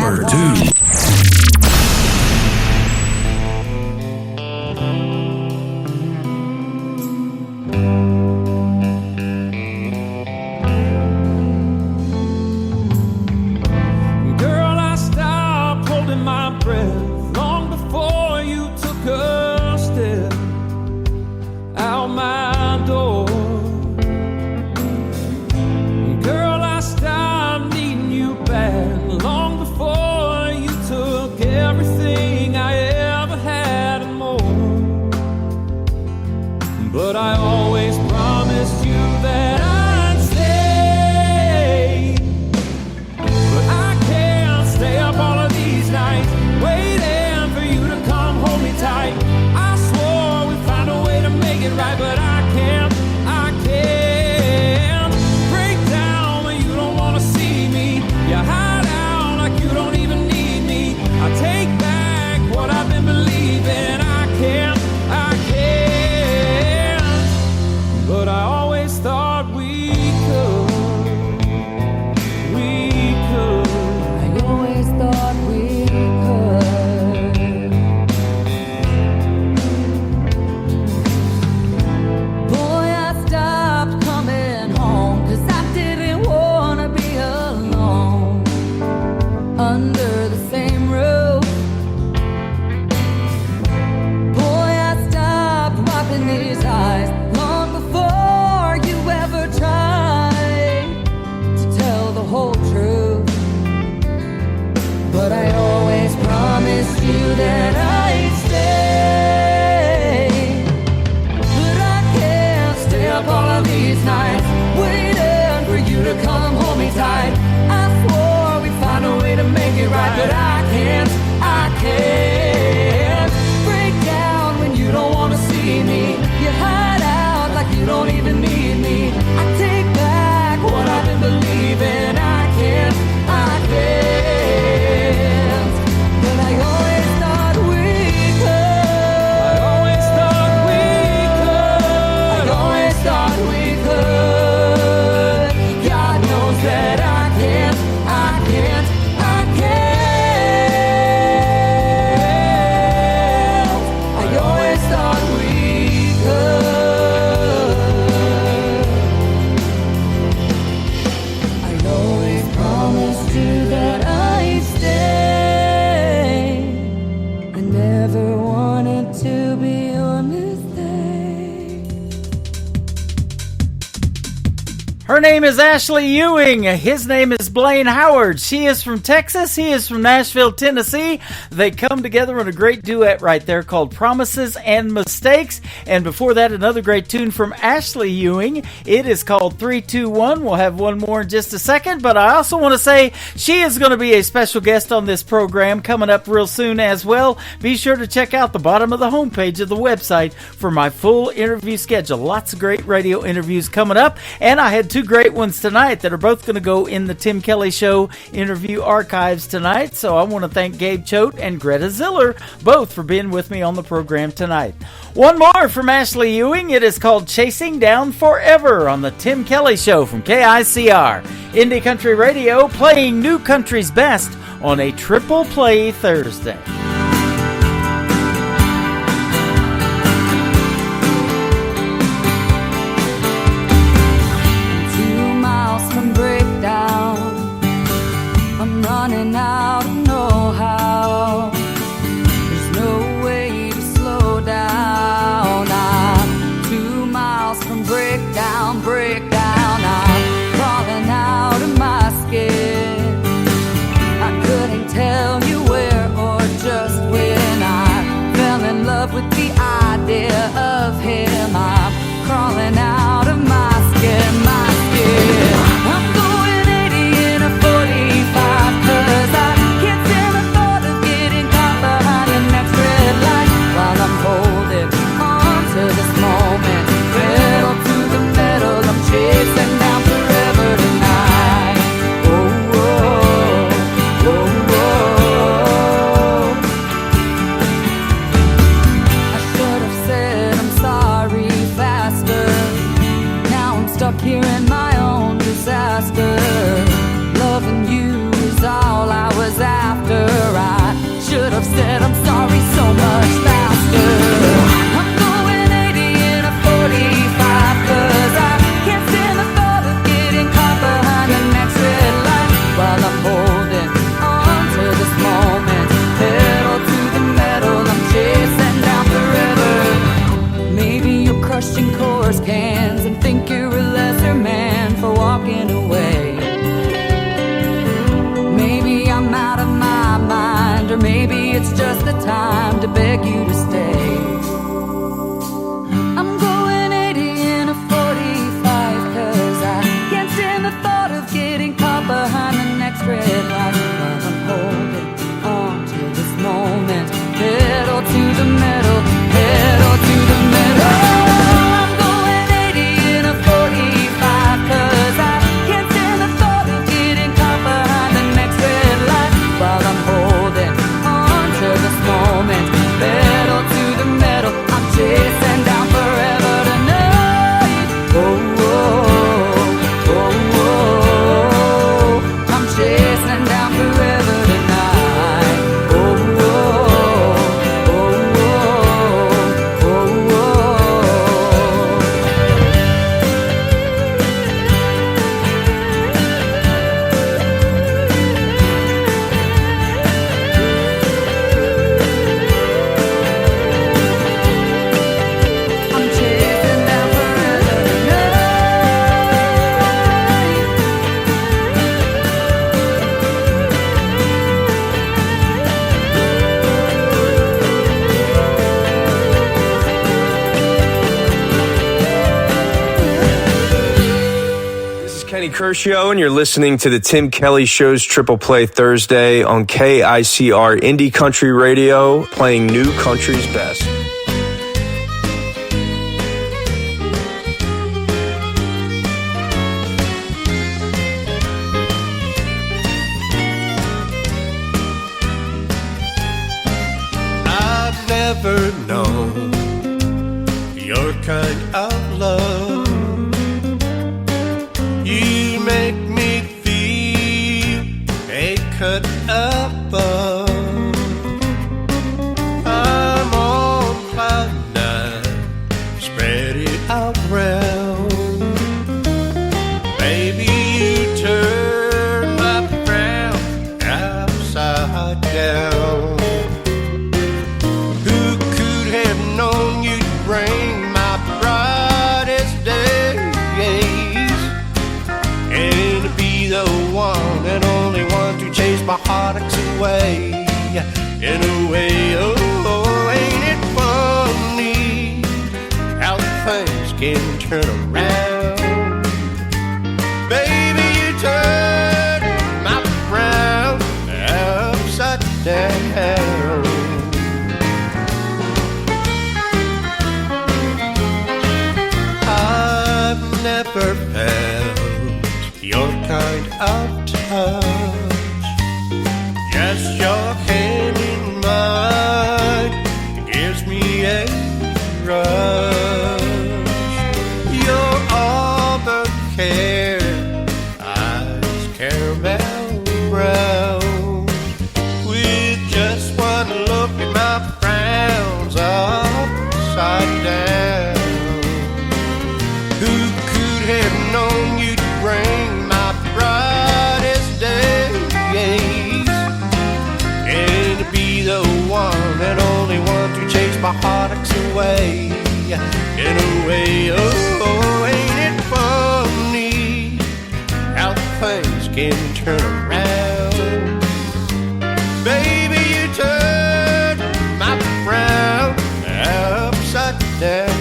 Number 2. Girl, I stopped holding my breath long before you took a step out my door. Girl, I stopped needing you back long before you took everything I ever had and more. But I always promised you that I'd stay. But I can't stay up all of these nights waiting for you to come hold me tight. I swore we'd find a way to make it right, but I can't break down when you don't wanna see me. You hide out like you don't even need me. I take back what I've been believing. I can't. But I always thought we could. I always thought we could. Boy, I stopped coming home 'cause I didn't wanna be alone under the same roof. Boy, I stopped wiping these eyes long before you ever tried to tell the whole truth. But I always promised you that I'd stay. But I can't stay up all of these nights waiting for you to come hold me tight. I swore we'd find a way to make it right, but I can't break down when you don't wanna see me. You hide out like you don't even need me. I take back what I've been believing. I can't. But I always thought we could. I always thought we could. I always thought we could. God knows that I can't. I always thought we could. I always promised you that I'd stay. I never wanted to be your mistake. Her name is Ashley Ewing. His name is Blaine Howard. She is from Texas. He is from Nashville, Tennessee. They come together in a great duet right there called Promises and Mistakes. And before that, another great tune from Ashley Ewing. It is called 321. We'll have one more in just a second. But I also want to say she is going to be a special guest on this program coming up real soon as well. Be sure to check out the bottom of the homepage of the website for my full interview schedule. Lots of great radio interviews coming up. And I had two great ones tonight that are both going to go in the Tim Kelly Show interview archives tonight. So I want to thank Gabe Choate and Greta Ziller both for being with me on the program tonight. One more from Ashley Ewing. It is called Chasing Down Forever on the Tim Kelly Show from KICR. Indie Country Radio, playing new country's best on a Triple Play Thursday. 2 miles from breakdown, I'm running out of know-how. There's no way to slow down. I'm 2 miles from breakdown. I'm crawling out of my skin. I couldn't tell you where or just when. I fell in love with the idea of him. I'm crawling out of my skin, I'm going 80 in a 45, 'cause I can't stand the thought of getting caught behind the next red light. While I'm holding on to this moment, pedal to the metal, I'm chasing down forever tonight. Oh, oh, oh, oh. I should have said I'm sorry faster. Now I'm stuck here in my own disaster. Loving you is all I was after. said I'm sorry so much faster. I'm going 80 in a 45, 'cause I can't stand the thought of getting caught behind the next red light while I'm holding on to this moment. Pedal to the metal, I'm chasing down forever. Maybe you're crushing chorus cans and think you're a lesser man for walking away. Maybe I'm out of my mind, or maybe it's just the time to beg you to stay. I'm going 80 in a 45, 'cause I can't stand the thought of getting caught behind the next red light while I'm holding on to this moment. Pedal to the metal, pedal to the metal. I'm going 80 in a 45, 'cause I can't stand the thought of getting caught behind the next red light while I'm holding on to this moment. Pedal to the metal, I'm chasing down forever tonight. Oh, oh, oh, oh. I'm chasing down forever tonight. Oh, oh, oh, oh, oh, oh. I'm chasing down forever This is Kenny Kershaw, and you're listening to the Tim Kelly Show's Triple Play Thursday on KICR Indie Country Radio, playing new country's best. I've never known your kind of love. You make me feel a cut above. I'm on cloud nine, spread it out round. Baby, you turn my frown upside down. Who could have known you'd bring my brightest days and to be the one and only one to chase my heartaches away? In a way, oh, ain't it funny how things can turn around? Baby, you turn my frown upside down. I've never felt your kind of touch. Just your hand in mine gives me a rush. Your auburn hair, eyes caramel brown. With just one look at my frowns upside down. Who could have known you'd bring my brightest days and to be the one and only one to chase my heartaches away? In a way, oh, ain't it funny how things can turn around? Baby, you turn my frown upside down.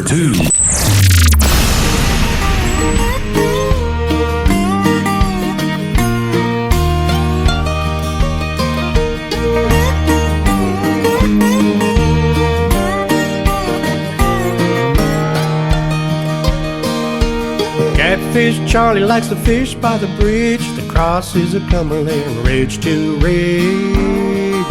2. Catfish Charlie likes to fish by the bridge that crosses the Cumberland ridge to ridge.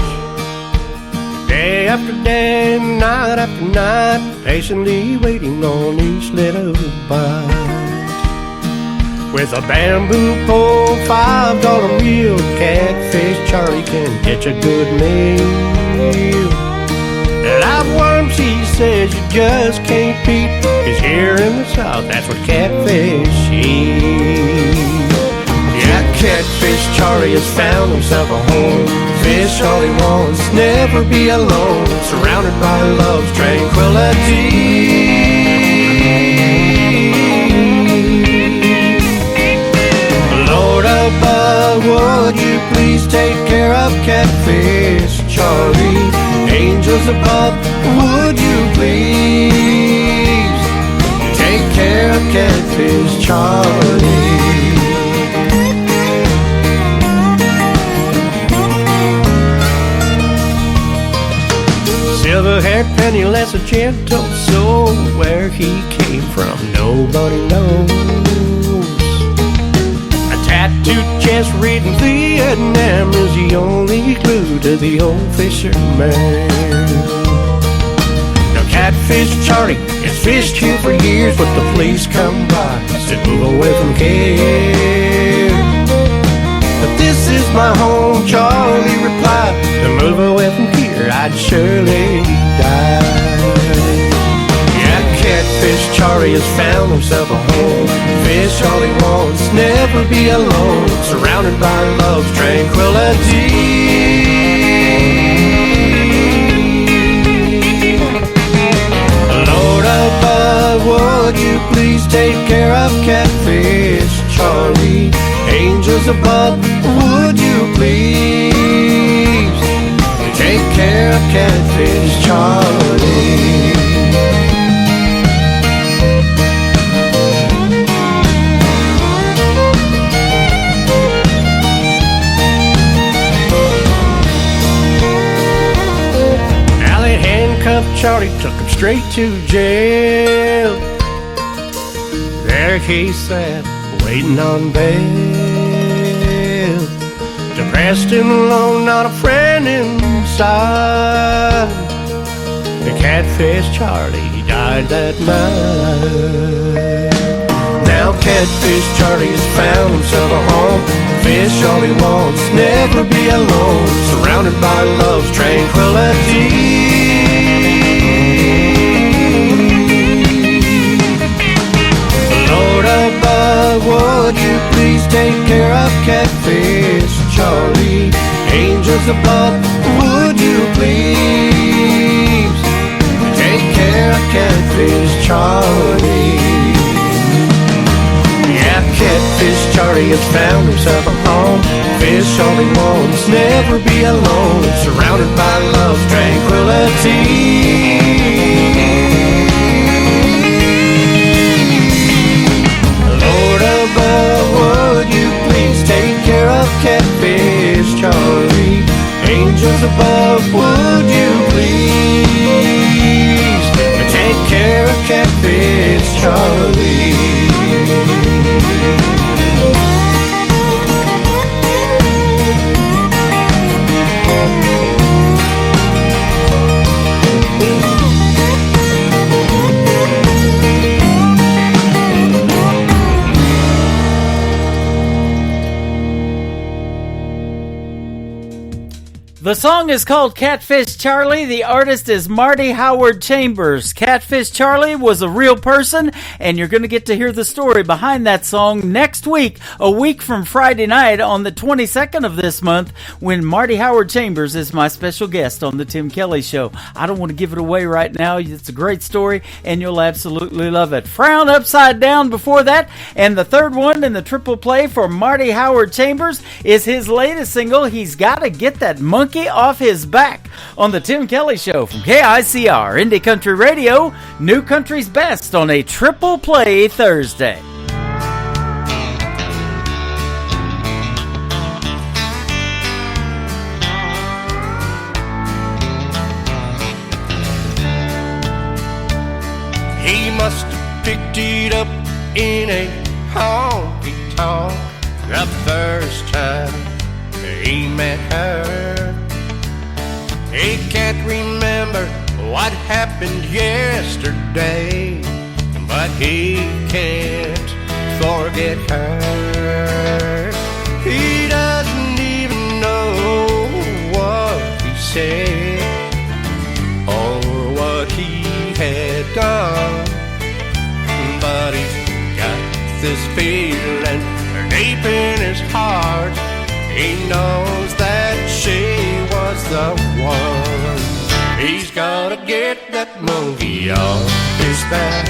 Day after day, night after night, patiently waiting on each little bite. With a bamboo pole, $5 reel, Catfish Charlie can catch a good meal. Live worms, he says, you just can't beat, 'cause here in the South, that's what catfish eat. Yeah, Catfish Charlie has found himself a home. Fish all he wants, never be alone, surrounded by love's tranquility. Lord above, would you please take care of Catfish Charlie? Angels above, would you please take care of Catfish Charlie? Silver-haired, penniless, a gentle soul. Where he came from, nobody knows. A tattooed chest reading Vietnam is the only clue to the old fisherman. Now Catfish Charlie has fished here for years, but the police come by, said move away from here. But this is my home, Charlie replied. To move away from here, I'd surely die. Yeah, Catfish Charlie has found himself a home. Fish all he wants, never be alone, surrounded by love's tranquility. Lord above, would you please take care of Catfish Charlie? Angels above, would you please take care of Catfish Charlie? Now they handcuffed Charlie, took him straight to jail. There he sat, waiting on bail. Depressed and alone, not a friend inside. The Catfish Charlie died that night. Now Catfish Charlie has found himself a home. Fish all he wants, never be alone, surrounded by love's tranquility. Lord above, would you please take care of Catfish Charlie? Angels above, would you please take care of Catfish Charlie? Yeah, Catfish Charlie has found himself a home. Fish all he wants, never be alone, surrounded by love's tranquility. Would you please take care of Catfish Charlie? Angels above, would you please take care of Catfish Charlie? The song is called Catfish Charlie. The artist is Marty Howard Chambers. Catfish Charlie was a real person, and you're going to get to hear the story behind that song next week, a week from Friday night on the 22nd of this month, when Marty Howard Chambers is my special guest on the Tim Kelly Show. I don't want to give it away right now. It's a great story, and you'll absolutely love it. Frown Upside Down before that, and the third one in the triple play for Marty Howard Chambers is his latest single, He's Gotta Get That Monkey monkey off his back on the Tim Kelly Show from KICR, Indie Country Radio, New Country's Best on a Triple Play Thursday. He must have picked it up in a honky-tonk the first time he met her. He can't remember what happened yesterday, but he can't forget her. He doesn't even know what he said or what he had done, but he's got this feeling deep in his heart. He knows that she was the one. He's gotta get that monkey off his back,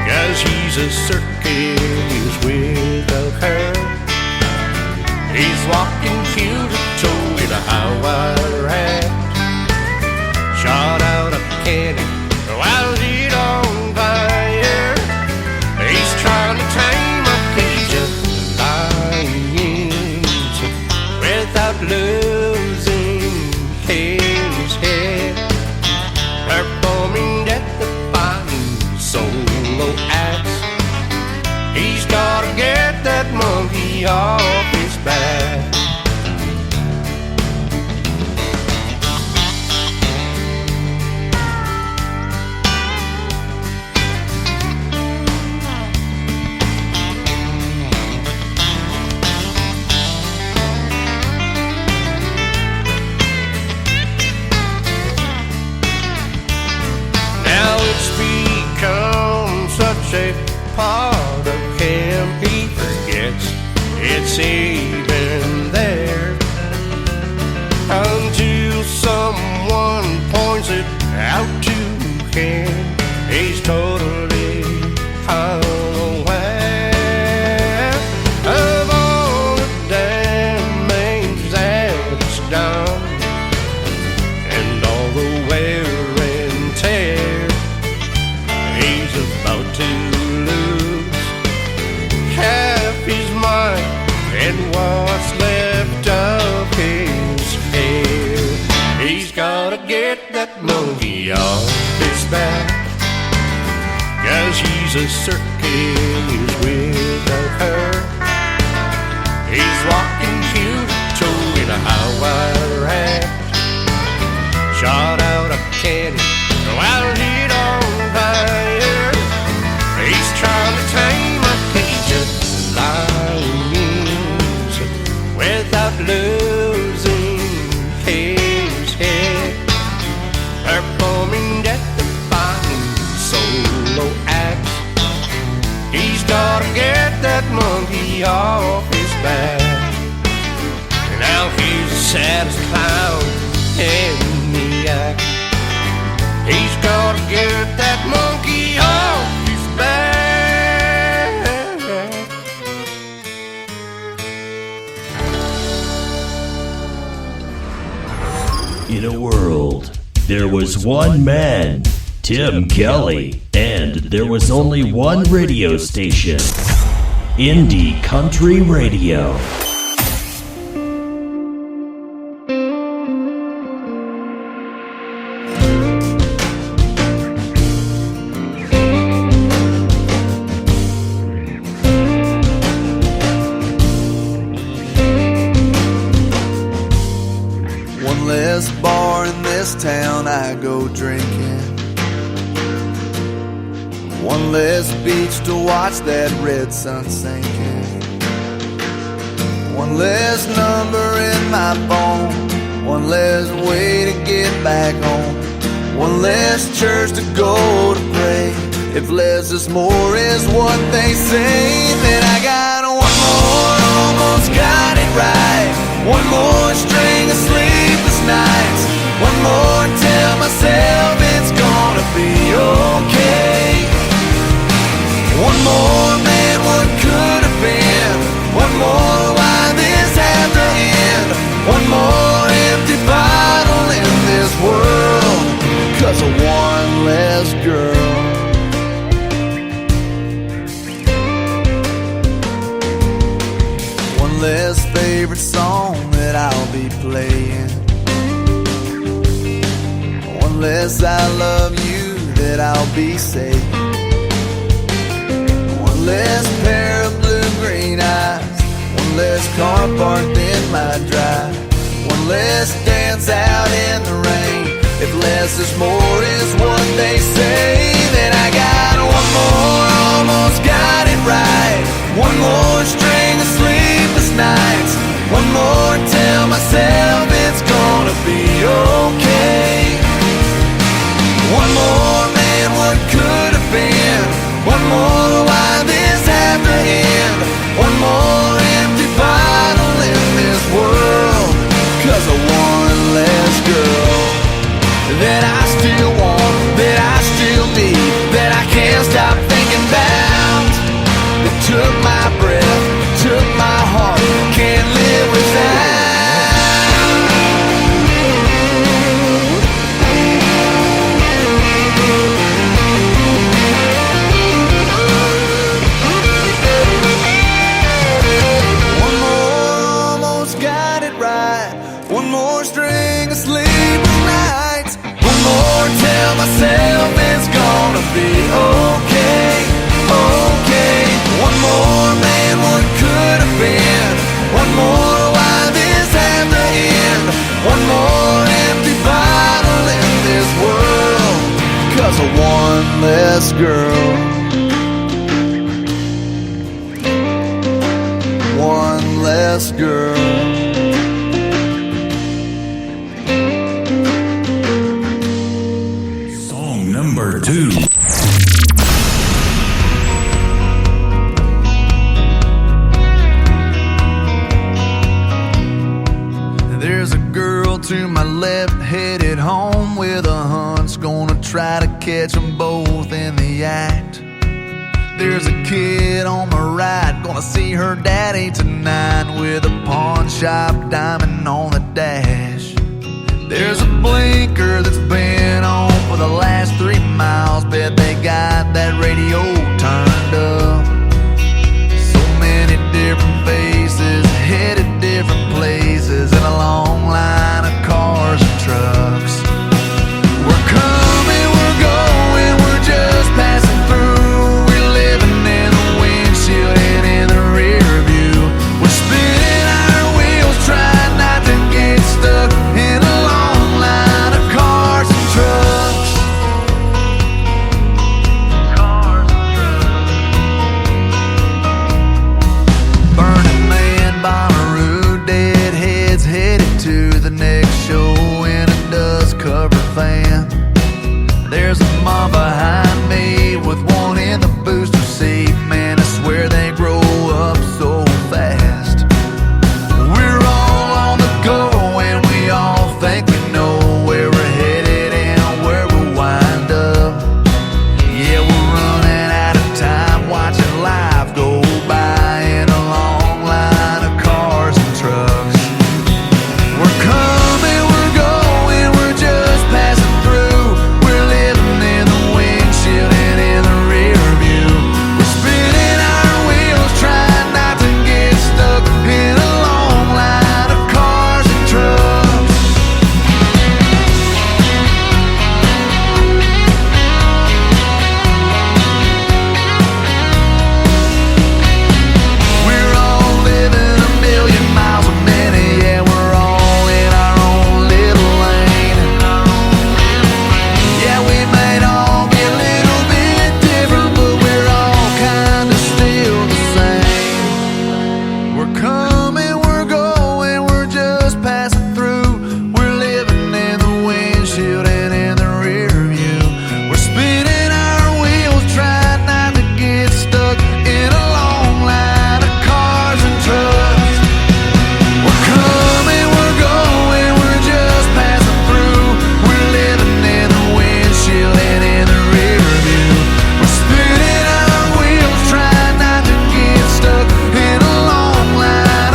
'cause he's a circus without her. He's walking heel-to-toe in a high-wire hat, shot out a candy while he's on fire. He's trying to tame a cage of lions without losing his head, performing death-defying solo acts. He's gotta get that monkey off his back. A part of him he forgets it's even there, until someone points it out to him. He's totally unaware of all the damage that's done and all the wear and tear. He's about to lose half his mind and what's left of his hair. He's gotta get that monkey off his back, 'cause he's a circus without her. He's walking heel-to-toe in a high-wire hat, shot out a candy while he's on fire. He's trying to tame a cage of lions without losing his head, performing death-defying solo acts. He's gotta get that monkey off his back. Now he's the saddest clown in the act. He's gotta get that monkey off his back. In a world, there was one man, Tim Kelly, and there was only one radio station, Indie Country Radio. Town I go drinking, one less beach to watch that red sun sinking, one less number in my phone, one less way to get back home, one less church to go to pray. If less is more is what they say, then I got one more, almost got it right, one more string of sleepless nights, one more, tell myself it's gonna be okay. One more, man, what could have been? One more, why this had to end? One more, One less favorite song that I'll be playing. One less I love you that I'll be saying. One less pair of blue-green eyes. One less car parked in my drive. One less dance out in the rain. If less is more is what they say, then I got one more, almost got it right. One more string of sleepless nights. One more, tell myself it's gonna be okay. One more, man, what could have been? One more, why this have to end? One more empty bottle in this world, 'cause of one less girl that I still want, that I still need, that I can't stop thinking about. That took my breath, took my heart, can't live without. One more, almost got it right. One more string of sleepless nights. One more, tell myself it's gonna be okay, okay. One more, man, what could have been? One more, why this had to end? One more empty bottle in this world, 'cause of one less girl. One less girl. Number 2. There's a girl to my left headed home with a hunch, gonna try to catch them both in the act. There's a kid on my right, gonna see her daddy tonight with a pawn shop diamond on the dash. There's a blinker that's been on for the last 3 miles. Bet they got that radio turned up. So many different faces, headed different places, and a long line of cars and trucks. We're coming, we're going, we're just passing through. We're living in the windshield and in the rear view. We're spinning our wheels, trying not to get stuck in a long line of cars and trucks. Burning Man, Bonnaroo, deadheads headed to the next show in a dust-covered van. There's a mom behind me with one in the booster seat. Man, I swear they grow up so fast. We're all on the go and we all think we know where we're headed and where we'll wind up. Yeah, we're running out of time watching life go by in a long line of cars and trucks. We're coming, we're going, we're just passing through. We're living in the windshield and in the rear view. We're spinning our wheels, trying not to get stuck in a long line of cars and trucks. We're all living a million miles a minute. Yeah, we're all in our own little lane. Yeah, we might all be a little bit different, but we're all kinda still the same. We're coming, we're going, we're just passing through. We're living in the windshield and in the rear view. We're spinning our wheels, trying not to get stuck in a long line of cars and trucks. We're coming, we're going, we're just passing through. We're living in the windshield and in the rear view. We're spinning our wheels, trying not to get stuck in a long line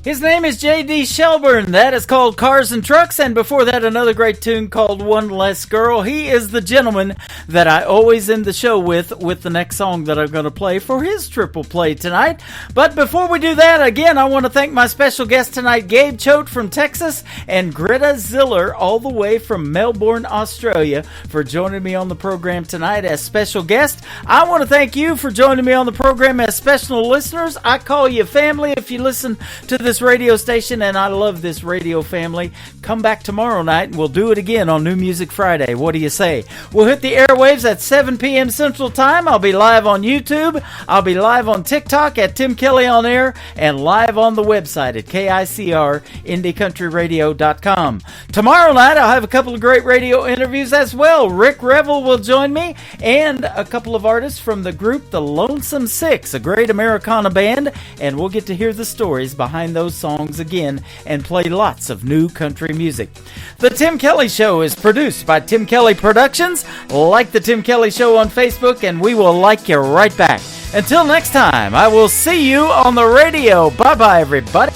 His name is J.D. Shelburne. That is called Cars and Trucks. And before that, another great tune called One Less Girl. He is the gentleman that I always end the show with the next song that I'm going to play for his triple play tonight. But before we do that, again, I want to thank my special guest tonight, Gabe Choate from Texas, and Greta Ziller all the way from Melbourne, Australia, for joining me on the program tonight as special guest. I want to thank you for joining me on the program as special listeners. I call you family if you listen to this radio station, and I love this radio family. Come back tomorrow night, and we'll do it again on New Music Friday. What do you say? We'll hit the airwaves at 7 p.m. Central Time. I'll be live on YouTube. I'll be live on TikTok at Tim Kelly On Air, and live on the website at KICR-IndieCountryRadio.com. Tomorrow night, I'll have a couple of great radio interviews as well. Rick Revel will join me, and a couple of artists from the group The Lonesome Six, a great Americana band, and we'll get to hear the stories behind those songs again and play lots of new country music. The Tim Kelly Show is produced by Tim Kelly Productions. Like the Tim Kelly Show on Facebook, and we will like you right back. Until next time, I will see you on the radio. Bye-bye, everybody.